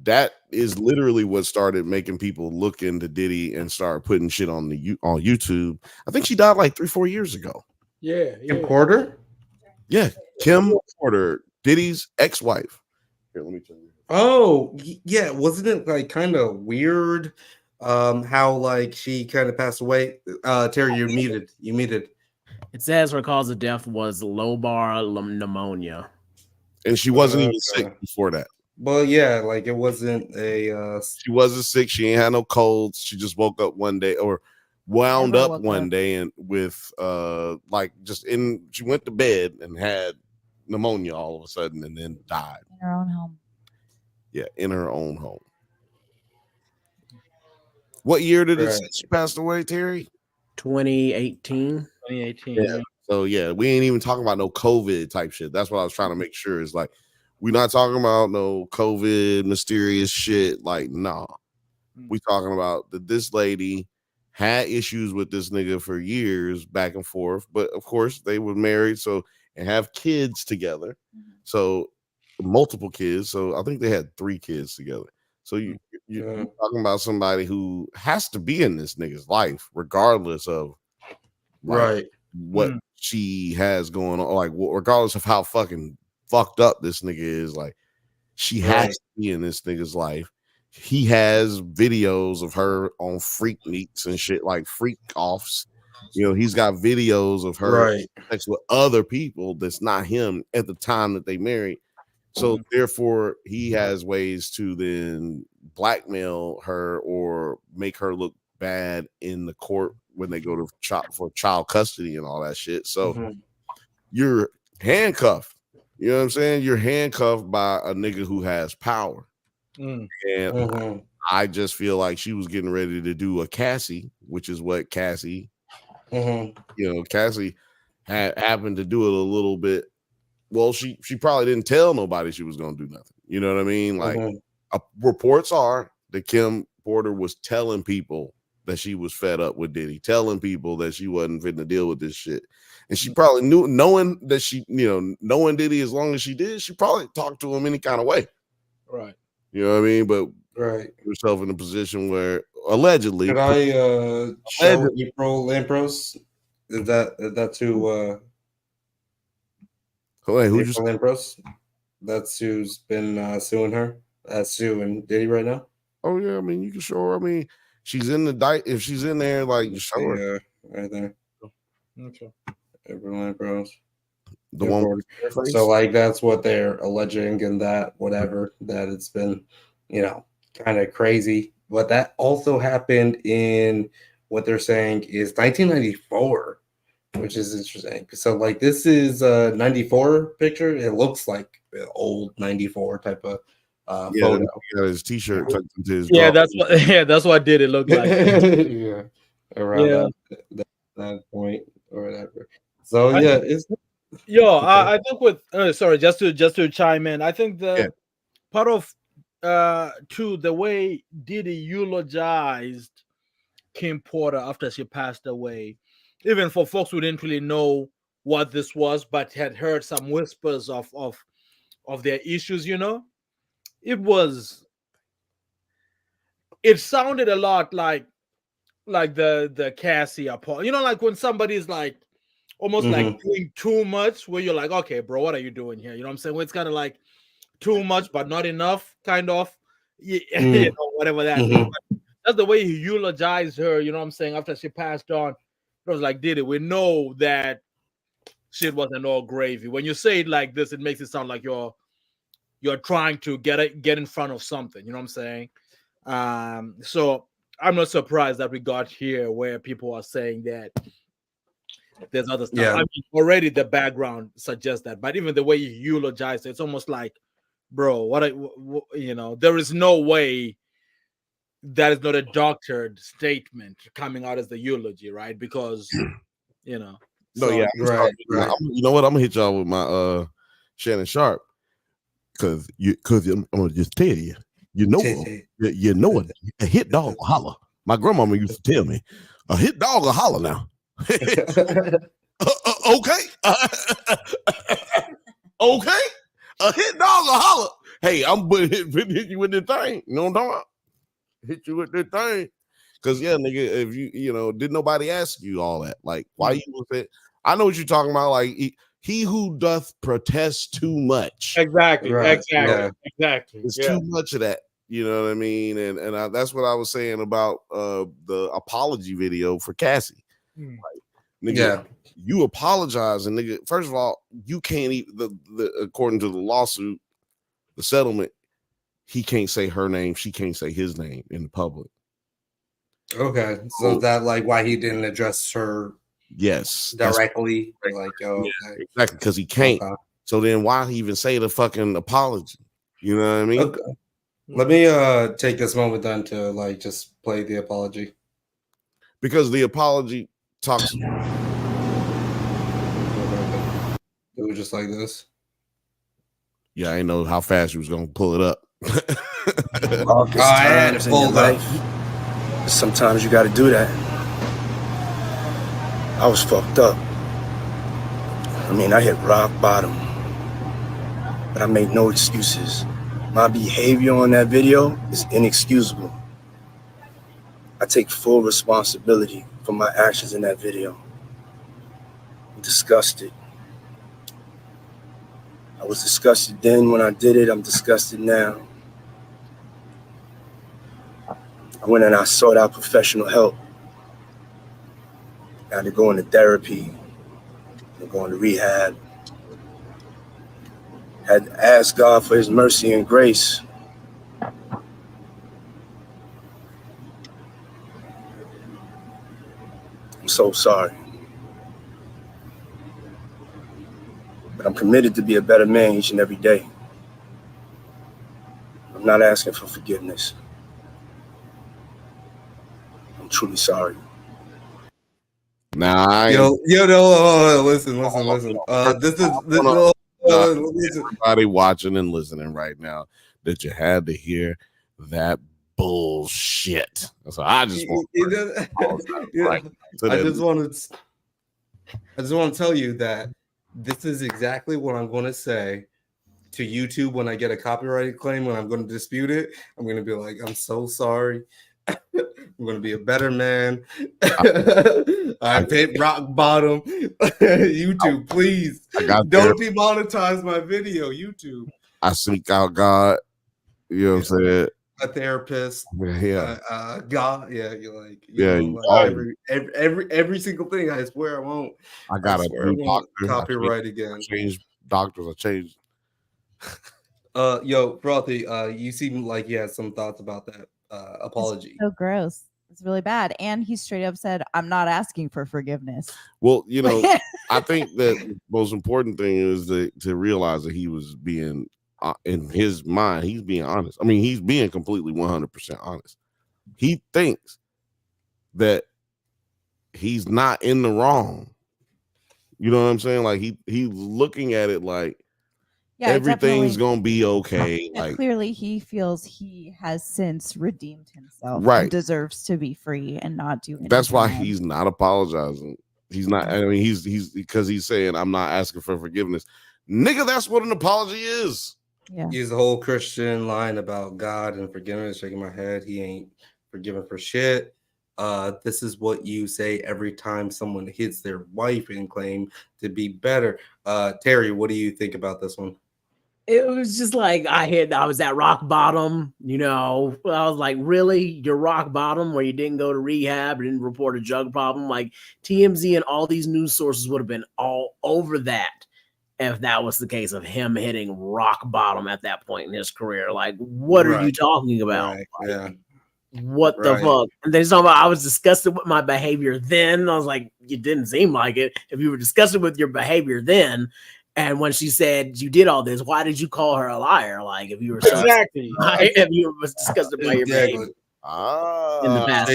[SPEAKER 1] that is literally what started making people look into Diddy and start putting shit on YouTube. I think she died like 3-4 years ago.
[SPEAKER 5] Yeah.
[SPEAKER 2] Kim Porter?
[SPEAKER 1] Yeah, Kim Porter, Diddy's ex-wife. Here, let me tell you.
[SPEAKER 2] Oh, yeah. Wasn't it like kind of weird how like she kind of passed away? Terry, you muted.
[SPEAKER 3] It says her cause of death was lobar pneumonia.
[SPEAKER 1] And she wasn't even sick before that.
[SPEAKER 2] Well, yeah, like it wasn't a
[SPEAKER 1] she wasn't sick, she ain't had no colds. She just woke up one day or wound up one day and with she went to bed and had pneumonia all of a sudden and then died.
[SPEAKER 4] In her own home.
[SPEAKER 1] Yeah, in her own home. What year did it say she passed away, Terry?
[SPEAKER 3] 2018.
[SPEAKER 1] Yeah. So yeah, we ain't even talking about no COVID type shit. That's what I was trying to make sure. Is like we're not talking about no COVID mysterious shit. Like, nah. We talking about that this lady had issues with this nigga for years, back and forth. But of course, they were married, so and have kids together. So multiple kids. So I think they had 3 kids together. So you're talking about somebody who has to be in this nigga's life, regardless of like, what she has going on, like regardless of how fucking fucked up this nigga is. Like, she has to be in this nigga's life. He has videos of her on freak meets and shit, like freak offs. You know, he's got videos of her sex with other people that's not him at the time that they married. So therefore, he has ways to then blackmail her or make her look bad in the court when they go to child custody and all that shit. So you're handcuffed. You know what I'm saying? You're handcuffed by a nigga who has power. And I just feel like she was getting ready to do a Cassie, which is what Cassie, you know, Cassie had happened to do it a little bit. Well, she probably didn't tell nobody she was going to do nothing. You know what I mean? Like, reports are that Kim Porter was telling people that she was fed up with Diddy, telling people that she wasn't fitting to deal with this shit. And she probably knew, knowing that she, you know, knowing Diddy as long as she did, she probably talked to him any kind of way.
[SPEAKER 5] Right.
[SPEAKER 1] You know what I mean? But yourself in a position where allegedly.
[SPEAKER 2] Could I show April Lampros? Is that's who?
[SPEAKER 1] Who just
[SPEAKER 2] Lampros? That's who's been suing her. That's suing Diddy right now.
[SPEAKER 1] Oh yeah, I mean you can show her. I mean, she's in the if she's in there, like show her.
[SPEAKER 2] Right there.
[SPEAKER 5] Okay.
[SPEAKER 2] April Lampros.
[SPEAKER 1] The one.
[SPEAKER 2] So like that's what they're alleging, and that whatever that it's been, you know, kind of crazy. But that also happened in what they're saying is 1994, which is interesting. So like this is a 94 picture. It looks like an old 94 type of photo.
[SPEAKER 1] He got his t-shirt tucked into his
[SPEAKER 5] that's what did it look like.
[SPEAKER 2] Yeah. Around that point or whatever. So it's
[SPEAKER 5] I think with sorry, just to chime in, I think the part of to the way Diddy eulogized Kim Porter after she passed away, even for folks who didn't really know what this was but had heard some whispers of their issues, you know, it sounded a lot like the Cassie Apollo, you know, like when somebody's like almost like doing too much, where you're like, okay, bro, what are you doing here? You know what I'm saying? Where it's kind of like too much but not enough, kind of, you know, whatever that is. That's the way he eulogized her, you know what I'm saying, after she passed on. It was like, Diddy, we know that shit wasn't all gravy. When you say it like this, it makes it sound like you're trying to get in front of something, you know what I'm saying? So I'm not surprised that we got here where people are saying that there's other stuff. I mean, already the background suggests that, but even the way you eulogize it, it's almost like, bro, you know, there is no way that is not a doctored statement coming out as the eulogy, right? Because, you know.
[SPEAKER 1] Right. You know what? I'm gonna hit y'all with my Shannon Sharp, because I'm gonna just tell you, you know it. A hit dog will holler. My grandmama used to tell me, a hit dog will holler now. Okay. Okay. A hit dog will holler. Hey, I'm gonna hit you with this thing. You know what I'm talking about? Hit you with this thing. Because nigga, if you know, did nobody ask you all that? Like, why you was it? I know what you're talking about. Like, he who doth protest too much.
[SPEAKER 5] Exactly.
[SPEAKER 1] Right.
[SPEAKER 5] Exactly.
[SPEAKER 1] It's too much of that. You know what I mean? And that's what I was saying about the apology video for Cassie. Like, nigga, you apologize, and nigga, first of all, you can't even according to the lawsuit, the settlement, he can't say her name, she can't say his name in the public.
[SPEAKER 2] Okay, so that like why he didn't address her directly, like
[SPEAKER 1] exactly, because he can't. Okay. So then why even say the fucking apology? You know what I mean?
[SPEAKER 2] Okay. Let me take this moment then to like just play the apology,
[SPEAKER 1] because the apology talks.
[SPEAKER 2] It was just like this.
[SPEAKER 1] Yeah, I didn't know how fast you was gonna pull it up.
[SPEAKER 6] I had to pull it up. Sometimes you got to do that. I was fucked up. I mean, I hit rock bottom, but I made no excuses. My behavior on that video is inexcusable. I take full responsibility for my actions in that video. I'm disgusted. I was disgusted then when I did it. I'm disgusted now. I went and I sought out professional help. I had to go into therapy and go into rehab. I had to ask God for his mercy and grace. I'm so sorry. But I'm committed to be a better man each and every day. I'm not asking for forgiveness. I'm truly sorry.
[SPEAKER 1] Nah,
[SPEAKER 2] No, listen. This is listen.
[SPEAKER 1] everybody watching and listening right now that you had to hear that bullshit. So I just want
[SPEAKER 2] I just want to tell you that this is exactly what I'm going to say to YouTube when I get a copyright claim. When I'm going to dispute it, I'm going to be like, I'm so sorry. I'm going to be a better man. I've hit rock bottom. YouTube, please don't demonetize my video. YouTube.
[SPEAKER 1] I seek out God. You know what I'm saying?
[SPEAKER 2] A therapist.
[SPEAKER 1] Yeah.
[SPEAKER 2] God. Yeah. You're like, every single thing. I swear I won't.
[SPEAKER 1] I got a new doctor.
[SPEAKER 2] Copyright again.
[SPEAKER 1] I changed doctors. I changed.
[SPEAKER 2] Yo, Frothy, you seem like you had some thoughts about that apology.
[SPEAKER 4] It's so gross. It's really bad. And he straight up said, I'm not asking for forgiveness.
[SPEAKER 1] Well, you know, I think that the most important thing is to realize that he was being, in his mind, he's being honest. I mean, he's being completely 100% honest. He thinks that he's not in the wrong. You know what I'm saying? Like he's looking at it like, everything's gonna be okay. Like
[SPEAKER 4] clearly he feels he has since redeemed himself,
[SPEAKER 1] right?
[SPEAKER 4] And deserves to be free and not do anything.
[SPEAKER 1] That's why he's not apologizing. He's not. I mean, he's because he's saying, I'm not asking for forgiveness. Nigga, that's what an apology is.
[SPEAKER 4] Yeah.
[SPEAKER 2] Use the whole Christian line about God and forgiveness, shaking my head. He ain't forgiven for shit. This is what you say every time someone hits their wife and claim to be better. Terry, what do you think about this one?
[SPEAKER 3] It was just like I was at rock bottom, you know. I was like, really? You're rock bottom where you didn't go to rehab, didn't report a drug problem? Like TMZ and all these news sources would have been all over that if that was the case of him hitting rock bottom at that point in his career. Like, what are you talking about?
[SPEAKER 2] Right.
[SPEAKER 3] Like,
[SPEAKER 2] yeah.
[SPEAKER 3] What the fuck? And then he's talking about I was disgusted with my behavior then. I was like, you didn't seem like it. If you were disgusted with your behavior then, and when she said you did all this, why did you call her a liar? Like if you were so
[SPEAKER 5] exactly,
[SPEAKER 3] if you were disgusted by your behavior in the past.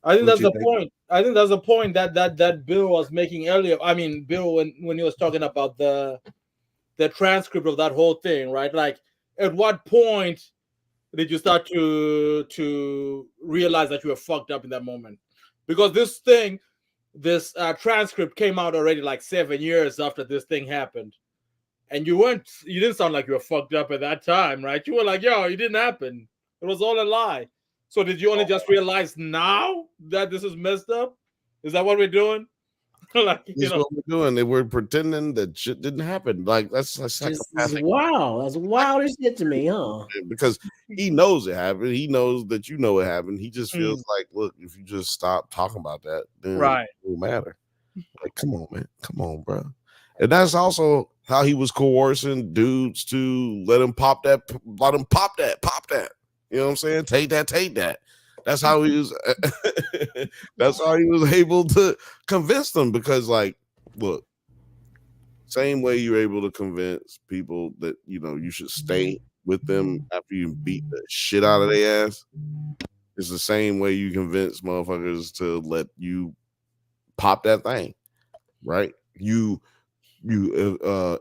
[SPEAKER 5] I think that's the point. I think that's the point that Bill was making earlier. I mean, Bill, when he was talking about the transcript of that whole thing, right? Like, at what point did you start to realize that you were fucked up in that moment? Because this transcript came out already like 7 years after this thing happened, and you didn't sound like you were fucked up at that time, right? You were like, yo, it didn't happen. It was all a lie. So did you only just realize now that this is messed up? Is that what we're doing? Like,
[SPEAKER 1] that's what we're doing. We're pretending that shit didn't happen. Like that's
[SPEAKER 3] wow. That's wild as shit to me, huh?
[SPEAKER 1] Because he knows it happened. He knows that you know it happened. He just feels like, look, if you just stop talking about that, then it won't matter. Like, come on, man. Come on, bro. And that's also how he was coercing dudes to let him pop that. You know what I'm saying? Take that. That's how he was. That's how he was able to convince them. Because, like, look, same way you're able to convince people that you should stay with them after you beat the shit out of their ass. It's the same way you convince motherfuckers to let you pop that thing, right? You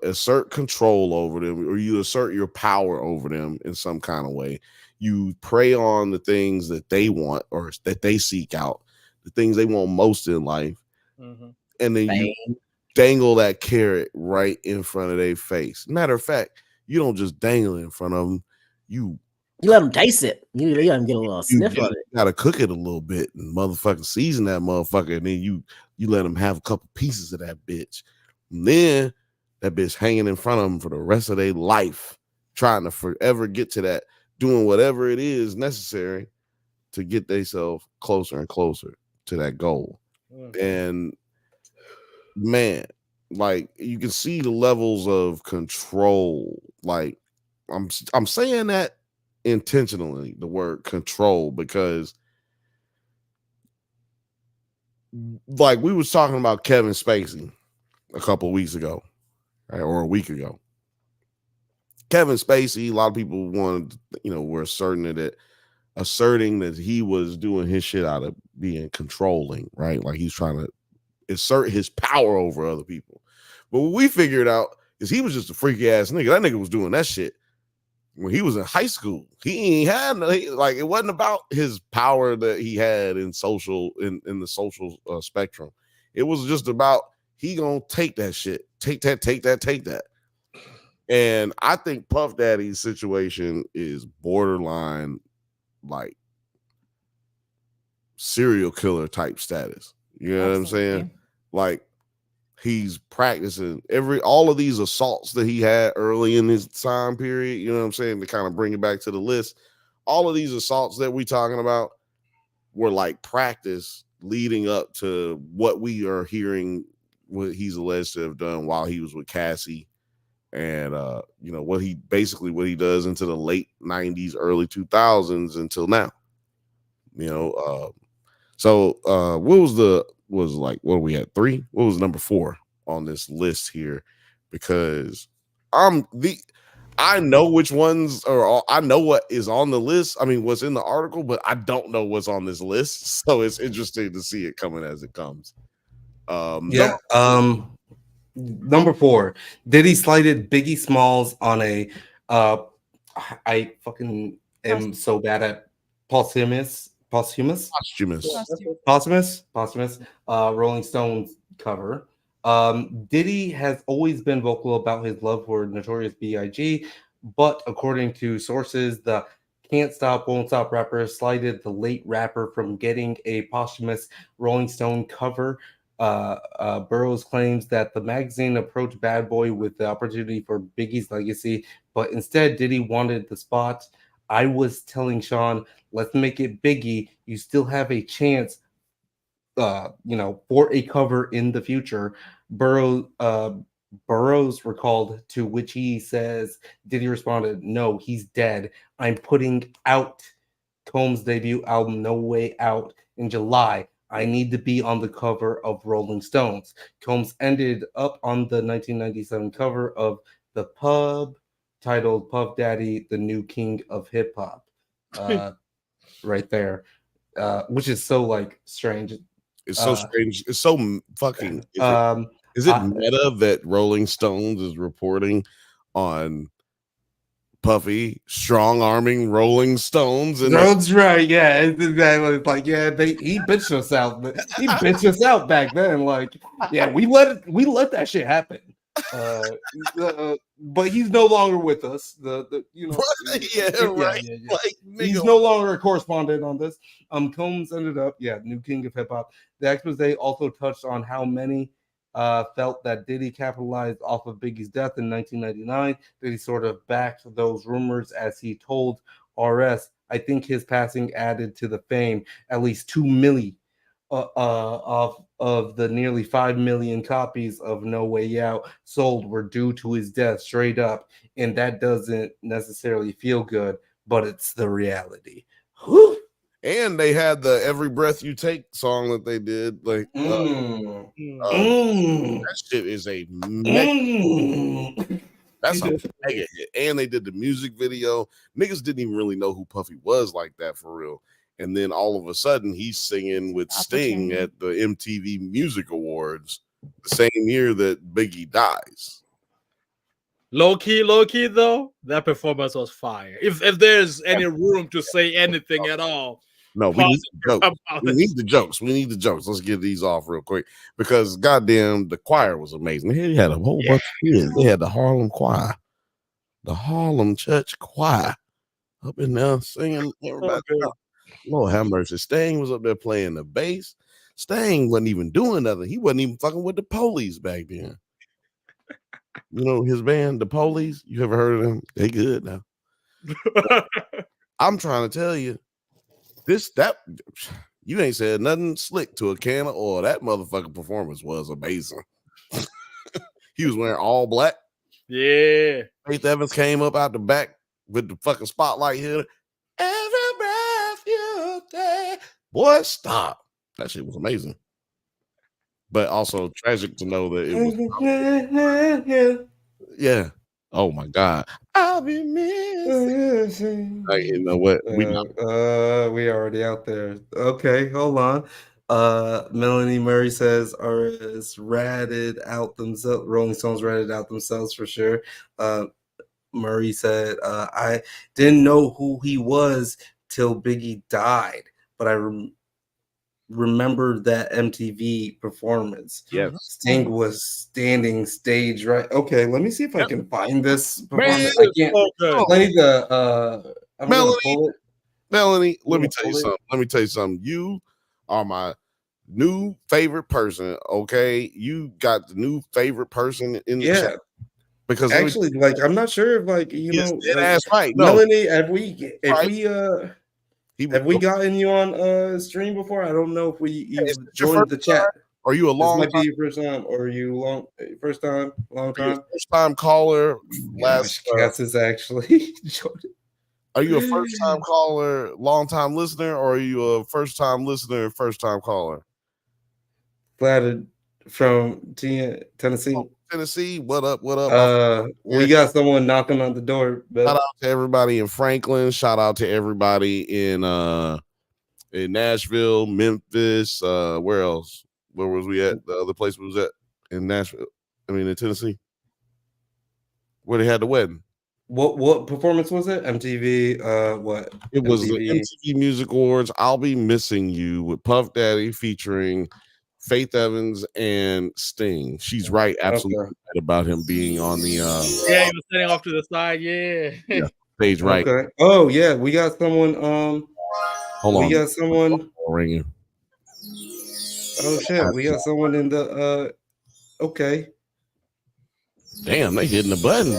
[SPEAKER 1] assert control over them, or you assert your power over them in some kind of way. You prey on the things that they want or that they seek out, the things they want most in life, and then you dangle that carrot right in front of their face. Matter of fact, you don't just dangle it in front of them. You
[SPEAKER 3] let them taste it. You let them get a little sniff of it.
[SPEAKER 1] You gotta cook it a little bit and motherfucking season that motherfucker, and then you let them have a couple pieces of that bitch. And then that bitch hanging in front of them for the rest of their life, trying to forever get to that, doing whatever it is necessary to get themselves closer and closer to that goal. And man, like you can see the levels of control. Like I'm saying that intentionally, the word control, because like we was talking about Kevin Spacey a couple of weeks ago, right, or a week ago. Kevin Spacey, a lot of people wanted, were asserting that he was doing his shit out of being controlling, right? Like he's trying to assert his power over other people. But what we figured out is he was just a freaky ass nigga. That nigga was doing that shit when he was in high school. He ain't had like it wasn't about his power that he had in the social spectrum. It was just about he gonna take that shit, take that. And I think Puff Daddy's situation is borderline like serial killer type status. You know what I'm saying? Like he's practicing all of these assaults that he had early in his time period. You know what I'm saying? To kind of bring it back to the list. All of these assaults that we talking about were like practice leading up to what we are hearing, what he's alleged to have done while he was with Cassie. And what he does into the late 90s, early 2000s until now. So what we had 3? What was number 4 on this list here? Because I know which ones I know what is on the list. I mean, what's in the article, but I don't know what's on this list. So it's interesting to see it coming as it comes.
[SPEAKER 2] Number 4, Diddy slighted Biggie Smalls on a I fucking am so bad at posthumous Rolling Stones cover. Diddy has always been vocal about his love for Notorious B.I.G., but according to sources, the Can't Stop, Won't Stop rapper slighted the late rapper from getting a posthumous Rolling Stone cover. Burroughs claims that the magazine approached Bad Boy with the opportunity for Biggie's legacy, but instead Diddy wanted the spot. I was telling Sean, let's make it Biggie. You still have a chance, for a cover in the future. Burroughs recalled, to which he says, Diddy responded, no, he's dead. I'm putting out Combs' debut album, No Way Out, in July. I need to be on the cover of Rolling Stones. Combs ended up on the 1997 cover of The Pub, titled Puff Daddy, the New King of Hip Hop. Right there. Which is so like strange.
[SPEAKER 1] It's so strange. It's so fucking. Is it meta that Rolling Stones is reporting on Puffy strong-arming Rolling Stones? And
[SPEAKER 2] that's right. Yeah, it's exactly. It's like, yeah, he bitched us out. He bitched us out back then. Like, yeah, we let that shit happen. But he's no longer with us.
[SPEAKER 1] Right.
[SPEAKER 2] Like, he's no longer a correspondent on this. Combs ended up, new king of hip hop. The expose also touched on how many felt that Diddy capitalized off of Biggie's death in 1999. Diddy sort of backed those rumors as he told RS, I think his passing added to the fame. At least 2 million of the nearly 5 million copies of No Way Out sold were due to his death, straight up. And that doesn't necessarily feel good, but it's the reality. Whew.
[SPEAKER 1] And they had the Every Breath You Take song that they did. Like, that shit is a mega. That's a mega hit. And they did the music video. Niggas didn't even really know who Puffy was like that for real. And then all of a sudden, he's singing with Sting at the MTV Music Awards the same year that Biggie dies.
[SPEAKER 5] Low key, though, that performance was fire. If there's any room to say anything at all,
[SPEAKER 1] No, we need the jokes. We need the jokes. We need the jokes. Let's get these off real quick because goddamn, the choir was amazing. He had a whole bunch of kids. They had the Harlem Choir, the Harlem Church Choir, up in there singing. Everybody, Lord have mercy. Stang was up there playing the bass. Stang wasn't even doing nothing. He wasn't even fucking with the Police back then. You know his band, the Police. You ever heard of them? They good now. I'm trying to tell you. You ain't said nothing slick to a can of oil. That motherfucking performance was amazing. He was wearing all black.
[SPEAKER 5] Yeah.
[SPEAKER 1] Faith Evans came up out the back with the fucking spotlight here. Every breath you take. Boy, stop. That shit was amazing. But also tragic to know that it was. Yeah. Oh my God. I'll be missing. Like, you know what?
[SPEAKER 2] We already out there. Okay, hold on. Melanie Murray says artists ratted out themselves. Rolling Stones ratted out themselves for sure. Murray said, I didn't know who he was till Biggie died, but I remember that MTV performance.
[SPEAKER 1] Yes.
[SPEAKER 2] Sting was standing stage right. Okay, let me see if I can find this performance. I can't. I need the. I'm gonna pull it.
[SPEAKER 1] Melanie, let me tell you something. You are my new favorite person. Okay, you got the new favorite person in the chat. Because
[SPEAKER 2] actually, like, I'm not sure if, like, you know,
[SPEAKER 1] that's right.
[SPEAKER 2] No. Melanie, have we gotten you on stream before? I don't know if you've joined the chat.
[SPEAKER 1] Are you a long
[SPEAKER 2] this might be your first time, or are you long time?
[SPEAKER 1] First time caller.
[SPEAKER 2] Cass is actually joined.
[SPEAKER 1] Are you a first time caller, long time listener, or are you a first time listener, first time caller?
[SPEAKER 2] Flattered from Tennessee.
[SPEAKER 1] Tennessee, what up? What up?
[SPEAKER 2] We got someone knocking on the door.
[SPEAKER 1] Shout out to everybody in Franklin. Shout out to everybody in Nashville, Memphis. Where else? Where was we at? The other place we was at in Nashville. I mean, in Tennessee, where they had the wedding.
[SPEAKER 2] What performance was it? MTV. What?
[SPEAKER 1] It was the MTV Music Awards. I'll Be Missing You with Puff Daddy featuring Faith Evans and Sting. She's right, absolutely right about him being on the.
[SPEAKER 5] He was sitting off to the side. Yeah,
[SPEAKER 1] stage right.
[SPEAKER 2] Okay. Oh yeah, we got someone.
[SPEAKER 1] Hold on.
[SPEAKER 2] We got someone
[SPEAKER 1] ringing.
[SPEAKER 2] Oh shit, we got someone in the. Okay.
[SPEAKER 1] Damn, they hitting the button.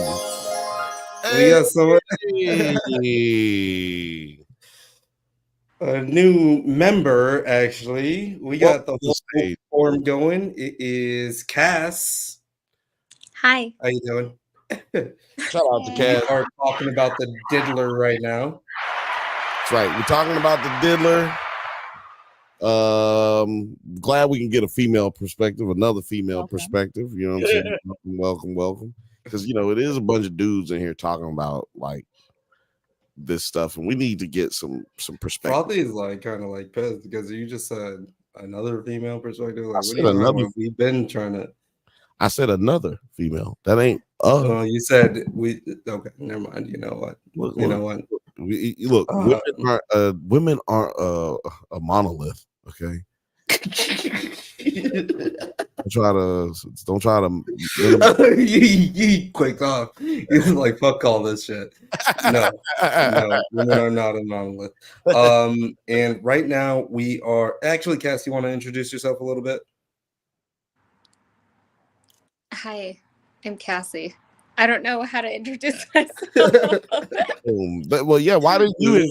[SPEAKER 2] We got someone. A new member, actually. We got the whole form going. It is Cass.
[SPEAKER 7] Hi.
[SPEAKER 2] How you doing?
[SPEAKER 1] Shout out to Cass.
[SPEAKER 2] We are talking about the diddler right now.
[SPEAKER 1] That's right. We're talking about the diddler. Glad we can get a female perspective, another female perspective. You know what I'm saying? Welcome. Because, you know, it is a bunch of dudes in here talking about, like, this stuff, and we need to get some perspective.
[SPEAKER 2] Frothy is like kind of like pissed because you just said another female perspective. Like,
[SPEAKER 1] I said another.
[SPEAKER 2] We've been trying to.
[SPEAKER 1] I said another female. That ain't.
[SPEAKER 2] You said we. Okay, never mind. You know what? Know what?
[SPEAKER 1] Women aren't a monolith. Okay. Don't try to
[SPEAKER 2] you quick off. You're like, fuck all this shit. No, women are not a monolith. And right now we are actually, Cass, you want to introduce yourself a little bit?
[SPEAKER 7] Hi, I'm Cassie. I don't know how to introduce myself.
[SPEAKER 1] Well, yeah. Why didn't you?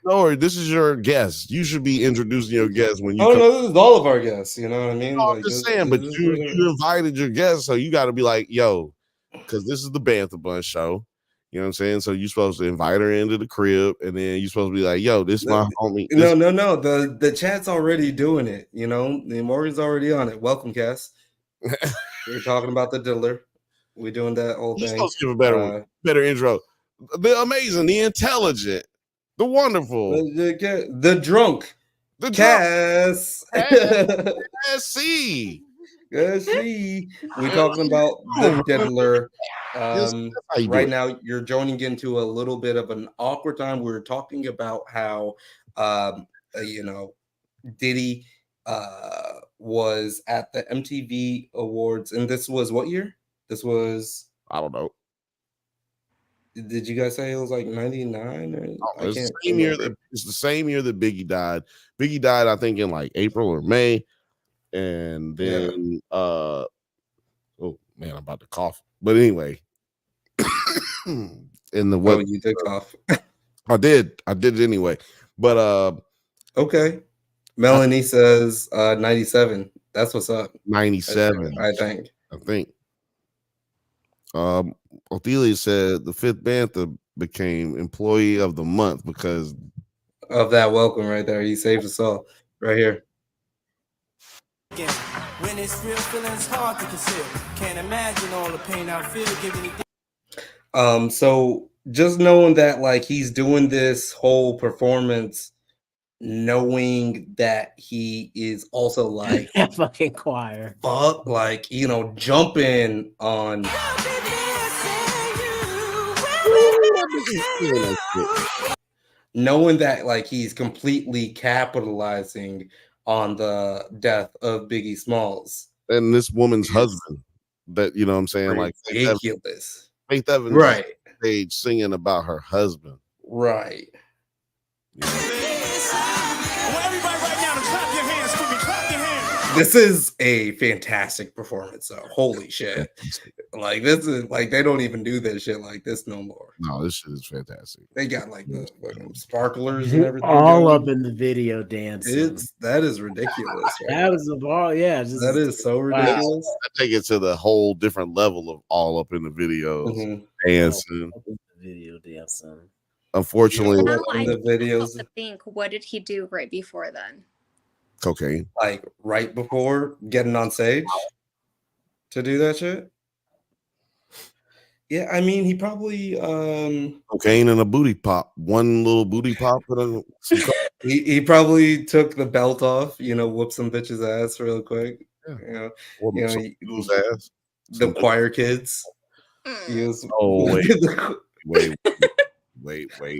[SPEAKER 1] No, this is your guest. You should be introducing your guest when you.
[SPEAKER 2] Oh no, this is all of our guests. You know what I mean?
[SPEAKER 1] No, I'm just saying, but you invited your guest, so you got to be like, yo, because this is the Bantha Bunch show. You know what I'm saying? So you're supposed to invite her into the crib, and then you're supposed to be like, yo, this is my homie.
[SPEAKER 2] No. The chat's already doing it. You know, Morgan's already on it. Welcome, Cass. We're talking about the diddler. We're doing that whole thing.
[SPEAKER 1] Supposed to give a better intro. The amazing, the intelligent, the wonderful,
[SPEAKER 2] the drunk,
[SPEAKER 1] the
[SPEAKER 2] Cass.
[SPEAKER 1] Cassie.
[SPEAKER 2] We're talking about the diddler. Right now, you're joining into a little bit of an awkward time. We're talking about how you know, Diddy was at the MTV Awards, and this was what year? This was,
[SPEAKER 1] I don't know.
[SPEAKER 2] did you guys say it was like 99? Or I
[SPEAKER 1] It's
[SPEAKER 2] can't
[SPEAKER 1] the same year
[SPEAKER 2] remember.
[SPEAKER 1] it's the same year that Biggie died. Biggie died, I think, in like April or May. And then oh man, I'm about to cough. But anyway. In the what?
[SPEAKER 2] Oh, you did cough.
[SPEAKER 1] I did it anyway. But
[SPEAKER 2] okay. Melanie says 97. That's what's up.
[SPEAKER 1] 97.
[SPEAKER 2] I think.
[SPEAKER 1] Ophelia said the fifth Bantha became employee of the month because
[SPEAKER 2] of that welcome right there. He saved us all right here.
[SPEAKER 8] When it's real, feelings hard to conceal. Can't imagine all the pain I feel giving you.
[SPEAKER 2] So just knowing that like he's doing this whole performance, knowing that he is also like
[SPEAKER 3] that fucking choir,
[SPEAKER 2] like, you know, jumping on. Knowing that like he's completely capitalizing on the death of Biggie Smalls
[SPEAKER 1] and this woman's husband, that, you know what I'm saying, like
[SPEAKER 2] ridiculous.
[SPEAKER 1] Faith Evans,
[SPEAKER 2] right?
[SPEAKER 1] Stage singing about her husband,
[SPEAKER 2] right? This is a fantastic performance, though. Holy shit! Like this is like they don't even do this shit like this no more.
[SPEAKER 1] No, this shit is fantastic.
[SPEAKER 2] They got like the sparklers and everything
[SPEAKER 3] all up in the video dancing.
[SPEAKER 2] That is ridiculous. Right?
[SPEAKER 3] That was a ball, yeah.
[SPEAKER 2] That is so ridiculous.
[SPEAKER 1] I take it to the whole different level of all up in the videos dancing.
[SPEAKER 3] Video dancing.
[SPEAKER 1] Unfortunately,
[SPEAKER 7] now
[SPEAKER 2] in the videos.
[SPEAKER 7] To think, what did he do right before then?
[SPEAKER 1] Cocaine.
[SPEAKER 2] Like right before getting on stage to do that shit. Yeah, I mean, he probably
[SPEAKER 1] cocaine and a booty pop. One little booty pop.
[SPEAKER 2] he probably took the belt off, you know, whooped some bitch's ass real quick. Yeah. You know,
[SPEAKER 1] whose ass?
[SPEAKER 2] The choir kids. He was,
[SPEAKER 1] wait.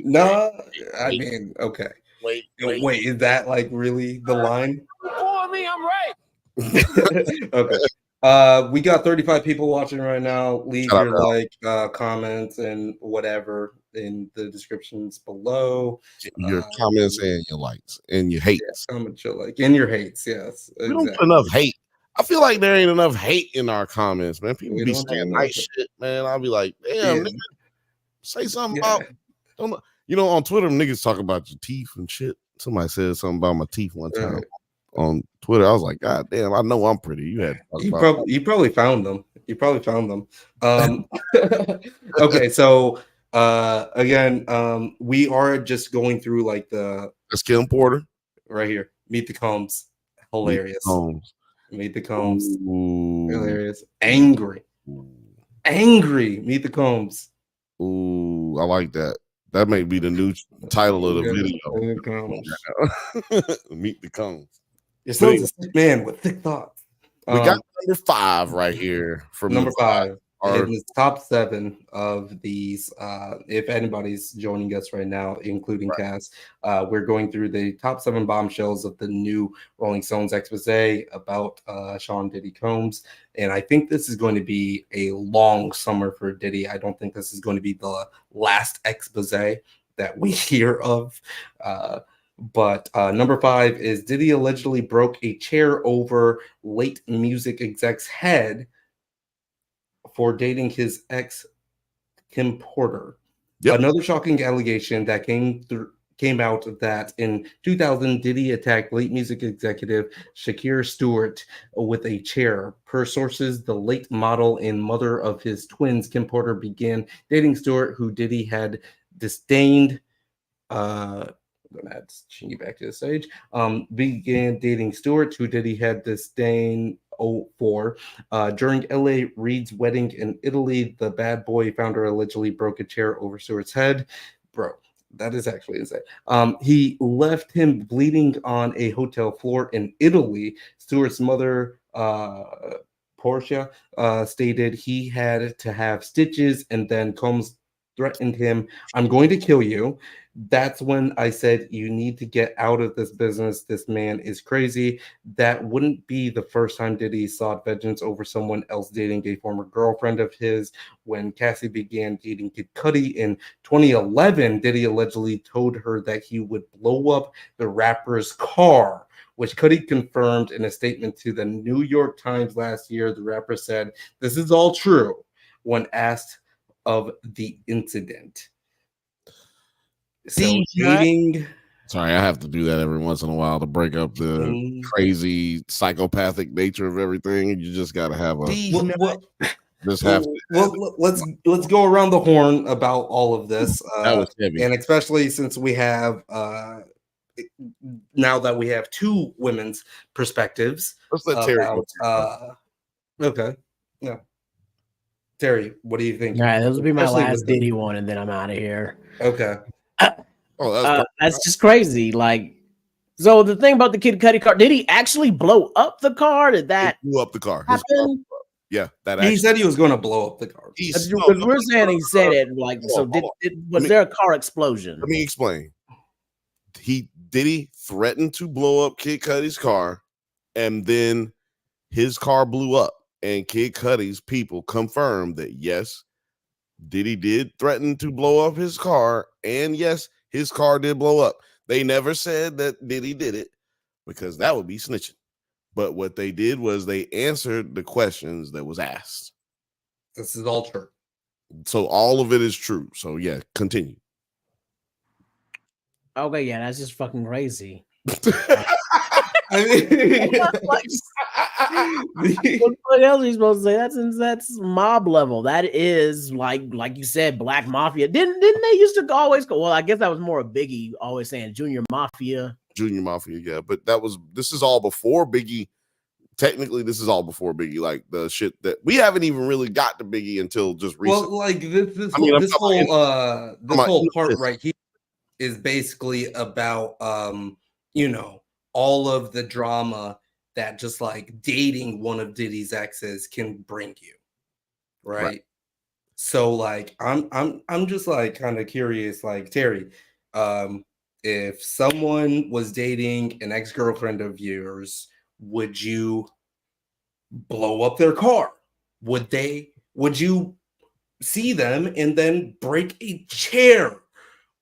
[SPEAKER 2] No, I mean, okay. Wait, is that like really the line?
[SPEAKER 8] For me, I'm right.
[SPEAKER 2] Okay. We got 35 people watching right now. Leave your comments and whatever in the descriptions below.
[SPEAKER 1] Your comments and your likes and your hates.
[SPEAKER 2] Yeah, comment your like and your hates. Yes,
[SPEAKER 1] we don't put enough hate. I feel like there ain't enough hate in our comments, man. People be saying nice shit, man. I'll be like, damn, nigga, say something about. You know, on Twitter, niggas talk about your teeth and shit. Somebody said something about my teeth one time on Twitter. I was like, God damn, I know I'm pretty. You had
[SPEAKER 2] you probably found them. Okay, so again, we are just going through like the
[SPEAKER 1] Kim Porter
[SPEAKER 2] right here. Meet the Combs, hilarious. Meet the Combs, hilarious. Angry. Meet the Combs.
[SPEAKER 1] Ooh, I like that. That may be the new title of the video. Meet the Combs.
[SPEAKER 2] Your son's a sick man with thick thoughts.
[SPEAKER 1] We got number 5 right here. From
[SPEAKER 2] number 5 in the top 7 of these. If anybody's joining us right now, including Cass, we're going through the top 7 bombshells of the new Rolling Stones expose about Sean Diddy Combs. And I think this is going to be a long summer for Diddy. I don't think this is going to be the last expose that we hear of. But number 5 is Diddy allegedly broke a chair over late music exec's head for dating his ex, Kim Porter. Another shocking allegation that came out that in 2000, Diddy attacked late music executive Shakir Stewart with a chair. Per sources, the late model and mother of his twins, Kim Porter, began dating Stewart, who Diddy had disdained. I'm gonna have to change you back to the stage. Began dating Stewart, who Diddy had disdain for. During L.A. Reid's wedding in Italy, the bad boy founder allegedly broke a chair over Stewart's head. Bro, that is actually insane. He left him bleeding on a hotel floor in Italy. Stewart's mother, Portia, stated he had to have stitches, and then Combs threatened him, "I'm going to kill you." That's when I said, "You need to get out of this business. This man is crazy." That wouldn't be the first time Diddy sought vengeance over someone else dating a former girlfriend of his. When Cassie began dating Kid Cudi in 2011, Diddy allegedly told her that he would blow up the rapper's car, which Cudi confirmed in a statement to the New York Times last year. The rapper said, "This is all true," when asked of the incident. So dating.
[SPEAKER 1] Sorry, I have to do that every once in a while to break up the crazy psychopathic nature of everything. And you just got to have a.
[SPEAKER 2] Let's go around the horn about all of this,
[SPEAKER 1] that was heavy.
[SPEAKER 2] and especially since we have now that we have two women's perspectives.
[SPEAKER 1] Let's let Terry
[SPEAKER 2] go. Okay, yeah. Terry, what do you think?
[SPEAKER 3] All right, this will be my last Diddy one, and then I'm out of here.
[SPEAKER 2] Okay.
[SPEAKER 3] That's just crazy. Like, so the thing about the Kid Cudi car, did he actually blow up the car? Did that
[SPEAKER 1] blew up the car?
[SPEAKER 3] Happen?
[SPEAKER 1] Yeah, that
[SPEAKER 2] he said he was going to blow up the car.
[SPEAKER 3] We're saying he said it. Like, so was there a car explosion?
[SPEAKER 1] Let me explain. Diddy threatened to blow up Kid Cudi's car, and then his car blew up. And Kid Cudi's people confirmed that yes, Diddy did threaten to blow up his car, and yes, his car did blow up. They never said that Diddy did it because that would be snitching. But what they did was they answered the questions that was asked.
[SPEAKER 2] This is all true.
[SPEAKER 1] So all of it is true. So yeah, continue.
[SPEAKER 3] Okay, yeah, that's just fucking crazy.
[SPEAKER 2] I mean,
[SPEAKER 3] what else are you supposed to say? That's mob level. That is like you said, Black Mafia. Didn't they used to always go? Well, I guess that was more of Biggie always saying Junior Mafia.
[SPEAKER 1] Junior Mafia, yeah. But this is all before Biggie. Technically, this is all before Biggie. Like the shit that we haven't even really got to Biggie until just recently.
[SPEAKER 2] Well, like this whole part right here is basically about all of the drama that just like dating one of Diddy's exes can bring you, right? So like I'm just like kind of curious, like Terry, if someone was dating an ex-girlfriend of yours, would you blow up their car? Would you see them and then break a chair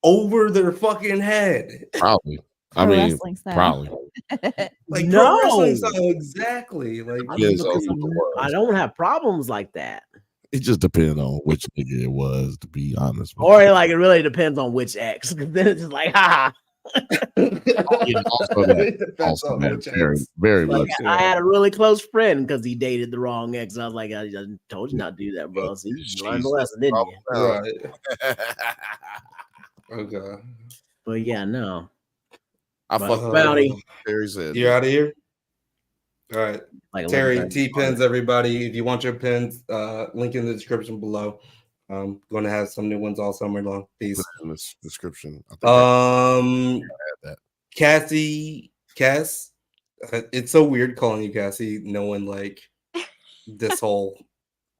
[SPEAKER 2] over their fucking head?
[SPEAKER 1] Probably. I mean, probably.
[SPEAKER 2] Like
[SPEAKER 3] no,
[SPEAKER 2] exactly. Like
[SPEAKER 3] I don't have problems like that.
[SPEAKER 1] It just depends on which nigga it was, to be honest.
[SPEAKER 3] Or like it really depends on which ex. Then it's just like, ha.
[SPEAKER 1] Also very
[SPEAKER 3] like,
[SPEAKER 1] much.
[SPEAKER 3] I had a really close friend because he dated the wrong ex. I was like, I told you not to do that, bro. So you learned the lesson, didn't you?
[SPEAKER 2] Right. Okay.
[SPEAKER 3] But yeah, no.
[SPEAKER 1] I fuck
[SPEAKER 3] Bounty.
[SPEAKER 1] Terry said.
[SPEAKER 2] You're out of here? All right.
[SPEAKER 3] Like
[SPEAKER 2] Terry, T-pins, everybody. If you want your pins, link in the description below. I'm going to have some new ones all summer long. Peace.
[SPEAKER 1] In the description.
[SPEAKER 2] Cass, it's so weird calling you Cassie, knowing like this whole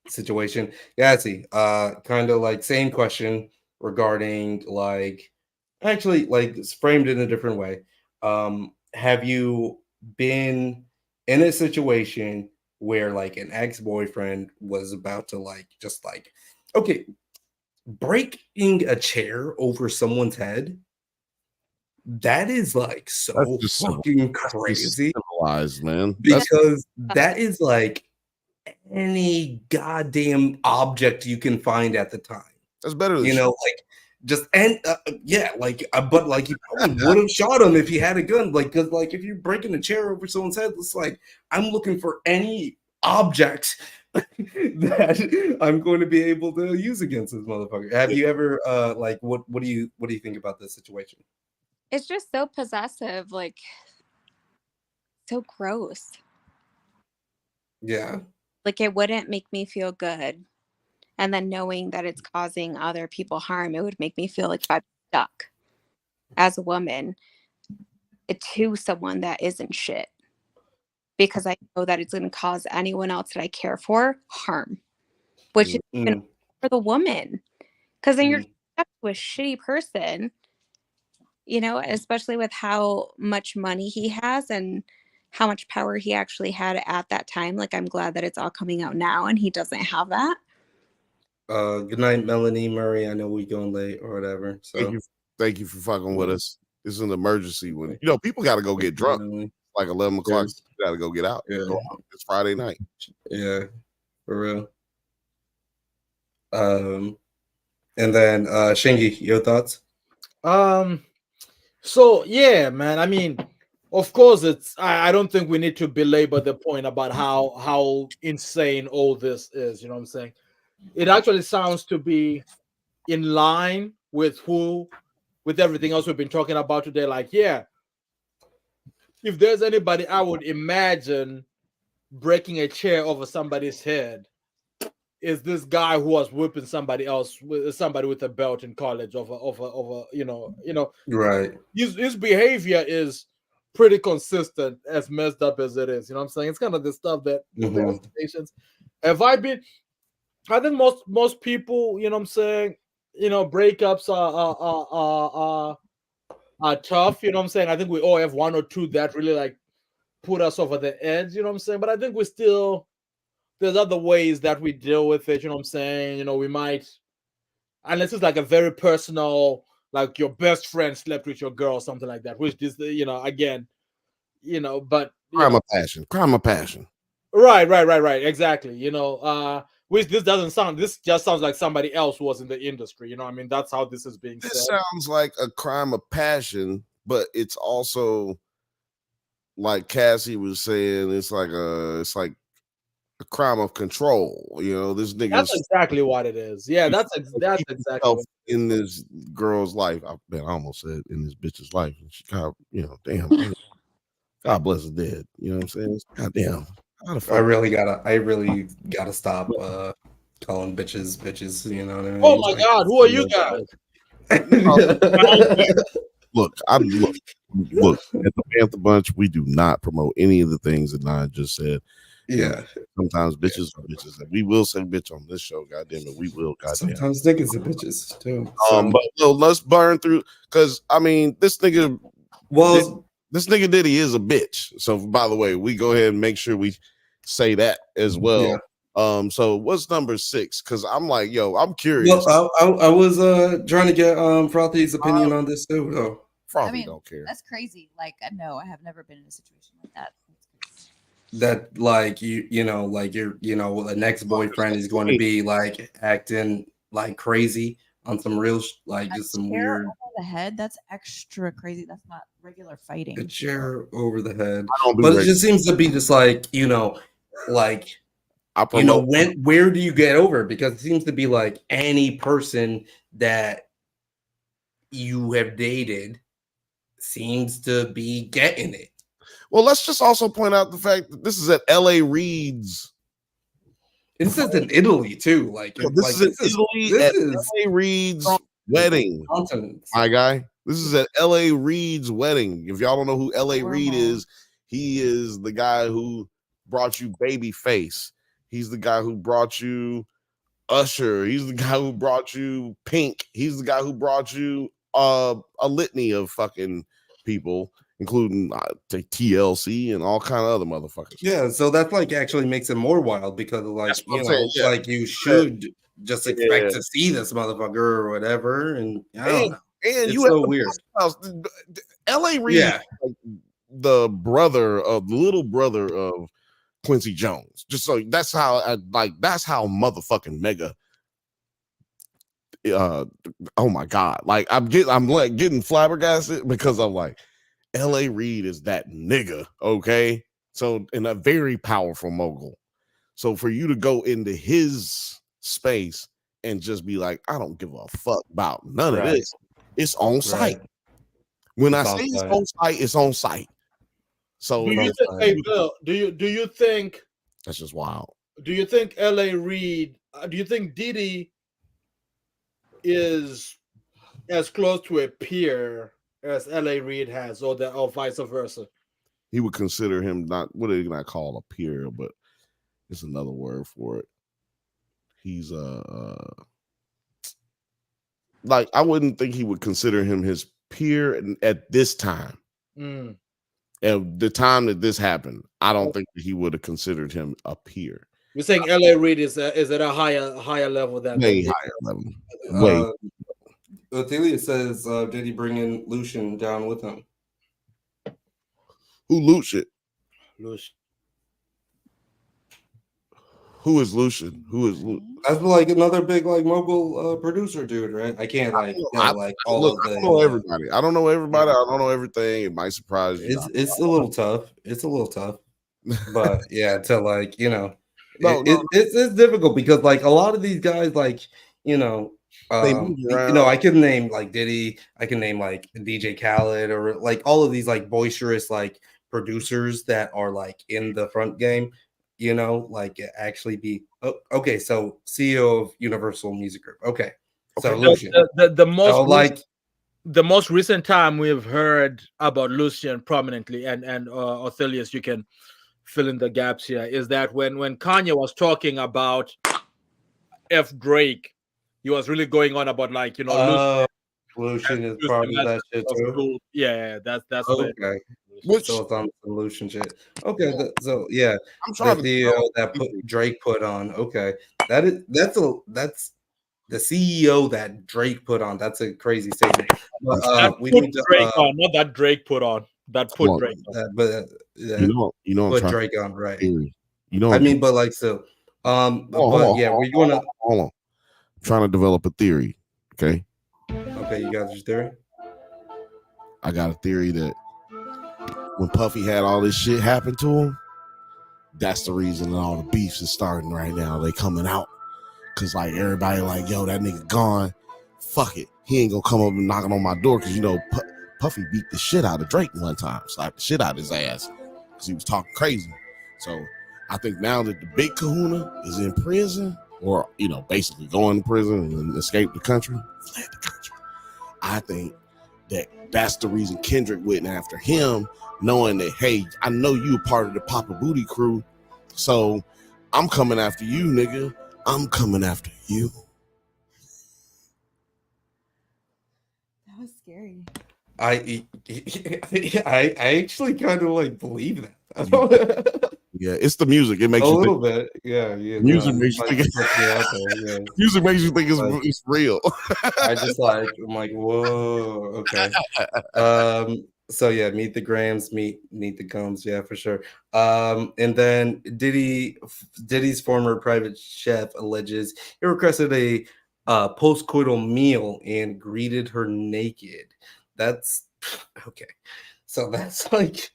[SPEAKER 2] situation. Cassie, kind of like same question regarding like, actually like it's framed in a different way. Have you been in a situation where like an ex-boyfriend was about to like just like, okay, breaking a chair over someone's head? That is like so fucking crazy,
[SPEAKER 1] civilized, man.
[SPEAKER 2] Because that is like any goddamn object you can find at the time.
[SPEAKER 1] That's better than
[SPEAKER 2] like just but like you probably would have shot him if he had a gun. Like, because like if you're breaking a chair over someone's head, it's like I'm looking for any object that I'm going to be able to use against this motherfucker. Have you ever like what do you think about this situation?
[SPEAKER 7] It's just so possessive, like so gross.
[SPEAKER 2] Yeah.
[SPEAKER 7] Like it wouldn't make me feel good. And then knowing that it's causing other people harm, it would make me feel like if I'm stuck as a woman to someone that isn't shit. Because I know that it's going to cause anyone else that I care for harm. Which is even for the woman. Because then you're stuck to a shitty person, you know, especially with how much money he has and how much power he actually had at that time. Like, I'm glad that it's all coming out now and he doesn't have that.
[SPEAKER 2] Good night, Melanie Murray. I know we going late or whatever. So
[SPEAKER 1] thank you for fucking with us. This is an emergency when people got to go get drunk. Like 11 o'clock, you got to go get out.
[SPEAKER 2] Yeah.
[SPEAKER 1] Go out. It's Friday night.
[SPEAKER 2] Yeah, for real. And then Shingy, your thoughts?
[SPEAKER 5] So yeah, man. I mean, of course, I don't think we need to belabor the point about how insane all this is. You know what I'm saying? It actually sounds to be in line with everything else we've been talking about today. Like, yeah, if there's anybody I would imagine breaking a chair over somebody's head, is this guy who was whipping somebody with a belt in college over
[SPEAKER 2] Right.
[SPEAKER 5] His behavior is pretty consistent, as messed up as it is. You know what I'm saying? It's kind of the stuff that patients. I think most people, you know what I'm saying, breakups are tough, you know what I'm saying? I think we all have one or two that really like put us over the edge, you know what I'm saying? But I think there's other ways that we deal with it, you know what I'm saying? We might, unless it's like a very personal, like your best friend slept with your girl or something like that, which is, again, but
[SPEAKER 1] crime of passion.
[SPEAKER 5] Right. Exactly. Which this just sounds like somebody else who was in the industry. You know what I mean? That's how this is being said.
[SPEAKER 1] This sounds like a crime of passion, but it's also like Cassie was saying, it's like a crime of control. This nigga.
[SPEAKER 5] That's exactly what it is. Yeah, that's exactly
[SPEAKER 1] in this girl's life. I almost said in this bitch's life. And she kind of, damn. God bless the dead. You know what I'm saying? God damn.
[SPEAKER 2] I really gotta stop calling bitches. You know what I mean?
[SPEAKER 5] Oh my God, who are you guys?
[SPEAKER 1] Look, at the Bantha Bunch, we do not promote any of the things that Nine just said.
[SPEAKER 2] Yeah.
[SPEAKER 1] Sometimes bitches are bitches. And we will say bitch on this show, goddamn it. We will, goddamn.
[SPEAKER 2] Sometimes niggas are bitches too.
[SPEAKER 1] But let's burn through, because this nigga this nigga Diddy is a bitch. So by the way, we go ahead and make sure we say that as well. Yeah. So what's number 6? Because I'm like, I'm curious.
[SPEAKER 2] Well, I was trying to get Frothy's opinion on this too, though.
[SPEAKER 1] Frothy don't care.
[SPEAKER 4] That's crazy. Like, no, I have never been in a situation like that.
[SPEAKER 2] That like like the next boyfriend is going to be like acting like crazy on some real just some weird
[SPEAKER 4] over the head. That's extra crazy. That's not regular fighting.
[SPEAKER 2] A chair over the head, but it just seems to be just like where do you get over? Because it seems to be like any person that you have dated seems to be getting it.
[SPEAKER 1] Well, let's just also point out the fact that this is at L.A. Reid's.
[SPEAKER 2] This is in Italy too.
[SPEAKER 1] This is Italy at L.A. Reid's wedding. My guy, this is at L.A. Reid's wedding. If y'all don't know who L.A. Reid is, he is the guy who brought you Babyface. He's the guy who brought you Usher. He's the guy who brought you Pink. He's the guy who brought you a litany of fucking people, including TLC and all kind of other motherfuckers.
[SPEAKER 2] Yeah, so that actually makes it more wild because you should just expect to see this motherfucker or whatever, and it's
[SPEAKER 1] you
[SPEAKER 2] so weird.
[SPEAKER 1] L.A. Reid, the little brother of Quincy Jones. Just so that's how motherfucking mega. Oh my God! I'm getting flabbergasted because I'm like, L.A. Reid is that nigga, okay? So, and a very powerful mogul. So for you to go into his space and just be like, I don't give a fuck about none of this. It's on site. When I say it's on site, it's on site. So
[SPEAKER 5] do you think
[SPEAKER 1] that's just wild?
[SPEAKER 5] Do you think L.A. Reid? Do you think Diddy is as close to a peer as L.A. Reid has, or vice versa?
[SPEAKER 1] He would consider him what are they gonna call a peer, but it's another word for it. He's like I wouldn't think he would consider him his peer at this time. At the time that this happened, I don't think that he would have considered him a peer.
[SPEAKER 5] You're saying L.A. Reid is at a higher level than
[SPEAKER 1] Way higher level. Way.
[SPEAKER 2] Othelia says, did he bring in Lucian down with him?
[SPEAKER 1] Who Lucian?
[SPEAKER 5] Lucian.
[SPEAKER 1] Who is Lucian? Who is Lucian?
[SPEAKER 2] That's like another big like mogul producer dude, right? I can't like
[SPEAKER 1] I don't know everybody. I don't know everybody.
[SPEAKER 2] Yeah.
[SPEAKER 1] I don't know everything. It might surprise you.
[SPEAKER 2] It's a little tough. It's a little tough. But yeah, to like, you know, it's difficult because like a lot of these guys, like, you know, I can name like Diddy, I can name like DJ Khaled or like all of these like boisterous like producers that are like in the front game, you know, like actually be okay. So CEO of Universal Music Group. Okay. So Lucian.
[SPEAKER 5] The most recent time we've heard about Lucian prominently and Othelius, you can fill in the gaps here, is that when Kanye was talking about F Drake, he was really going on about like, you know,
[SPEAKER 2] Lucian is part of that shit too.
[SPEAKER 5] Cool. Yeah, that's
[SPEAKER 2] okay. So it's on the Lucian shit. Okay, so yeah,
[SPEAKER 1] I'm trying
[SPEAKER 2] Drake put on. Okay, that's the CEO that Drake put on. That's a crazy statement. But,
[SPEAKER 5] we need to, Drake on, not that Drake put on. That put Drake on.
[SPEAKER 1] You know,
[SPEAKER 2] put Drake on, right?
[SPEAKER 1] You know,
[SPEAKER 2] I mean, but like so, we're gonna
[SPEAKER 1] hold on. I'm trying to develop a theory. Okay,
[SPEAKER 2] you got your theory.
[SPEAKER 1] I got a theory that when Puffy had all this shit happen to him, that's the reason that all the beefs is starting right now. They coming out. Cause like everybody like, yo, that nigga gone. Fuck it. He ain't gonna come up and knocking on my door. Cause you know, Puffy beat the shit out of Drake one time. Slapped the shit out of his ass. Cause he was talking crazy. So I think now that the big kahuna is in prison, or, you know, basically going to prison and escape the country, fled the country. I think that that's the reason Kendrick went after him, knowing that, hey, I know you a part of the Papa Booty crew. So I'm coming after you, nigga. I'm coming after you.
[SPEAKER 4] That was scary.
[SPEAKER 2] I actually kind of like believe that.
[SPEAKER 1] Yeah, it's the music. It makes
[SPEAKER 2] a
[SPEAKER 1] you
[SPEAKER 2] little
[SPEAKER 1] think.
[SPEAKER 2] Bit. Yeah.
[SPEAKER 1] Music makes you think. Music makes you think it's real.
[SPEAKER 2] I'm like, whoa, okay. So yeah, meet the Grams, meet the Combs, yeah, for sure. And then Diddy's former private chef alleges he requested a post-coital meal and greeted her naked. That's okay. So that's like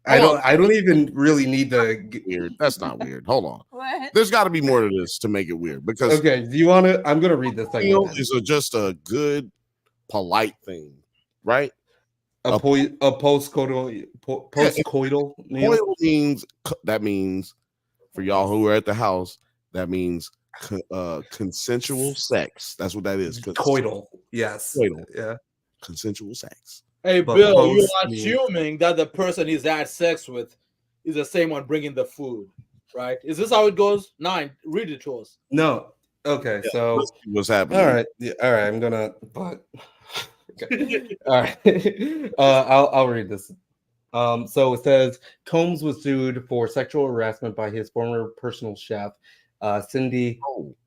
[SPEAKER 2] I don't even really need to
[SPEAKER 1] weird. That's not weird. Hold on.
[SPEAKER 4] What?
[SPEAKER 1] There's got to be more to this to make it weird. Because
[SPEAKER 2] okay, do you want to? I'm gonna read this.
[SPEAKER 1] Is just a good, polite thing, right?
[SPEAKER 2] A post-coital meal.
[SPEAKER 1] That means for y'all who are at the house, that means consensual sex. That's what that is.
[SPEAKER 2] Coital. Yes.
[SPEAKER 1] Coital.
[SPEAKER 2] Yeah.
[SPEAKER 1] Consensual sex.
[SPEAKER 5] Hey, Bill, you're assuming that the person he's had sex with is the same one bringing the food, right? Is this how it goes? 9, read it to us.
[SPEAKER 2] No. Okay, yeah, so
[SPEAKER 1] what's happening?
[SPEAKER 2] All right. Yeah, all right. I'm gonna. But okay. All right. I'll read this. So it says Combs was sued for sexual harassment by his former personal chef, Cindy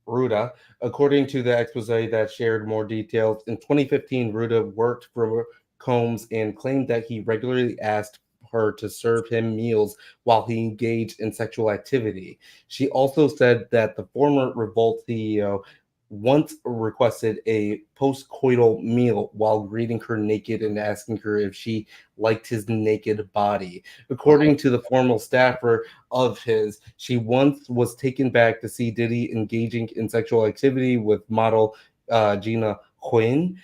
[SPEAKER 2] Ruda. According to the expose that shared more details, in 2015, Ruda worked for Combs and claimed that he regularly asked her to serve him meals while he engaged in sexual activity. She also said that the former Revolt CEO once requested a post-coital meal while greeting her naked and asking her if she liked his naked body. According to the former staffer of his, she once was taken back to see Diddy engaging in sexual activity with model Gina Quinn.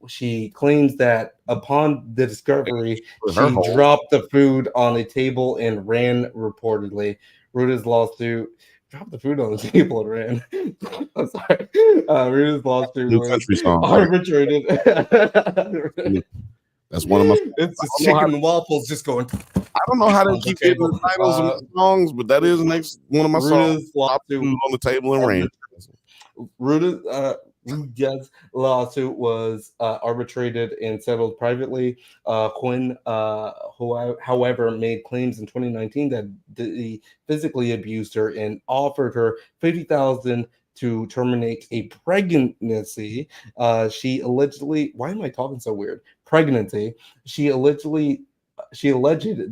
[SPEAKER 2] She claims that upon the discovery, she dropped the food on a table and ran, reportedly. Ruda's lawsuit dropped the food on the table and ran. I'm sorry. Ruda's lawsuit
[SPEAKER 1] New country song.
[SPEAKER 2] Arbitrated.
[SPEAKER 1] That's one of my.
[SPEAKER 2] It's just chicken and waffles just going.
[SPEAKER 1] I don't know how they keep getting the titles of my songs, but that is next one of my songs. Lawsuit on the table and ran.
[SPEAKER 2] Ruja's lawsuit was arbitrated and settled privately. Quinn, however, made claims in 2019 that he physically abused her and offered her $50,000 to terminate a pregnancy. She allegedly, why am I talking so weird? Pregnancy. She alleged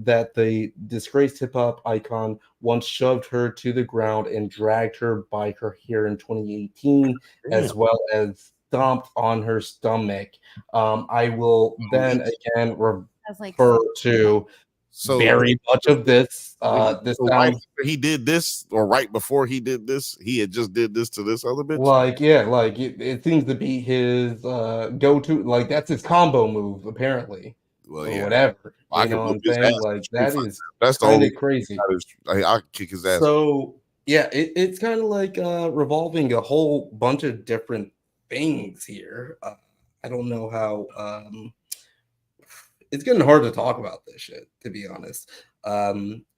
[SPEAKER 2] that the disgraced hip hop icon once shoved her to the ground and dragged her by her hair in 2018, as well as stomped on her stomach. I will then again refer to very much of this. This
[SPEAKER 1] so
[SPEAKER 2] sounds
[SPEAKER 1] right after he did this, or right before he did this, he had just did this to this other bitch.
[SPEAKER 2] like, yeah, like it seems to be his go-to. Like that's his combo move, apparently.
[SPEAKER 1] Well,
[SPEAKER 2] or
[SPEAKER 1] yeah,
[SPEAKER 2] whatever.
[SPEAKER 1] I
[SPEAKER 2] You
[SPEAKER 1] can
[SPEAKER 2] know what
[SPEAKER 1] whoop
[SPEAKER 2] I'm
[SPEAKER 1] his
[SPEAKER 2] saying?
[SPEAKER 1] ass.
[SPEAKER 2] Like that is
[SPEAKER 1] That's the
[SPEAKER 2] kind
[SPEAKER 1] only
[SPEAKER 2] of crazy.
[SPEAKER 1] I kick his ass.
[SPEAKER 2] So yeah, it's kind of like revolving a whole bunch of different things here. I don't know how. It's getting hard to talk about this shit, to be honest.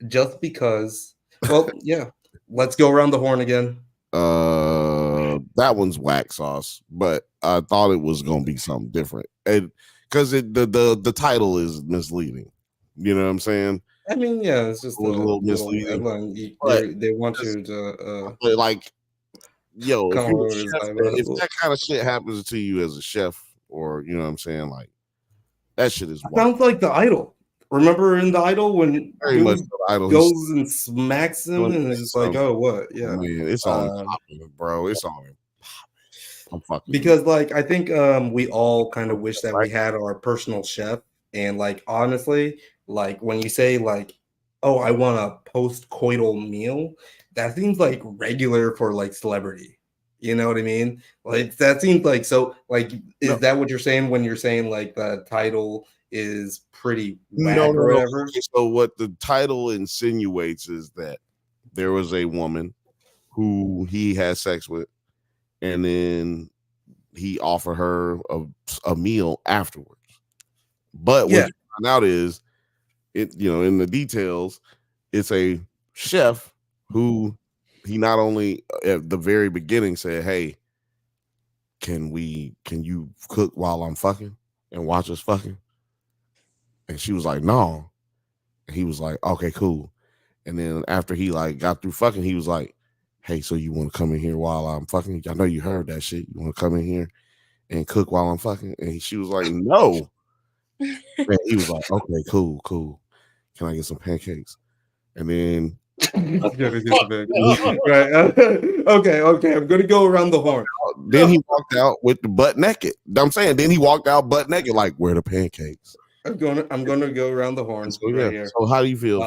[SPEAKER 2] Just because. Well, yeah. Let's go around the horn again.
[SPEAKER 1] That one's whack sauce, but I thought it was gonna be something different, and because the title is misleading. You know what I'm saying?
[SPEAKER 2] I mean, yeah, it's just
[SPEAKER 1] it was a little misleading.
[SPEAKER 2] headline. They want you to
[SPEAKER 1] like, yo, if,
[SPEAKER 2] come
[SPEAKER 1] you're a
[SPEAKER 2] over
[SPEAKER 1] chef, if that kind of shit happens to you as a chef, or you know what I'm saying, like that shit is wild.
[SPEAKER 2] Sounds like The Idol. Remember in The Idol when
[SPEAKER 1] Very much The Idol.
[SPEAKER 2] goes and smacks him and it's just like, oh, what? Yeah,
[SPEAKER 1] man, it's on popping, bro. It's on popping. I'm fucking
[SPEAKER 2] because like I think we all kind of wish that we had our personal chef, and like honestly, like when you say like, oh, I want a post-coital meal, that seems like regular for like celebrity. You know what I mean? Like that seems like so. Like, is that what you're saying when you're saying like the title is pretty whack or whatever?
[SPEAKER 1] So what the title insinuates is that there was a woman who he had sex with, and then he offered her a meal afterwards. But what you find out is, it, you know, in the details, it's a chef who he not only at the very beginning said, hey, can you cook while I'm fucking and watch us fucking? And she was like, no. And he was like, okay, cool. And then after he like got through fucking, he was like, hey, so you want to come in here while I'm fucking? I know you heard that shit. You want to come in here and cook while I'm fucking? And she was like, no. And he was like, okay, cool. Can I get some pancakes? And then
[SPEAKER 2] right. Okay. I'm gonna go around the horn.
[SPEAKER 1] Then he walked out with the butt naked. I'm saying, then he walked out butt naked, like, where are the pancakes?
[SPEAKER 2] I'm gonna go around the horn.
[SPEAKER 1] So, yeah.
[SPEAKER 2] Here.
[SPEAKER 1] So how do you feel?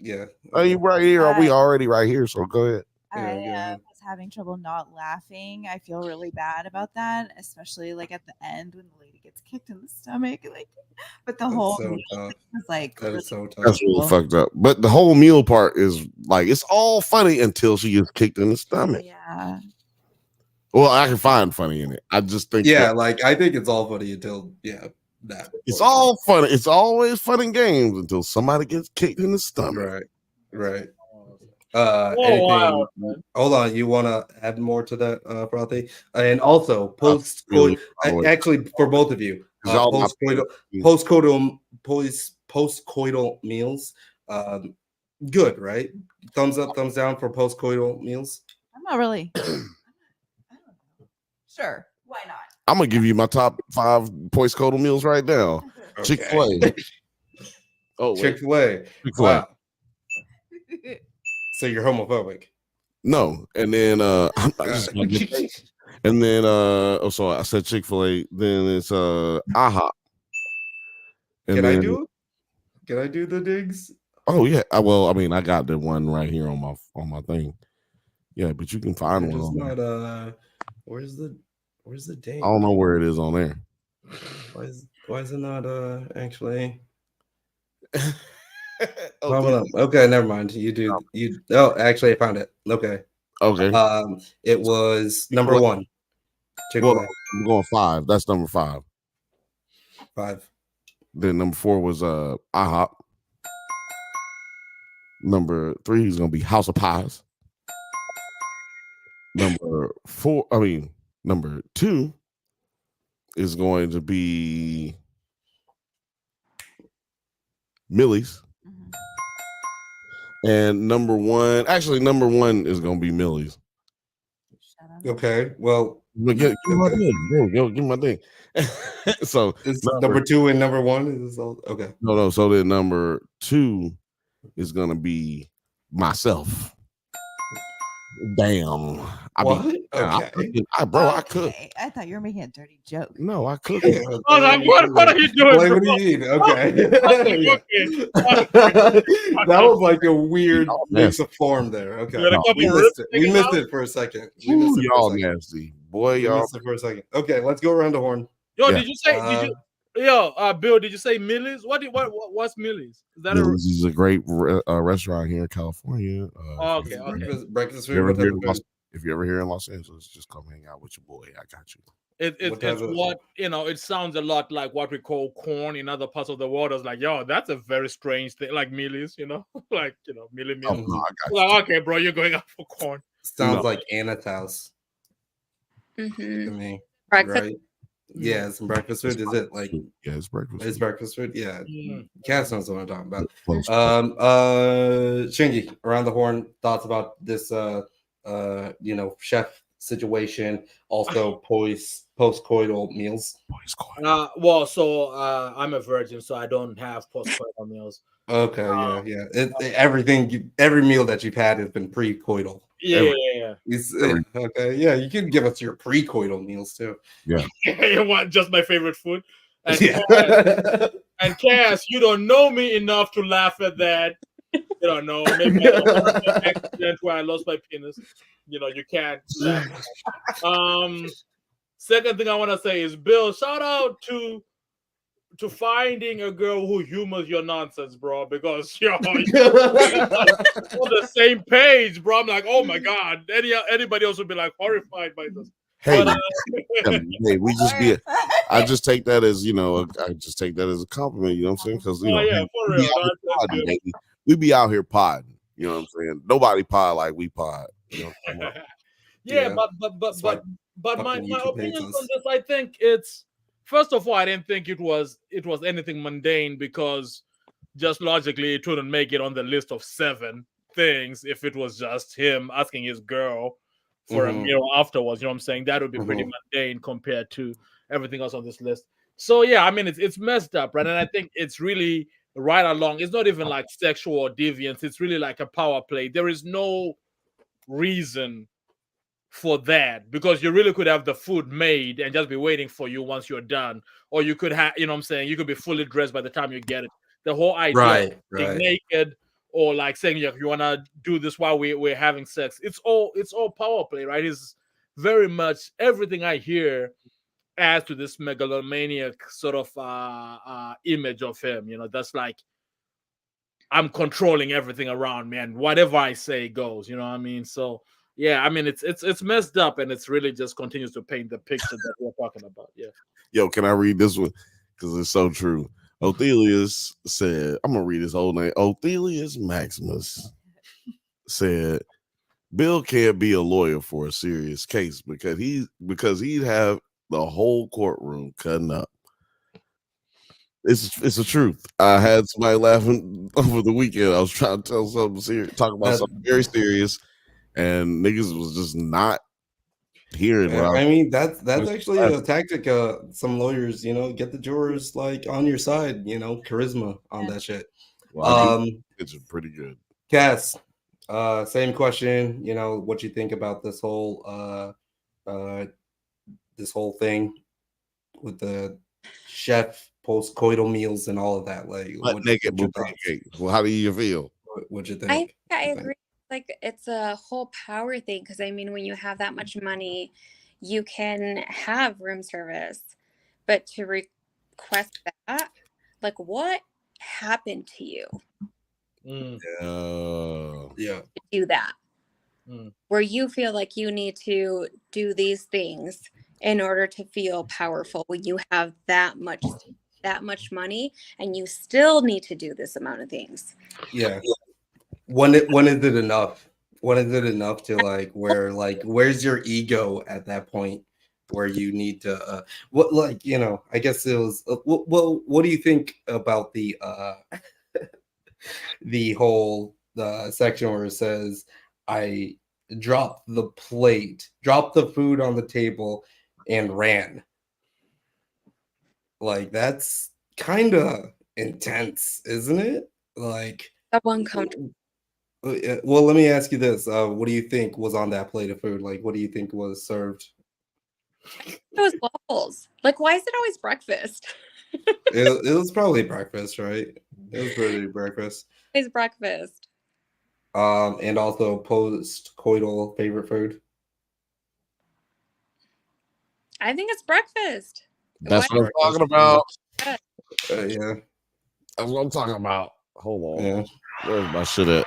[SPEAKER 2] Yeah.
[SPEAKER 1] Are you right here? Are we already right here? So go ahead.
[SPEAKER 4] I was having trouble not laughing. I feel really bad about that, especially like at the end when the lady gets kicked in the stomach. Like, but the whole
[SPEAKER 2] so
[SPEAKER 4] meal was like
[SPEAKER 2] that is so tough.
[SPEAKER 1] That's really fucked up. But the whole meal part is like, it's all funny until she gets kicked in the stomach.
[SPEAKER 4] Yeah.
[SPEAKER 1] Well, I can find funny in it. I just think
[SPEAKER 2] like I think it's all funny until that.
[SPEAKER 1] It's all funny. It's always fun and games until somebody gets kicked in the stomach.
[SPEAKER 2] Right. Anything? Hold on. You want to add more to that, Frothy? And also post-coital. Actually, for both of you, post-coital meals. Good, right? Thumbs up, thumbs down for post-coital meals.
[SPEAKER 4] I'm not really. Sure, why not?
[SPEAKER 1] I'm gonna give you my top 5 post-coital meals right now. Okay. Chick-fil-A.
[SPEAKER 2] Chick-fil-A. Wow. So you're homophobic?
[SPEAKER 1] No, and then I said Chick-fil-A. Then it's IHOP.
[SPEAKER 2] Can I do the digs?
[SPEAKER 1] Oh yeah. I got the one right here on my thing. Yeah, but you can find one.
[SPEAKER 2] It's not where's the date?
[SPEAKER 1] I don't know where it is on there.
[SPEAKER 2] Why is it not actually? Okay, never mind. You. Oh, actually, I found it. Okay. It was number 1.
[SPEAKER 1] Well, I'm going 5. That's number 5.
[SPEAKER 2] 5.
[SPEAKER 1] Then number 4 was IHOP. Number 3 is gonna be House of Pies. Number 4, Number 2 is going to be Millie's. And number 1 is going to be Millie's.
[SPEAKER 2] Okay, well,
[SPEAKER 1] Give me my thing. So
[SPEAKER 2] it's number 2 and number 1 is all okay.
[SPEAKER 1] No. So then number 2 is going to be myself. Damn.
[SPEAKER 2] What? Okay.
[SPEAKER 1] I cook.
[SPEAKER 4] I thought you were making a dirty joke.
[SPEAKER 1] No, I cook.
[SPEAKER 5] What are you doing?
[SPEAKER 2] Like, what do you mean? Okay. That was like a weird mix of form there. Okay. We missed it for a second.
[SPEAKER 1] Y'all nasty. Boy, y'all.
[SPEAKER 2] Missed it for a second. Okay, let's go around the horn.
[SPEAKER 5] Yo, did you say Bill, did you say Millie's? What's Millie's? Is that
[SPEAKER 1] Millie's is a great restaurant here in California.
[SPEAKER 5] Okay.
[SPEAKER 2] Breakfast food.
[SPEAKER 1] If you're ever here in Los Angeles, just come hang out with your boy. I got you.
[SPEAKER 5] It sounds a lot like what we call corn in other parts of the world. It's like, yo, that's a very strange thing, like Millie's, Millie.
[SPEAKER 1] Oh, no, I got
[SPEAKER 5] like, okay, bro, you're going out for corn.
[SPEAKER 2] Sounds like Anna's house.
[SPEAKER 7] Mm-hmm.
[SPEAKER 2] To me,
[SPEAKER 7] breakfast.
[SPEAKER 2] right? Yeah, some breakfast food. Is it like?
[SPEAKER 1] Yeah, it's breakfast.
[SPEAKER 2] It's breakfast food. Yeah, Cass knows what I'm talking about.
[SPEAKER 1] Close.
[SPEAKER 2] Shingy, around the horn. Thoughts about this? Chef situation. Also, post-coital meals.
[SPEAKER 5] I'm a virgin, so I don't have post-coital meals.
[SPEAKER 2] Okay, yeah. Every meal that you've had has been pre-coital.
[SPEAKER 5] Yeah.
[SPEAKER 2] Okay, yeah. You can give us your pre-coital meals too.
[SPEAKER 1] Yeah.
[SPEAKER 5] You want just my favorite food? And
[SPEAKER 2] Yeah.
[SPEAKER 5] and Cass, you don't know me enough to laugh at that. You don't know. Maybe I had an accident where I lost my penis. You can't laugh. Second thing I want to say is, Bill, shout out to finding a girl who humors your nonsense, bro, because you're on the same page, bro. I'm like, oh my god. Anybody else would be like horrified by this.
[SPEAKER 1] Hey, hey, I just take that as a compliment, you know what I'm saying? Because
[SPEAKER 5] for real.
[SPEAKER 1] We be out here podding, you know what I'm saying? Nobody pod like we pod. You know
[SPEAKER 5] but my opinions on this, I think it's, first of all, I didn't think it was anything mundane, because just logically it wouldn't make it on the list of 7 things if it was just him asking his girl for a meal afterwards. You know what I'm saying? That would be pretty mundane compared to everything else on this list. So yeah, I mean, it's messed up, right? And I think it's really right along. It's not even like sexual or deviance. It's really like a power play. There is no reason for that, because you really could have the food made and just be waiting for you once you're done, or you could have, you know what I'm saying, you could be fully dressed by the time you get it. The whole idea of being naked, or like saying you want to do this while we're having sex, it's all power play, right? It's very much everything I hear adds to this megalomaniac sort of image of him. That's like, I'm controlling everything around me, and whatever I say goes. You know what I mean? So yeah, I mean, it's messed up, and it's really just continues to paint the picture that we're talking about. Yeah.
[SPEAKER 1] Yo, can I read this one? Because it's so true. Othelius said, I'm gonna read his whole name. Othelius Maximus said, Bill can't be a lawyer for a serious case because he'd have the whole courtroom cutting up. It's the truth. I had somebody laughing over the weekend. I was trying to tell something serious, talk about something very serious, and niggas was just not hearing.
[SPEAKER 2] I mean, that's actually a tactic. Some lawyers, get the jurors like on your side. Charisma on that shit.
[SPEAKER 1] Well, it's pretty good.
[SPEAKER 2] Cass, same question. What you think about this whole thing with the chef post-coital meals and all of that? Like,
[SPEAKER 1] well, how do you feel?
[SPEAKER 2] What you think?
[SPEAKER 7] I agree. Like, it's a whole power thing, because I mean, when you have that much money, you can have room service, but to request that, like, what happened to you?
[SPEAKER 2] Yeah.
[SPEAKER 7] Do that. Where you feel like you need to do these things in order to feel powerful, when you have that much money and you still need to do this amount of things.
[SPEAKER 2] Yeah. When is it enough? When is it enough to where's your ego at that point where you need to what, like, you know, I guess it was well, what do you think about the the whole section where it says, I dropped the plate, dropped the food on the table, and ran? Like, that's kind of intense, isn't it? Like,
[SPEAKER 7] So uncomfortable.
[SPEAKER 2] well, let me ask you this: what do you think was on that plate of food? Like, what do you think was served?
[SPEAKER 7] It was waffles. Like, why is it always breakfast?
[SPEAKER 2] It was probably breakfast, right? It was probably breakfast.
[SPEAKER 7] It's breakfast.
[SPEAKER 2] And also post-coital favorite food.
[SPEAKER 7] I think it's breakfast.
[SPEAKER 1] That's
[SPEAKER 7] Why-
[SPEAKER 1] what I'm talking about.
[SPEAKER 2] Yeah.
[SPEAKER 1] That's what I'm talking about. Hold on.
[SPEAKER 2] Yeah.
[SPEAKER 1] Where's my shit at?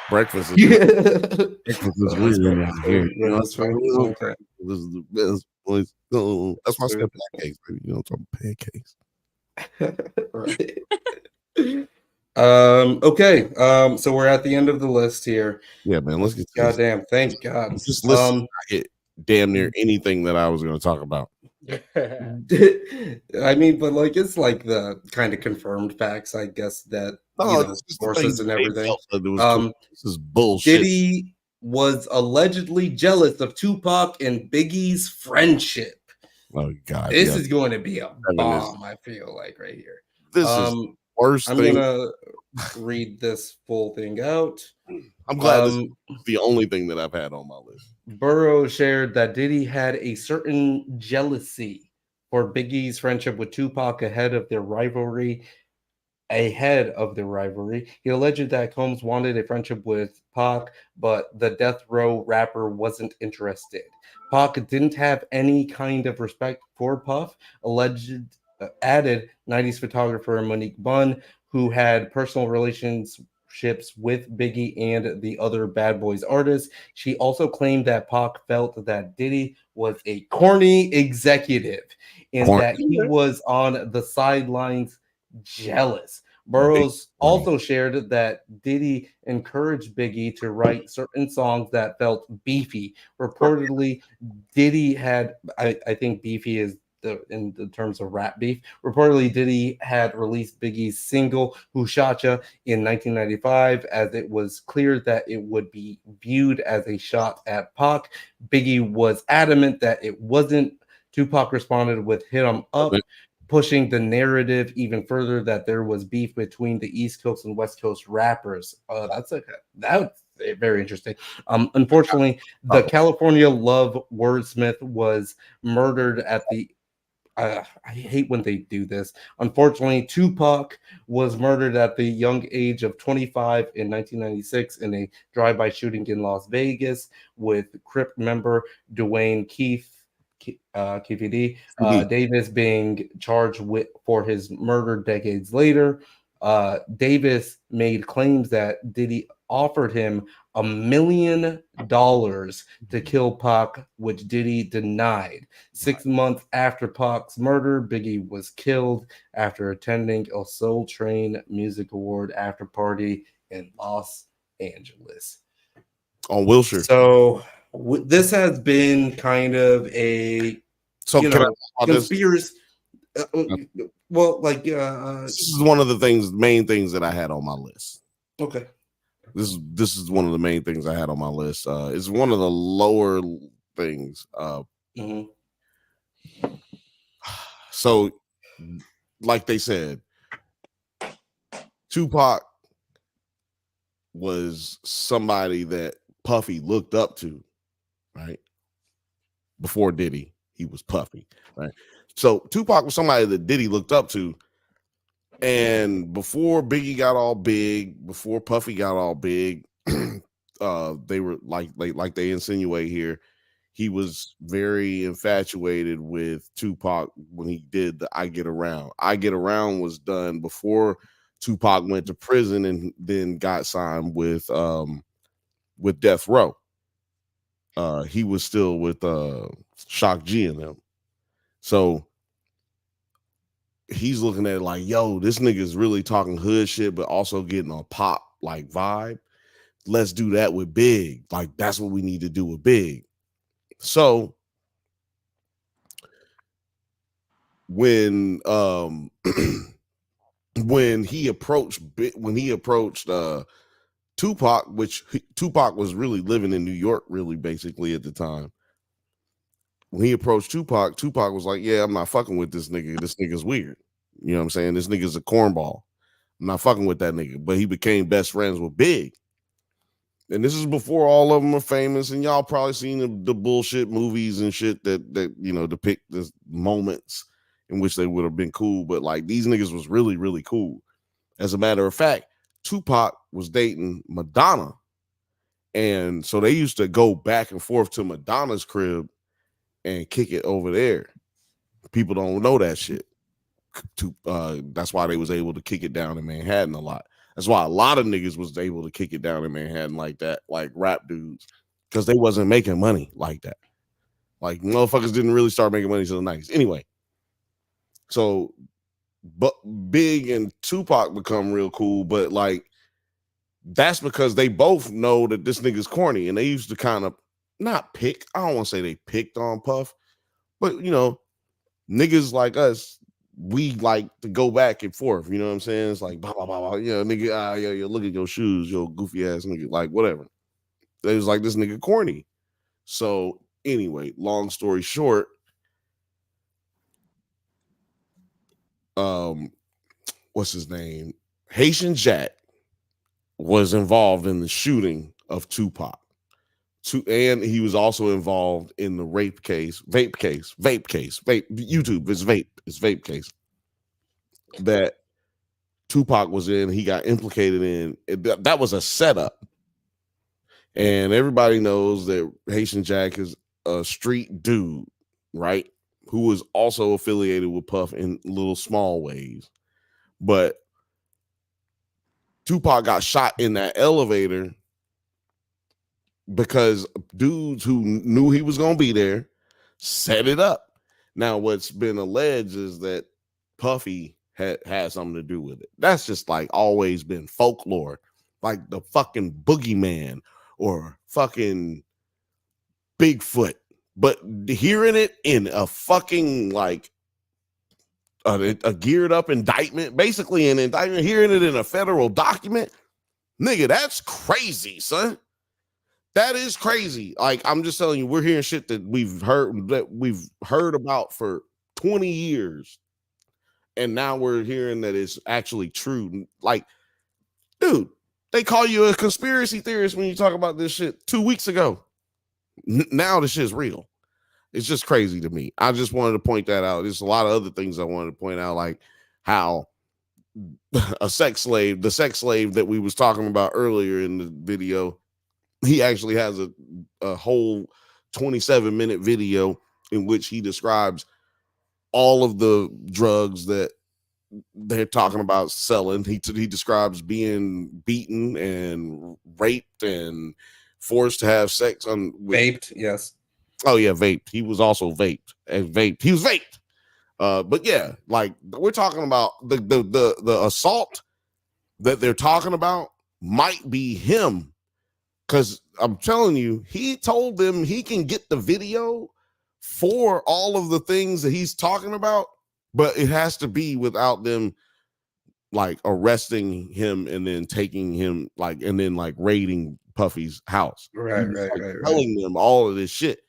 [SPEAKER 1] Breakfast is breakfast is really here. You know,
[SPEAKER 2] Breakfast food. Okay.
[SPEAKER 1] This is the best place. Oh, that's why I said
[SPEAKER 2] Food.
[SPEAKER 1] pancakes, baby. You know, I'm talking pancakes.
[SPEAKER 2] Right. Okay. So we're at the end of the list here.
[SPEAKER 1] Yeah, man. Let's get to this.
[SPEAKER 2] Goddamn, thank God.
[SPEAKER 1] Just listen. I hit damn near anything that I was going to talk about.
[SPEAKER 2] I mean, but like, it's like the kind of confirmed facts, I guess, that you know, sources and everything.
[SPEAKER 1] This is bullshit.
[SPEAKER 2] Diddy was allegedly jealous of Tupac and Biggie's friendship.
[SPEAKER 1] Oh God,
[SPEAKER 2] this is going to be a bomb. I feel like right here.
[SPEAKER 1] This is worst
[SPEAKER 2] I'm
[SPEAKER 1] thing.
[SPEAKER 2] gonna read this full thing out.
[SPEAKER 1] I'm glad this is the only thing that I've had on my list.
[SPEAKER 2] Burrow shared that Diddy had a certain jealousy for Biggie's friendship with Tupac ahead of their rivalry. He alleged that Combs wanted a friendship with Pac, but the death row rapper wasn't interested. Pac didn't have any kind of respect for Puff, added 90s photographer Monique Bunn, who had personal relationships with Biggie and the other Bad Boys artists. She also claimed that Pac felt that Diddy was a corny executive and that he was on the sidelines jealous. Burroughs also shared that Diddy encouraged Biggie to write certain songs that felt beefy. Reportedly, Diddy had, I think beefy is in the terms of rap beef. Reportedly, Diddy had released Biggie's single "Who Shot Ya" in 1995, as it was clear that it would be viewed as a shot at Pac. Biggie was adamant that it wasn't. Tupac responded with "Hit 'Em Up," pushing the narrative even further that there was beef between the East Coast and West Coast rappers. That's very interesting. Unfortunately, the California love wordsmith was murdered at the I hate when they do this. Unfortunately, Tupac was murdered at the young age of 25 in 1996 in a drive-by shooting in Las Vegas, with Crip member Dwayne KVD Davis being charged for his murder decades later. Davis made claims that Diddy offered him $1 million to kill Pac, which Diddy denied. 6 months after Pac's murder, Biggie was killed after attending a Soul Train Music Award after party in Los Angeles.
[SPEAKER 1] On Wilshire.
[SPEAKER 2] So this has been kind of a conspiracy. Well, like
[SPEAKER 1] this is one of the main things that I had on my list.
[SPEAKER 2] Okay.
[SPEAKER 1] This is one of the main things I had on my list. It's one of the lower things. So, like they said, Tupac was somebody that Puffy looked up to, right? Before Diddy, he was Puffy, right? So Tupac was somebody that Diddy looked up to. And before Biggie got all big, before Puffy got all big, they were like they insinuate here, he was very infatuated with Tupac when he did the I Get Around. I Get Around was done before Tupac went to prison and then got signed with Death Row. He was still with Shock G and them. So he's looking at it like, yo, this nigga's really talking hood shit, but also getting a pop like vibe. Let's do that with Big. Like, that's what we need to do with Big. So when when he approached Tupac, which Tupac was really living in New York, really basically at the time. When he approached Tupac, Tupac was like, "Yeah, I'm not fucking with this nigga. This nigga's weird. You know what I'm saying? This nigga's a cornball. I'm not fucking with that nigga." But he became best friends with Big. And this is before all of them are famous, and y'all probably seen the bullshit movies and shit that you know depict the moments in which they would have been cool. But like these niggas was really, really cool. As a matter of fact, Tupac was dating Madonna. And so they used to go back and forth to Madonna's crib and kick it over there. People don't know that shit. That's why they was able to kick it down in Manhattan a lot. That's why a lot of niggas was able to kick it down in Manhattan like that, like rap dudes, because they wasn't making money like that. Like motherfuckers didn't really start making money until the 90s. Anyway, so but Big and Tupac become real cool, but like that's because they both know that this nigga's corny, and they used to kind of not pick. I don't want to say they picked on Puff, but you know, niggas like us, we like to go back and forth. You know what I'm saying? It's like blah blah blah, blah. Yeah, nigga, yeah, look at your shoes, your goofy ass nigga, like whatever. They was like this nigga corny. So anyway, long story short, what's his name? Haitian Jack was involved in the shooting of Tupac. And he was also involved in the vape case, YouTube, it's vape case that Tupac was in. He got implicated in. That was a setup. And everybody knows that Haitian Jack is a street dude, right? Who was also affiliated with Puff in little small ways. But Tupac got shot in that elevator because dudes who knew he was going to be there set it up. Now, what's been alleged is that Puffy had something to do with it. That's just like always been folklore, like the fucking boogeyman or fucking Bigfoot. But hearing it in a fucking like a geared up indictment, basically an indictment, hearing it in a federal document, nigga, that's crazy, son. That is crazy. Like, I'm just telling you, we're hearing shit that we've heard about for 20 years. And now we're hearing that it's actually true. Like, dude, they call you a conspiracy theorist when you talk about this shit 2 weeks ago. Now this shit's real. It's just crazy to me. I just wanted to point that out. There's a lot of other things I wanted to point out, like how the sex slave that we was talking about earlier in the video, he actually has a whole 27-minute video in which he describes all of the drugs that they're talking about selling. He describes being beaten and raped and forced to have sex on
[SPEAKER 2] vaped. Yes.
[SPEAKER 1] Oh yeah, vaped. He was also vaped. He was vaped. But yeah, like we're talking about the assault that they're talking about might be him. Because I'm telling you, he told them he can get the video for all of the things that he's talking about, but it has to be without them like arresting him and then taking him and then raiding Puffy's house.
[SPEAKER 2] Right.
[SPEAKER 1] Telling them all of this shit.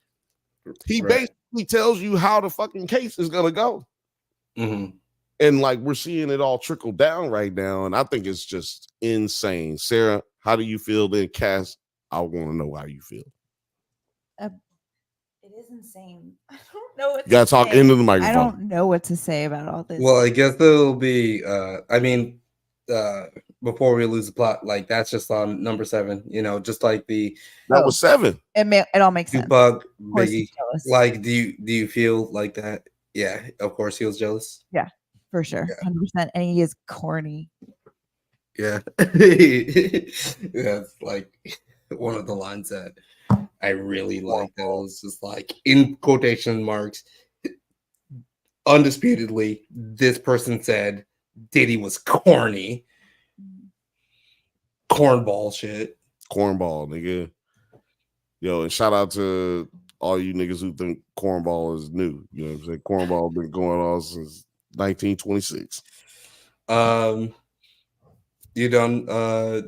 [SPEAKER 1] He basically tells you how the fucking case is gonna go.
[SPEAKER 2] Mm-hmm.
[SPEAKER 1] And like we're seeing it all trickle down right now, and I think it's just insane. Sarah, how do you feel? Then Cass, I want to know how you feel.
[SPEAKER 4] It is insane. I don't know what
[SPEAKER 1] you gotta talk into the microphone.
[SPEAKER 4] I don't know what to say about all this.
[SPEAKER 2] Well, I guess it'll be before we lose the plot, like that's just on number 7, you know, just like
[SPEAKER 1] that was 7.
[SPEAKER 4] It all makes sense.
[SPEAKER 2] Tupac, Biggie. Like, do you feel like that? Yeah, of course he was jealous.
[SPEAKER 4] Yeah, for sure. 100%. And he is corny.
[SPEAKER 2] Yeah. That's like one of the lines that I really like. That was just like in quotation marks, undisputedly, this person said Diddy was corny. Cornball shit.
[SPEAKER 1] Cornball, nigga. Yo, and shout out to all you niggas who think cornball is new. You know what I'm saying? Cornball been going on since 1926.
[SPEAKER 2] You done?
[SPEAKER 4] Yeah.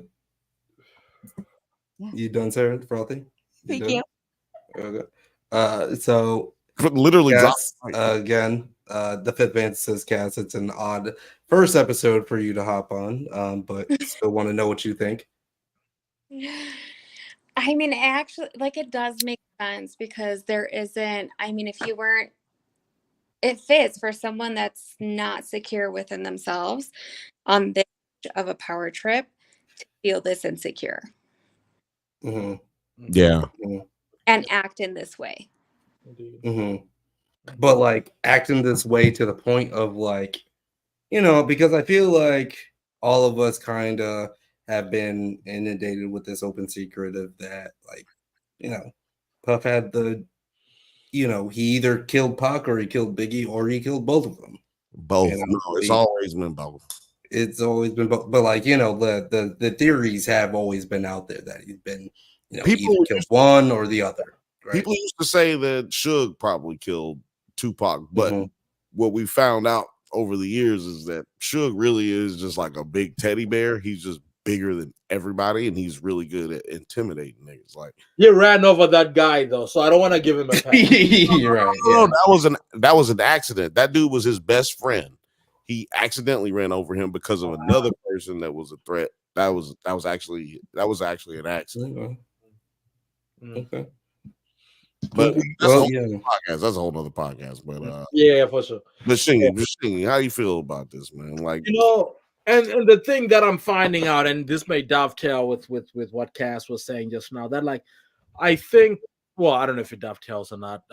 [SPEAKER 2] You done, Sarah? Frothy?
[SPEAKER 4] Thank you.
[SPEAKER 2] Okay. So
[SPEAKER 1] Literally,
[SPEAKER 2] Cass, again, the fifth man says, Cass, it's an odd first episode for you to hop on, but still want to know what you think.
[SPEAKER 7] I mean, actually, like, it does make sense because there isn't, I mean, if you weren't, it fits for someone that's not secure within themselves on this of a power trip to feel this insecure
[SPEAKER 2] Mm-hmm.
[SPEAKER 1] Yeah.
[SPEAKER 2] Mm-hmm.
[SPEAKER 7] and act in this way.
[SPEAKER 2] Mm-hmm. But like acting this way to the point of like, you know, because I feel like all of us kind of have been inundated with this open secret of that, like, you know, Puff had the, you know, he either killed Pac or he killed Biggie or he killed both of them.
[SPEAKER 1] Both.
[SPEAKER 2] You know,
[SPEAKER 1] No, it's always been both.
[SPEAKER 2] It's always been both. But like, you know, the theories have always been out there that he's been, you know,
[SPEAKER 1] People
[SPEAKER 2] either killed one or the other. Right?
[SPEAKER 1] People used to say that Suge probably killed Tupac, but
[SPEAKER 2] Mm-hmm.
[SPEAKER 1] what we found out over the years is that Suge really is just like a big teddy bear. He's just bigger than everybody, and he's really good at intimidating niggas. Like,
[SPEAKER 5] You ran over that guy though, so I don't want to give him a pass.
[SPEAKER 2] You're right.
[SPEAKER 1] no, that was an accident. That dude was his best friend. He accidentally ran over him because of another person that was a threat. That was actually an accident.
[SPEAKER 2] Okay.
[SPEAKER 1] But
[SPEAKER 2] Well,
[SPEAKER 1] that's a whole
[SPEAKER 2] yeah.
[SPEAKER 1] other podcast. That's a whole other podcast. But
[SPEAKER 5] Yeah, for sure.
[SPEAKER 1] but Shingy, how you feel about this, man? Like,
[SPEAKER 5] You know, and the thing that I'm finding out, and this may dovetail with what Cass was saying just now, that like I think, well, I don't know if it dovetails or not,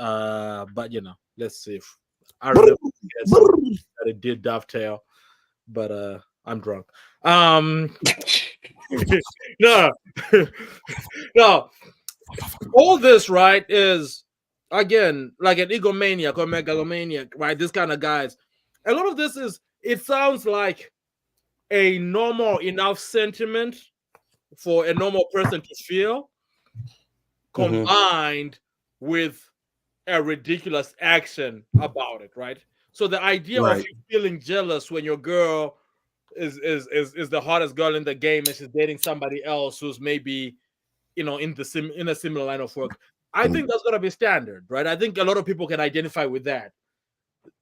[SPEAKER 5] but you know, let's see if I don't know if that it did dovetail, but I'm drunk. No, no. All this, right, is again like an egomaniac or megalomaniac, right? This kind of guys. A lot of this is, it sounds like a normal enough sentiment for a normal person to feel, combined with a ridiculous action about it, right? So the idea of you feeling jealous when your girl is the hottest girl in the game and she's dating somebody else who's maybe, you know, in a similar line of work, I think that's gonna be standard, right? I think a lot of people can identify with that.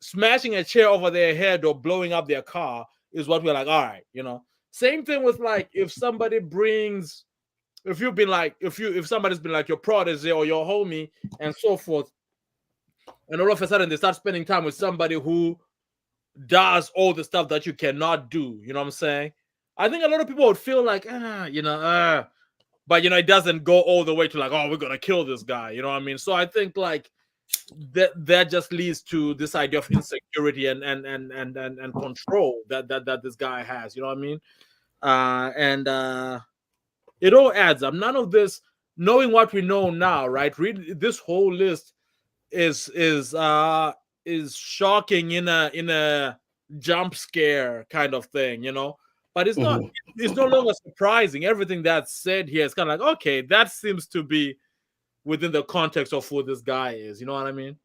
[SPEAKER 5] Smashing a chair over their head or blowing up their car is what we're like, all right, you know. Same thing with like if somebody brings, if somebody's been like your protege or your homie and so forth, and all of a sudden they start spending time with somebody who does all the stuff that you cannot do, you know what I'm saying? I think a lot of people would feel like, but you know, it doesn't go all the way to like, oh, we're gonna kill this guy, you know what I mean? So I think like that just leads to this idea of insecurity and control that this guy has, you know what I mean? It all adds up. None of this, knowing what we know now, right? Read this whole list is shocking in a jump scare kind of thing, you know. But it's not. It's no longer surprising. Everything that's said here is kind of like, okay, that seems to be within the context of who this guy is. You know what I mean?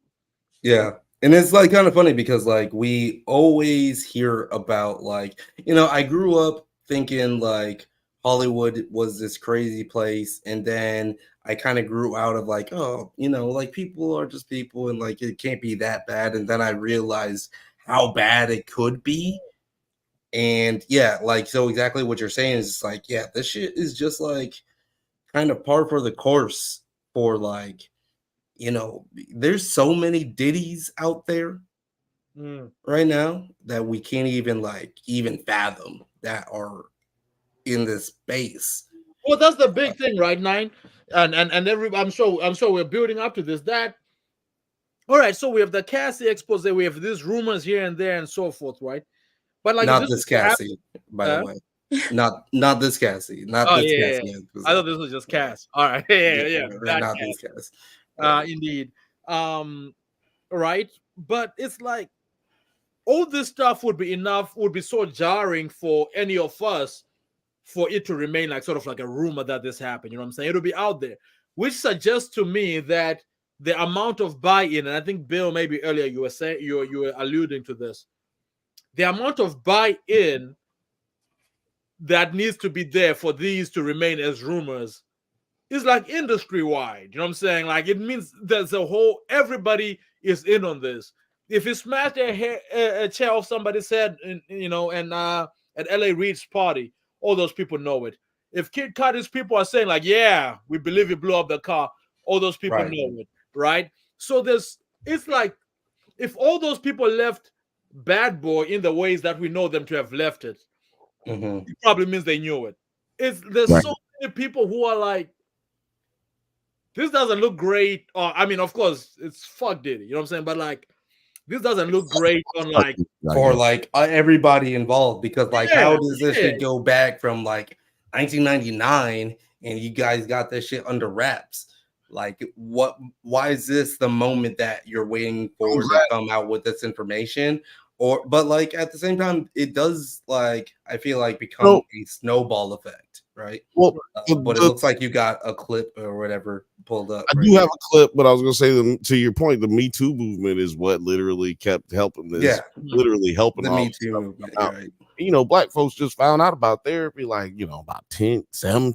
[SPEAKER 2] Yeah. And it's like kind of funny because like we always hear about like, you know, I grew up thinking like Hollywood was this crazy place, and then I kind of grew out of like, oh, you know, like people are just people and like it can't be that bad. And then I realized how bad it could be. And yeah, like so exactly what you're saying is like, yeah, this shit is just like kind of par for the course for like, you know, there's so many Diddies out there right now that we can't even fathom that are in this space.
[SPEAKER 5] Well, that's the big thing, right, Nine? And I'm sure we're building up to this. That all right, so we have the Cassie expose, we have these rumors here and there and so forth, right? But like
[SPEAKER 2] not this Cassie, by the way. Not this Cassie. Not this Cassie.
[SPEAKER 5] Yeah. I thought this was just Cass. All right. Yeah.
[SPEAKER 2] Not this Cass.
[SPEAKER 5] Indeed. Right. But it's like all this stuff would be so jarring for any of us for it to remain like sort of like a rumor that this happened. You know what I'm saying? It'll be out there, which suggests to me that the amount of buy-in, and I think Bill, maybe earlier you were saying you were alluding to this, the amount of buy-in that needs to be there for these to remain as rumors is like industry-wide. You know what I'm saying? Like it means there's a whole, everybody is in on this. If you smash a chair off somebody's head, and at LA Reid's party, all those people know it. If Kid Cudi's people are saying like, yeah, we believe you blew up the car, all those people know it, right? So it's like if all those people left Bad Boy in the ways that we know them to have left it, it probably means they knew it. There's so many people who are like, this doesn't look great. I mean, of course, it's fuck Diddy, you know what I'm saying? But like, this doesn't look great on like
[SPEAKER 2] for like everybody involved, because like how does this shit go back from like 1999 and you guys got this shit under wraps? Like why is this the moment that you're waiting for to come out with this information? But like at the same time, it does, like, I feel like become a snowball effect, right? Well, but it looks like you got a clip or whatever pulled up.
[SPEAKER 1] I do have a clip, but I was gonna say, to your point, the Me Too movement is what literally kept helping this. Yeah, literally helping
[SPEAKER 2] the Me Too movement. Right.
[SPEAKER 1] You know, black folks just found out about therapy like, about 10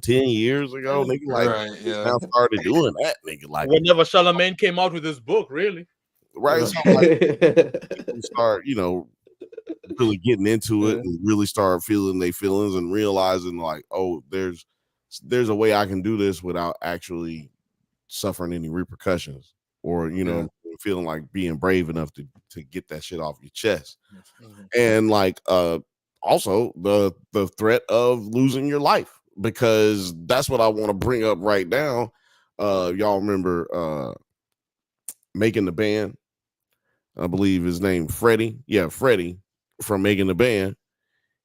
[SPEAKER 1] years ago. Nigga, like, now started doing that. Nigga, like,
[SPEAKER 5] whenever Charlamagne came out with his book, really.
[SPEAKER 1] Right. So like, people start, really getting into it and really start feeling their feelings and realizing like, oh, there's a way I can do this without actually suffering any repercussions, or feeling like being brave enough to get that shit off your chest. And like also the threat of losing your life, because that's what I want to bring up right now. Y'all remember Making the Band? I believe his name Freddie. Yeah, Freddie from Making the Band.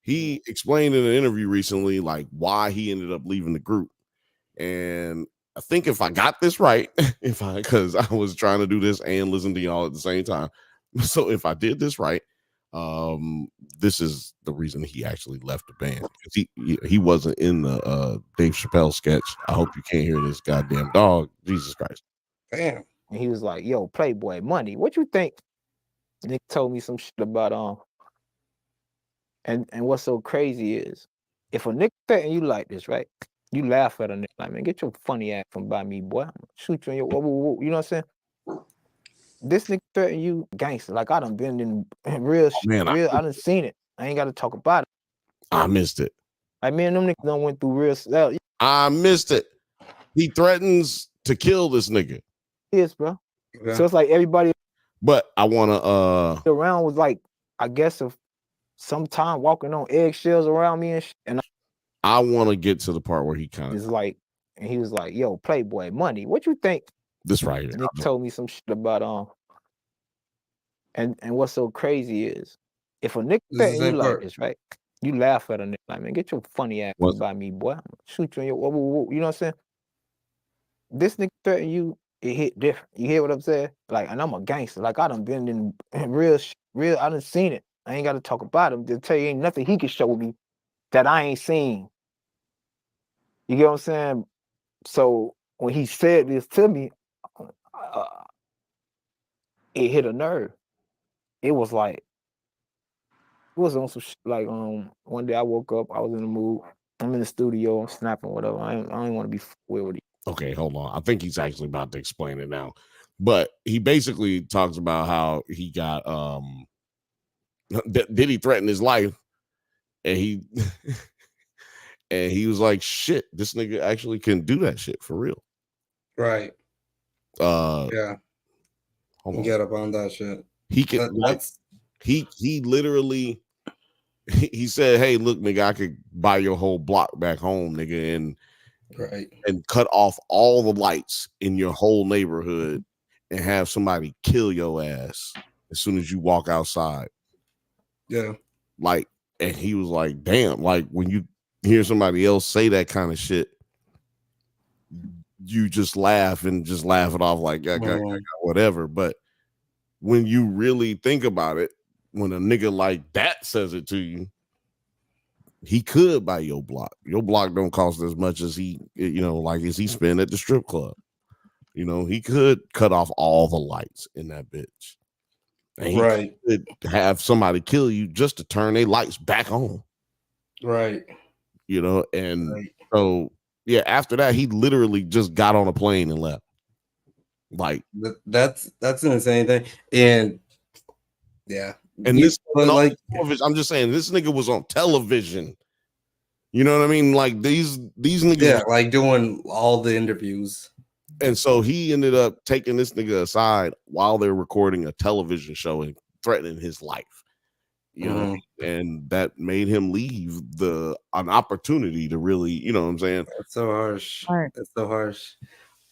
[SPEAKER 1] He explained in an interview recently like why he ended up leaving the group. And I think if I got this right, because I was trying to do this and listen to y'all at the same time. So if I did this right, this is the reason he actually left the band. He wasn't in the Dave Chappelle sketch. I hope you can't hear this goddamn dog. Jesus Christ.
[SPEAKER 9] Damn. And he was like, yo, Playboy Money, what you think? Nick told me some shit about and what's so crazy is if a nigga threaten you like this, right? You laugh at a nigga like, man, get your funny ass from by me, boy. I'm gonna shoot you in your you know what I'm saying? This nigga threaten you gangster. Like I done been in real shit. I done seen it. I ain't gotta talk about it.
[SPEAKER 1] I missed it.
[SPEAKER 9] Like me and them niggas done went through real stuff.
[SPEAKER 1] I missed it. He threatens to kill this nigga.
[SPEAKER 9] Yes, bro. Yeah. So it's like everybody.
[SPEAKER 1] But I want to
[SPEAKER 9] around was like, I guess, of some time walking on eggshells around me and shit. And
[SPEAKER 1] I want to get to the part where he kind of
[SPEAKER 9] like, and he was like, yo, Playboy Money, what you think?
[SPEAKER 1] This right here.
[SPEAKER 9] Nick told me some shit about and what's so crazy is if a nigga threaten you like this, right? You laugh at a nigga like, man, get your funny ass by me, boy. I'm gonna shoot you in your you know what I'm saying? This nigga threaten you, it hit different. You hear what I'm saying? Like, and I'm a gangster. Like, I done been in real, I done seen it. I ain't got to talk about him. To tell you, ain't nothing he can show me that I ain't seen. You get what I'm saying? So when he said this to me, it hit a nerve. It was like, it was on some shit. Like, one day I woke up, I was in the mood. I'm in the studio, I'm snapping, whatever. I don't want to be weird with you.
[SPEAKER 1] Okay, hold on. I think he's actually about to explain it now. But he basically talks about how he got Diddy threatened his life, and he and he was like, shit, this nigga actually can do that shit for real.
[SPEAKER 2] Right. Yeah.
[SPEAKER 1] Hold on.
[SPEAKER 2] Get up on that shit.
[SPEAKER 1] He can he literally he said, hey, look, nigga, I could buy your whole block back home, nigga, and cut off all the lights in your whole neighborhood and have somebody kill your ass as soon as you walk outside.
[SPEAKER 2] Yeah.
[SPEAKER 1] Like, and he was like, damn, like when you hear somebody else say that kind of shit, you just laugh it off like, yeah, whatever. But when you really think about it, when a nigga like that says it to you, he could buy your block. Your block don't cost as much as he, as he spend at the strip club. You know, he could cut off all the lights in that bitch. And he could have somebody kill you just to turn their lights back on.
[SPEAKER 2] Right.
[SPEAKER 1] You know, and so yeah, after that, he literally just got on a plane and left. Like
[SPEAKER 2] that's an insane thing. And yeah.
[SPEAKER 1] And this, like, I'm just saying, this nigga was on television. You know what I mean? Like these niggas,
[SPEAKER 2] like doing all the interviews.
[SPEAKER 1] And so he ended up taking this nigga aside while they're recording a television show and threatening his life. You know, and that made him leave an opportunity to really, you know what I'm saying?
[SPEAKER 2] That's so harsh. That's so harsh.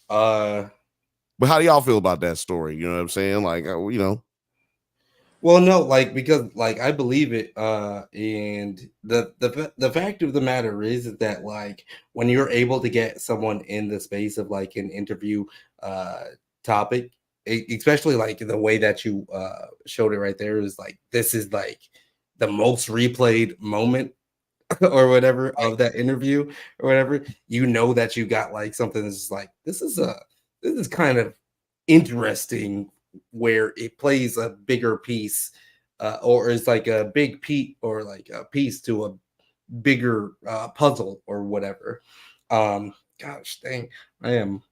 [SPEAKER 1] But how do y'all feel about that story? You know what I'm saying? Like, you know.
[SPEAKER 2] Well, no, like, because like I believe it, and the fact of the matter is that like when you're able to get someone in the space of like an interview topic, especially like the way that you showed it right there, is like this is like the most replayed moment or whatever of that interview or whatever, you know that you got like something that's like this is kind of interesting, where it plays a bigger piece, or it's like a big piece, or like a piece to a bigger puzzle or whatever. Gosh dang, I am.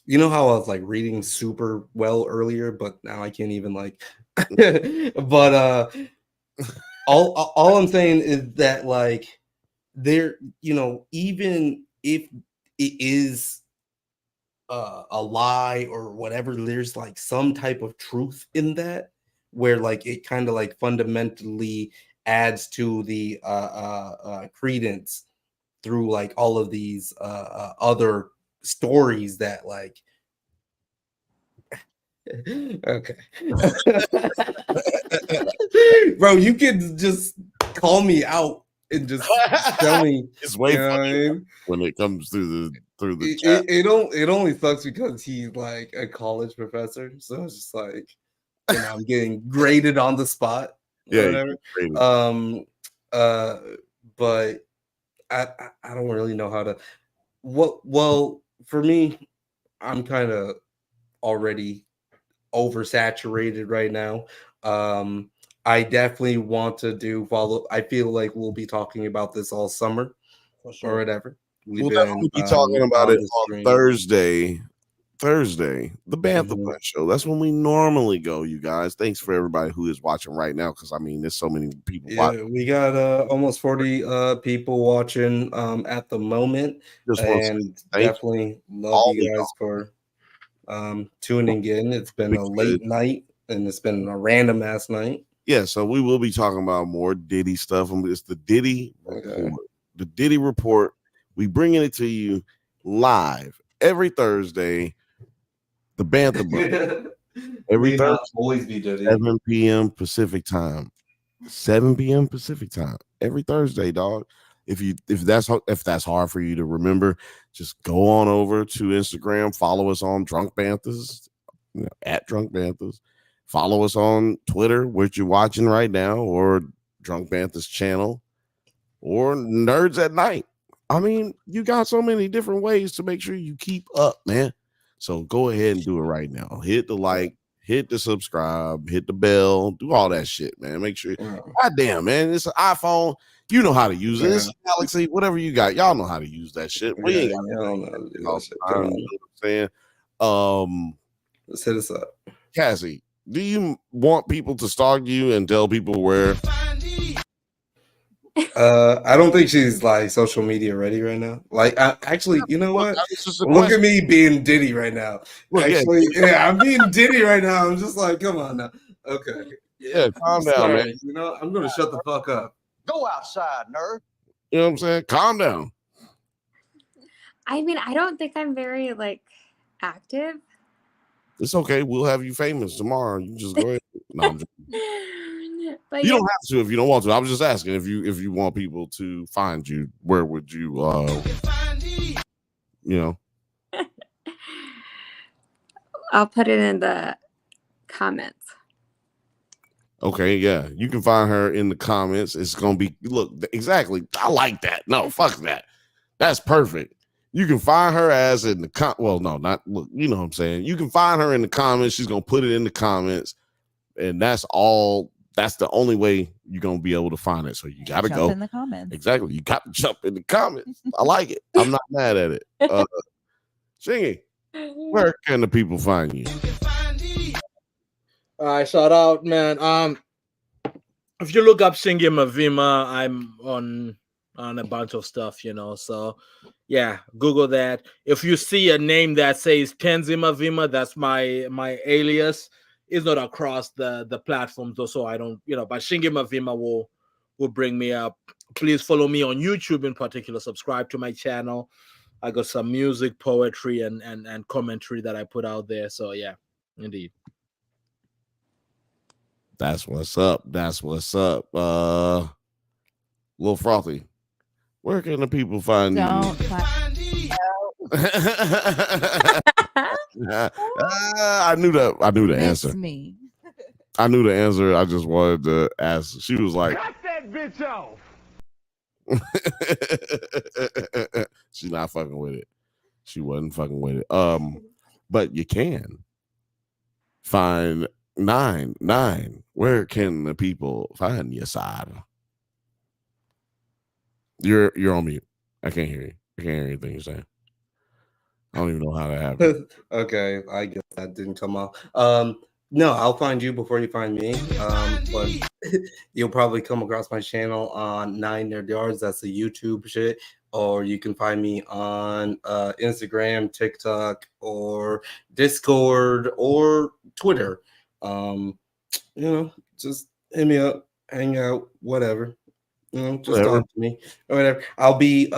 [SPEAKER 2] You know how I was like reading super well earlier, but now I can't even like. But all I'm saying is that like there, you know, even if it is a lie or whatever, there's like some type of truth in that, where like it kind of like fundamentally adds to the credence through like all of these other stories that like okay. Bro, you can just call me out and just tell me.
[SPEAKER 1] It's way funny when it comes through the chat.
[SPEAKER 2] It only sucks because he's like a college professor, so it's just like, you know, I'm getting graded on the spot.
[SPEAKER 1] Yeah,
[SPEAKER 2] whatever. But I don't really know how to. Well, for me, I'm kind of already oversaturated right now. I definitely want to follow. I feel like we'll be talking about this all summer or whatever.
[SPEAKER 1] We'll definitely be talking about it on Thursday, the Bantha show. That's when we normally go, you guys. Thanks for everybody who is watching right now, because I mean, there's so many people watching.
[SPEAKER 2] We got almost 40 people watching at the moment, and definitely love you guys for tuning in. It's been a late night, and it's been a random ass night.
[SPEAKER 1] Yeah, so we will be talking about more Diddy stuff. It's the Diddy Report. The Diddy Report. We bringing it to you live every Thursday. The Bantha Bunch. Every Thursday,
[SPEAKER 2] always be Diddy.
[SPEAKER 1] 7 p.m. Pacific time. 7 p.m. Pacific time. Every Thursday, dog. If that's hard for you to remember, just go on over to Instagram. Follow us on Drunk Banthas, at Drunk Banthas. Follow us on Twitter, which you're watching right now, or Drunk Banthas channel, or Nerds at Night. I mean, you got so many different ways to make sure you keep up, man. So go ahead and do it right now. Hit the like, hit the subscribe, hit the bell, do all that shit, man. Make sure. God damn, man, it's an iPhone. You know how to use it. It's a Galaxy, whatever you got. Y'all know how to use that shit. We ain't got to do that shit. You know what I'm saying?
[SPEAKER 2] Let's hit us up.
[SPEAKER 1] Cassie, do you want people to stalk you and tell people where?
[SPEAKER 2] I don't think she's like social media ready right now. Like, actually, you know what? Look at me being Diddy right now. Actually, yeah, I'm being Diddy right now. I'm just like, come on now. Okay.
[SPEAKER 1] Yeah, calm down, man.
[SPEAKER 2] You know, I'm gonna shut the fuck up.
[SPEAKER 10] Go outside, nerd.
[SPEAKER 1] You know what I'm saying? Calm down.
[SPEAKER 7] I mean, I don't think I'm very like active.
[SPEAKER 1] It's okay. We'll have you famous tomorrow. You just go ahead. No, I'm just...
[SPEAKER 7] But
[SPEAKER 1] you don't have to if you don't want to. I was just asking if you want people to find you. Where would you? You know.
[SPEAKER 7] I'll put it in the comments.
[SPEAKER 1] Okay, yeah, you can find her in the comments. It's gonna be exactly. I like that. No, fuck that. That's perfect. You can find her ass in the well, no, not look, you know what I'm saying. You can find her in the comments. She's gonna put it in the comments, and that's all. That's the only way you're gonna be able to find it. So you gotta go
[SPEAKER 4] in the comments.
[SPEAKER 1] Exactly. You got to jump in the comments. I like it. I'm not mad at it. Shingy, where can the people find you?
[SPEAKER 5] All right, shout out, man. If you look up Shingy Mavima, I'm on a bunch of stuff, you know. So yeah, Google that. If you see a name that says Kenzi Mavima, that's my alias. It's not across the platforms, though, so I don't, you know, but Shingy Mavima will bring me up. Please follow me on YouTube in particular. Subscribe to my channel. I got some music, poetry, and commentary that I put out there. So yeah, indeed.
[SPEAKER 1] That's what's up. That's what's up. Lil Frothy, where can the people find you? I knew the answer.
[SPEAKER 4] Me.
[SPEAKER 1] I knew the answer. I just wanted to ask. She was like,
[SPEAKER 10] Cut that bitch off.
[SPEAKER 1] she's not fucking with it. She wasn't fucking with it. But you can find 9. Where can the people find your side? You're on mute. I can't hear you. I can't hear anything you're saying. I don't even know how that happened.
[SPEAKER 2] Okay, I guess that didn't come out. No, I'll find you before you find me. But you'll probably come across my channel on 9 Nerd Yards. That's the YouTube shit. Or you can find me on Instagram, TikTok, or Discord, or Twitter. You know, just hit me up, hang out, whatever. You know, just talk to me or whatever. I'll be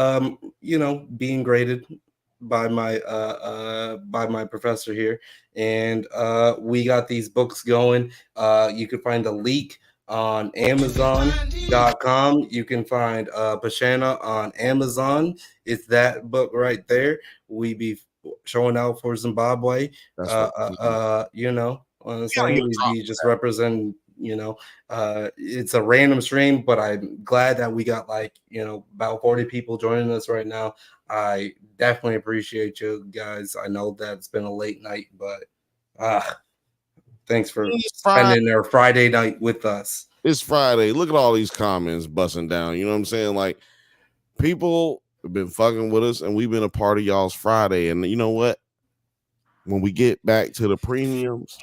[SPEAKER 2] you know, being graded by my professor here, and we got these books going. You can find the leak on Amazon.com. You can find Pashana on Amazon. It's that book right there. We be showing out for Zimbabwe. You know, honestly, we be just representing. You know, it's a random stream, but I'm glad that we got, like, you know, about 40 people joining us right now. I definitely appreciate you guys. I know that it's been a late night, but thanks for spending their Friday night with us.
[SPEAKER 1] It's Friday. Look at all these comments busting down. You know what I'm saying? Like, people have been fucking with us, and we've been a part of y'all's Friday. And you know what? When we get back to the premiums,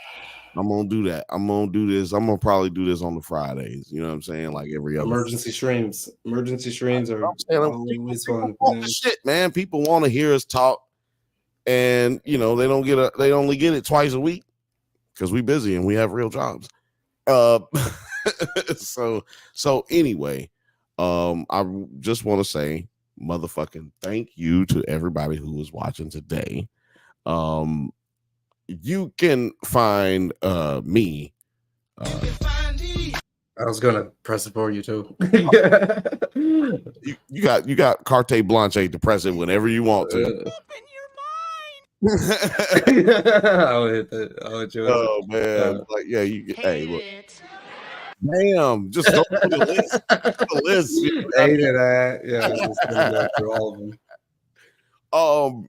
[SPEAKER 1] I'm gonna do that. I'm gonna do this. I'm gonna probably do this on the Fridays. You know what I'm saying? Like every other
[SPEAKER 2] emergency streams. Emergency streams are always fun.
[SPEAKER 1] Shit, man. People want to hear us talk, and you know they only get it twice a week because we busy and we have real jobs. So anyway, I just want to say, motherfucking thank you to everybody who was watching today. You can find me.
[SPEAKER 2] I was gonna press it for you too.
[SPEAKER 1] you got carte blanche to press it whenever you want to.
[SPEAKER 2] I'll hit that. I'll hit you.
[SPEAKER 1] Oh man, like yeah, you get. Hey, look. Damn, just go through the list. The list.
[SPEAKER 2] Hated that. Yeah, just gonna go through all of them.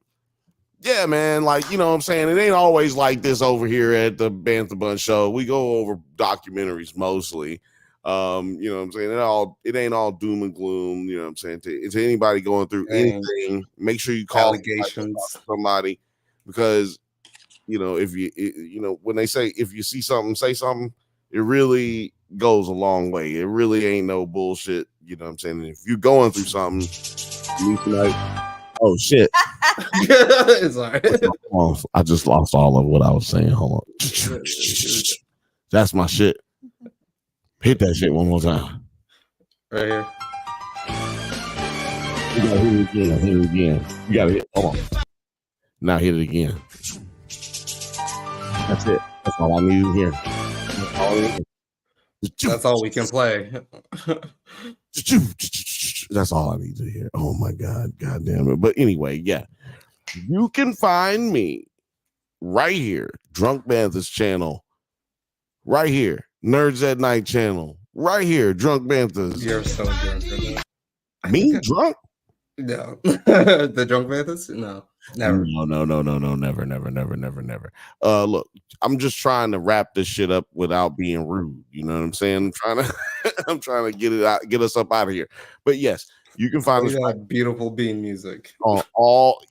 [SPEAKER 1] Yeah, man, like, you know what I'm saying? It ain't always like this over here at the Bantha Bunch show. We go over documentaries mostly. You know what I'm saying? It ain't all doom and gloom, you know what I'm saying? To anybody going through anything, make sure you call somebody, because you know, if you know, when they say if you see something, say something, it really goes a long way. It really ain't no bullshit, you know what I'm saying? If you're going through something, you need to like, oh shit.
[SPEAKER 2] It's all right.
[SPEAKER 1] I just lost all of what I was saying. Hold on. That's my shit. Hit that shit one more time.
[SPEAKER 2] Right here.
[SPEAKER 1] You gotta hit it again. Hit it again. You gotta hit. Hold on. Now hit it again. That's it. That's all I need to hear.
[SPEAKER 2] That's all we can play.
[SPEAKER 1] That's all I need to hear. Oh my God. God damn it. But anyway, yeah. You can find me right here. Drunk Banthas channel. Right here. Nerds at Night channel. Right here. Drunk Banthas.
[SPEAKER 2] You're so drunk right now.
[SPEAKER 1] Me drunk?
[SPEAKER 2] No. The drunk Banthas? No. Never.
[SPEAKER 1] No, never. Look, I'm just trying to wrap this shit up without being rude. You know what I'm saying? I'm trying to get us up out of here. But yes, you can find us
[SPEAKER 2] that beautiful bean music
[SPEAKER 1] on all.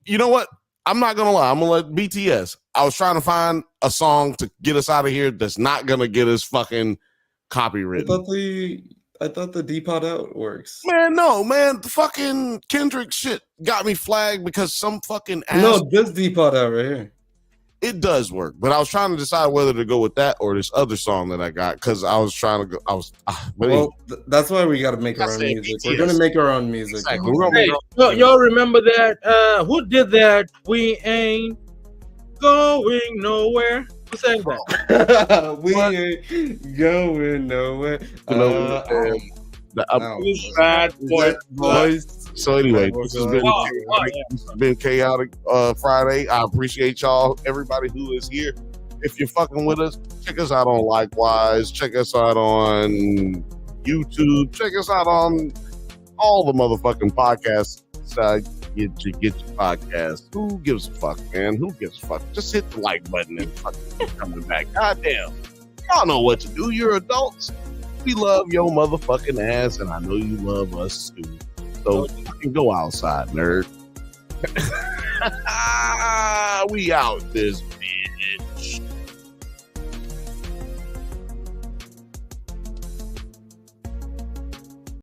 [SPEAKER 1] You know what? I'm not gonna lie. I'm gonna let BTS. I was trying to find a song to get us out of here that's not gonna get us fucking copywritten.
[SPEAKER 2] I thought the Depot out works.
[SPEAKER 1] Man, no, man. The fucking Kendrick shit got me flagged because some fucking ass.
[SPEAKER 2] No, this Depot out right here.
[SPEAKER 1] It does work, but I was trying to decide whether to go with that or this other song that I got because I was trying to go.
[SPEAKER 2] That's why we got to make our own music. We're gonna make our own music.
[SPEAKER 1] Exactly.
[SPEAKER 5] Hey, y'all remember that? Who did that? We ain't going nowhere. Who sang that?
[SPEAKER 2] We ain't going nowhere.
[SPEAKER 5] Bad boys.
[SPEAKER 1] So anyway, this has been chaotic Friday. I appreciate y'all, everybody who is here. If you're fucking with us, check us out on Likewise. Check us out on YouTube. Check us out on all the motherfucking podcasts. Get your podcast. Who gives a fuck, man? Who gives a fuck? Just hit the like button and fucking coming back. Goddamn. Y'all know what to do. You're adults. We love your motherfucking ass, and I know you love us too. So fucking go outside, nerd. We out this